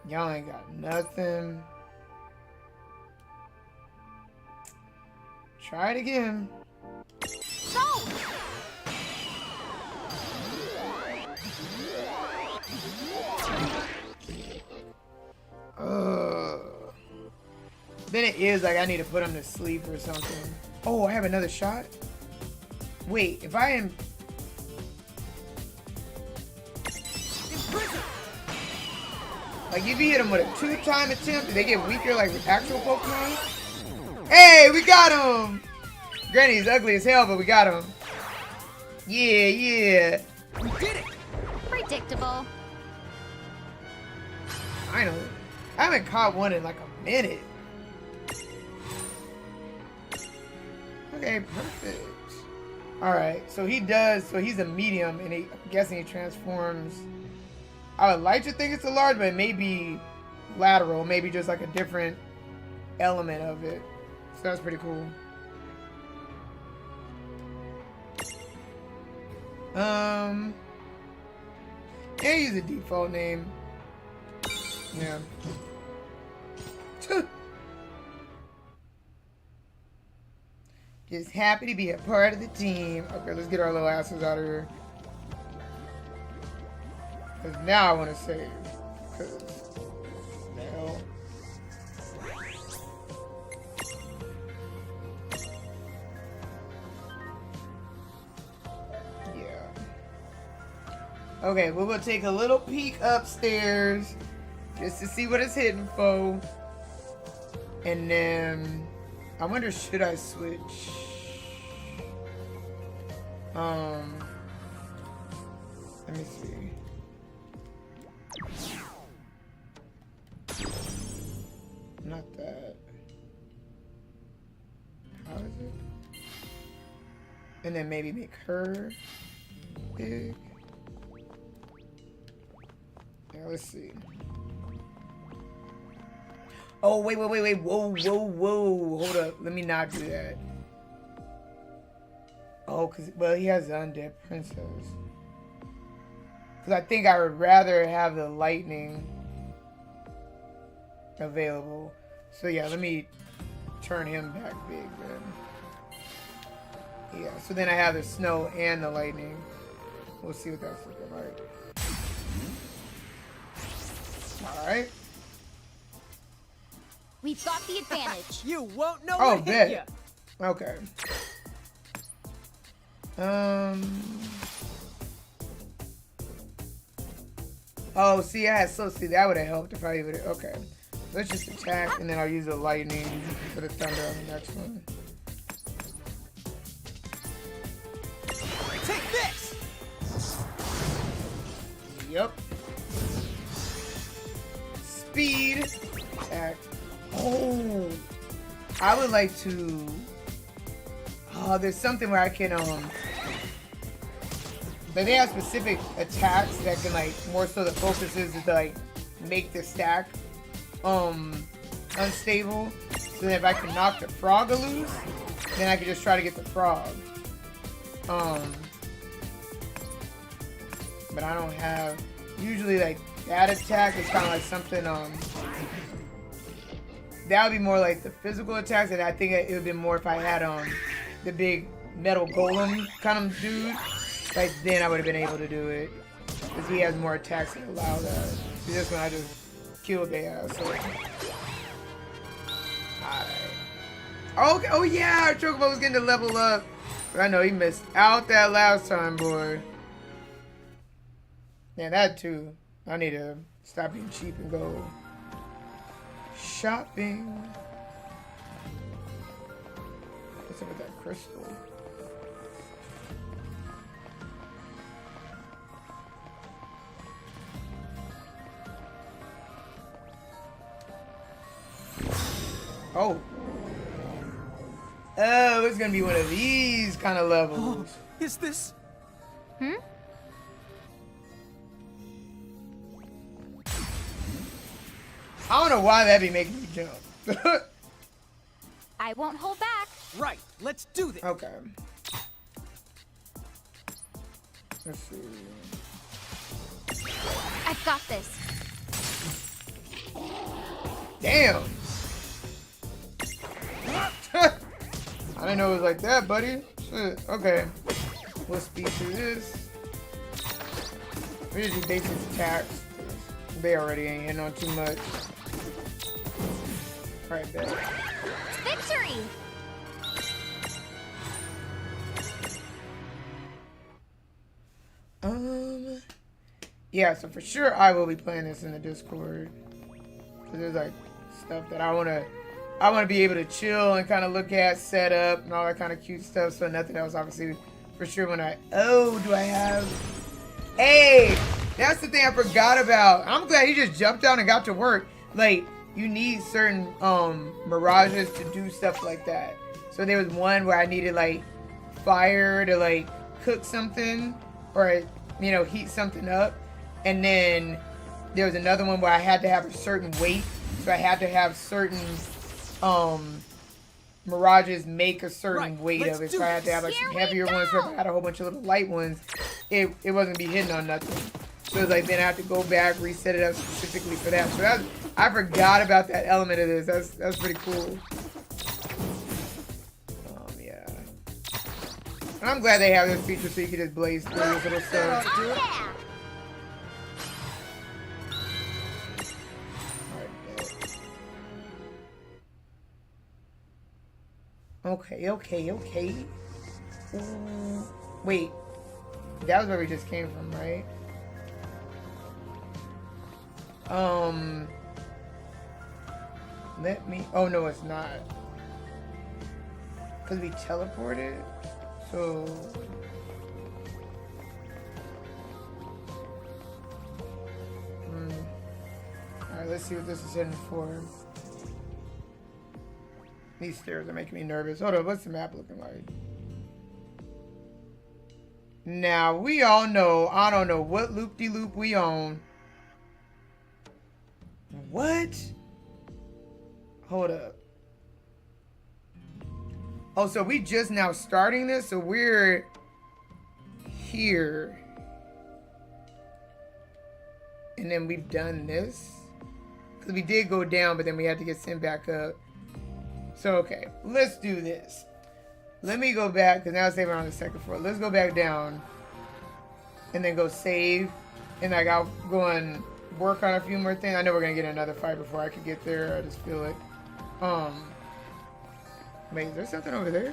Y'all ain't got nothing. Try it again. Go! Then it is like I need to put him to sleep or something. Oh, I have another shot? Wait, if I am... Like, if you hit them with a 2-time attempt, do they get weaker like with actual Pokemon? Hey, we got him! Granny's ugly as hell, but we got him. Yeah, yeah. We did it! Predictable. Finally. I haven't caught one in like a minute. Okay, perfect. Alright, so he does, so he's a medium, and I'm guessing he transforms. I would like to think it's a large, but it may be lateral, maybe just like a different element of it. So that's pretty cool. Can't use a default name. Yeah. Just happy to be a part of the team. Okay, let's get our little asses out of here. Because now I want to save. Because, the hell. Yeah. Okay, we're going to take a little peek upstairs. Just to see what it's hitting for. And then... I wonder, should I switch? Let me see. Not that. How is it? And then maybe make her big. Yeah, let's see. Oh, wait. Whoa. Hold up. Let me not do that. Oh, well, he has the Undead Princess. Because I think I would rather have the lightning available. So, yeah, let me turn him back big then. Yeah, so then I have the snow and the lightning. We'll see what that's looking like. Alright. We've got the advantage. You won't know Oh, what hit ya. bet. Okay. Oh, see, see, that would have helped if I would have. Okay. Let's just attack, and then I'll use the lightning for the thunder on the next one. Take this! Yep. Speed. Attack. Oh. I would like to... Oh, there's something where I can, like, they have specific attacks that can, like, more so the focus is to, like, make the stack, unstable. So then if I can knock the frog loose, then I can just try to get the frog. But I don't have, usually, like, that attack is kind of like something, that would be more like the physical attacks, and I think it would be more if I had, the big metal golem kind of dude. Like, then I would have been able to do it. Because he has more attacks that allow that. See, this one I just killed the ass. So. Alright. Okay. Oh, yeah, our Chocobo was getting to level up. But I know he missed out that last time, boy. Yeah, that too. I need to stop being cheap and go shopping. What's up with that crystal? Oh. Oh, it's gonna be one of these kind of levels. Oh, is this? Hmm? I don't know why that'd be making me jump. I won't hold back. Right, let's do this. Okay. Let's see. I've got this. Damn. I didn't know it was like that, buddy. Shit. Okay. We'll speed through this. We just do basic attacks. They already ain't hitting on too much. Alright, bet. Victory! Yeah, so for sure I will be playing this in the Discord. Cause there's like stuff that I wanna be able to chill and kind of look at, set up, and all that kind of cute stuff. So nothing else, obviously, for sure. When do I have? Hey, that's the thing I forgot about. I'm glad he just jumped out and got to work. Like, you need certain mirages to do stuff like that. So there was one where I needed like fire to like cook something or heat something up, and then there was another one where I had to have a certain weight, so I had to have certain mirages make a certain weight of it. So I had to have like some heavier ones. So if I had a whole bunch of little light ones, it wasn't gonna be hitting on nothing. So it's like then I have to go back, reset it up specifically for that. So I forgot about that element of this. That's pretty cool. Yeah. And I'm glad they have this feature so you can just blaze through this little stuff. Okay. Wait. That was where we just came from, right? Let me... Oh, no, it's not. Because we teleported? So... Alright, let's see what this is heading for. These stairs are making me nervous. Hold on, what's the map looking like? Now, we all know, I don't know what loop-de-loop we own. What? Hold up. Oh, so we just now starting this? So we're here. And then we've done this? Because we did go down, but then we had to get sent back up. So, okay, let's do this. Let me go back, because now it's saving on the second floor. Let's go back down. And then go save. And like, I'll go and work on a few more things. I know we're going to get another fight before I can get there. I just feel it. Wait, is there something over there?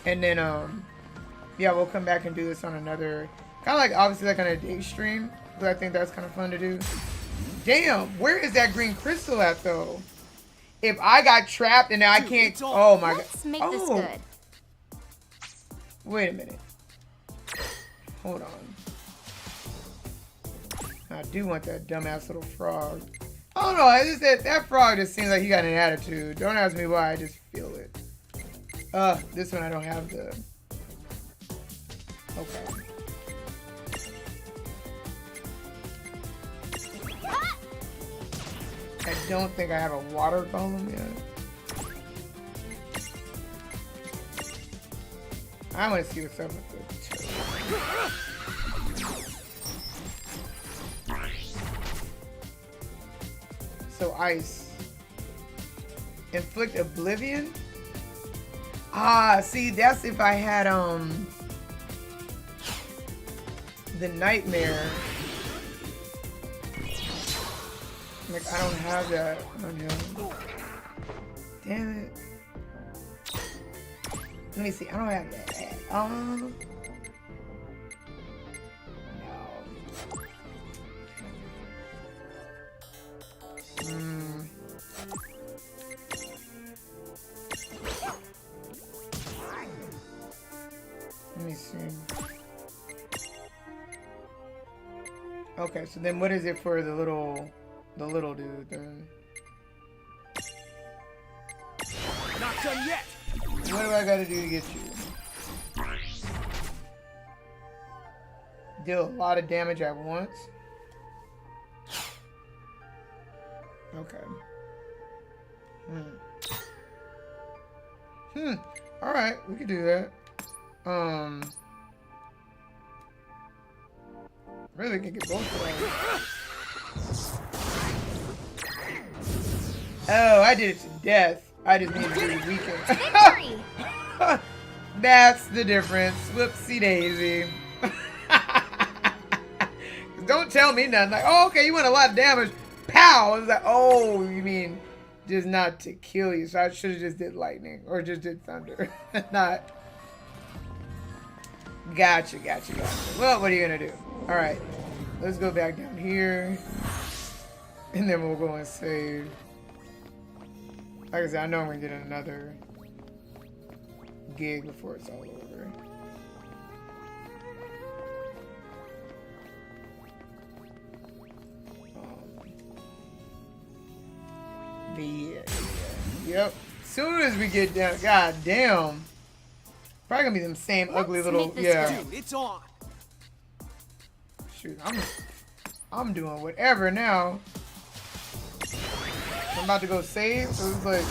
And then, yeah, we'll come back and do this on another, kind of like, obviously, like on a day stream. But I think that's kind of fun to do. Damn, where is that green crystal at, though? If I got trapped and now I can't... Oh, my God. Let's make this good. Wait a minute. Hold on. I do want that dumbass little frog. I don't know. I just that frog just seems like he got an attitude. Don't ask me why. I just feel it. This one I don't have the... Okay. I don't think I have a water golem yet. I want to see what's up with this. So ice. Inflict oblivion? Ah, see, that's if I had the nightmare. Like, I don't have that on him. Damn it. Let me see. I don't have that. No. Let me see. Okay, so then what is it for the little dude then? Not done yet. What do I gotta do to get you? Deal a lot of damage at once. Okay. Alright, we can do that. Really can get both of them. Oh, I did it to death. I just need to do the weekend. Victory! That's the difference. Whoopsie daisy. Don't tell me nothing. Like, oh, okay, you went a lot of damage. Pow! I was like, oh, you mean just not to kill you. So I should have just did lightning or just did thunder. Not. Gotcha. Well, what are you gonna do? All right, let's go back down here, and then we'll go and save. Like I said, I know I'm gonna get another gig before it's all over. But yeah. Yep. Soon as we get down, god damn. Probably gonna be them same ugly little, yeah. Dude, it's on. Shoot, I'm doing whatever now. I'm about to go save, so it's like,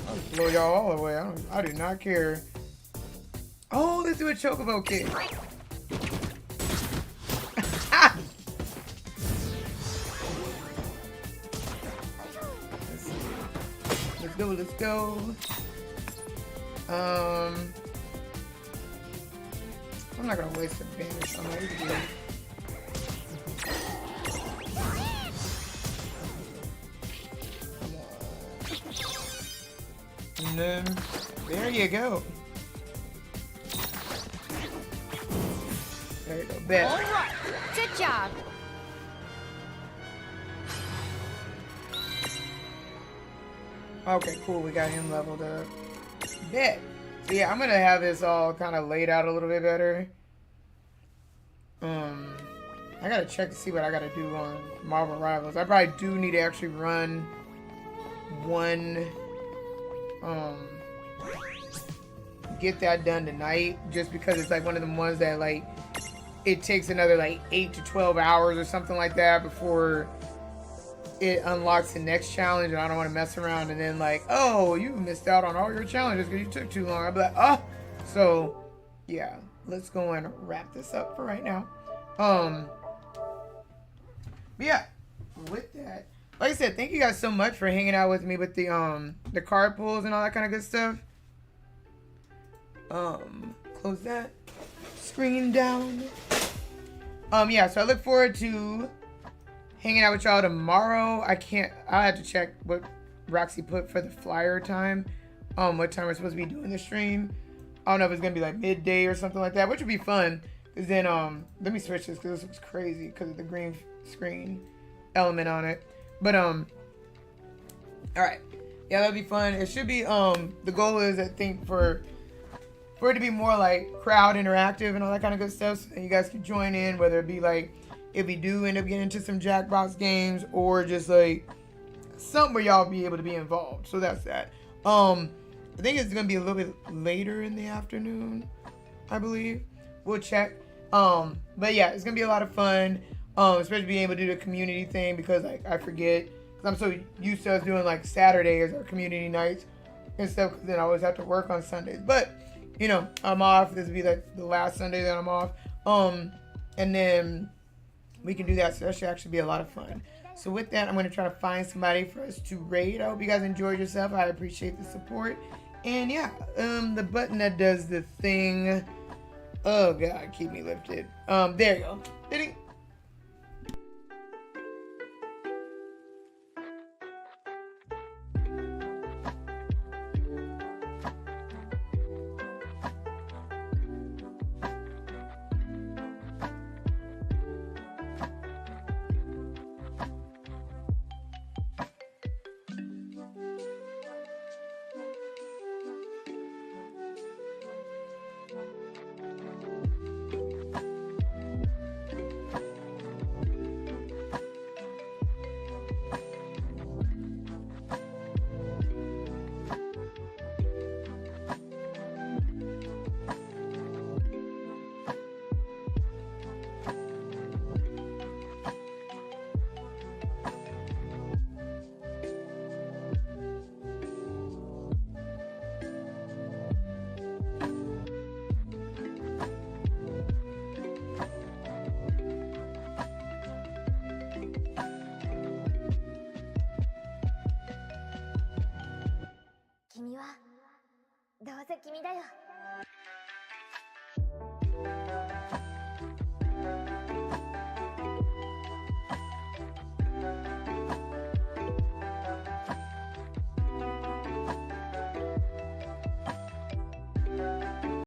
I'll just blow y'all all away. I do not care. Oh, let's do a chocobo kick. Let's go. I'm not gonna waste a banish on that. And then there you go. There you go, bet. All right, good job. Okay, cool. We got him leveled up. Bet. So yeah, I'm gonna have this all kind of laid out a little bit better. I gotta check to see what I gotta do on Marvel Rivals. I probably do need to actually run one. Get that done tonight, just because it's like one of the ones that like it takes another like 8 to 12 hours or something like that before it unlocks the next challenge, and I don't want to mess around and then like, oh, you missed out on all your challenges because you took too long. I'll be like, oh. So yeah, let's go and wrap this up for right now. But yeah, with that, like I said, thank you guys so much for hanging out with me with the card pulls and all that kind of good stuff. Close that screen down. Yeah, so I look forward to hanging out with y'all tomorrow. I'll have to check what Roxy put for the flyer time. What time we're supposed to be doing the stream. I don't know if it's gonna be like midday or something like that, which would be fun. Cause then let me switch this because this looks crazy because of the green screen element on it. But all right, yeah, that'll be fun. It should be the goal is, I think, for it to be more like crowd interactive and all that kind of good stuff, so you guys can join in, whether it be like if we do end up getting into some Jackbox games or just like something where y'all be able to be involved. So that's that. I think it's gonna be a little bit later in the afternoon, I believe. We'll check. But yeah, it's gonna be a lot of fun. Especially being able to do the community thing, because like I forget, because I'm so used to us doing like Saturday as our community nights and stuff, because then I always have to work on Sundays. But you know, I'm off. This will be like the last Sunday that I'm off. And then we can do that. So that should actually be a lot of fun. So with that, I'm going to try to find somebody for us to raid. I hope you guys enjoyed yourself. I appreciate the support. And yeah, the button that does the thing. Oh God, keep me lifted. There you go. Ding.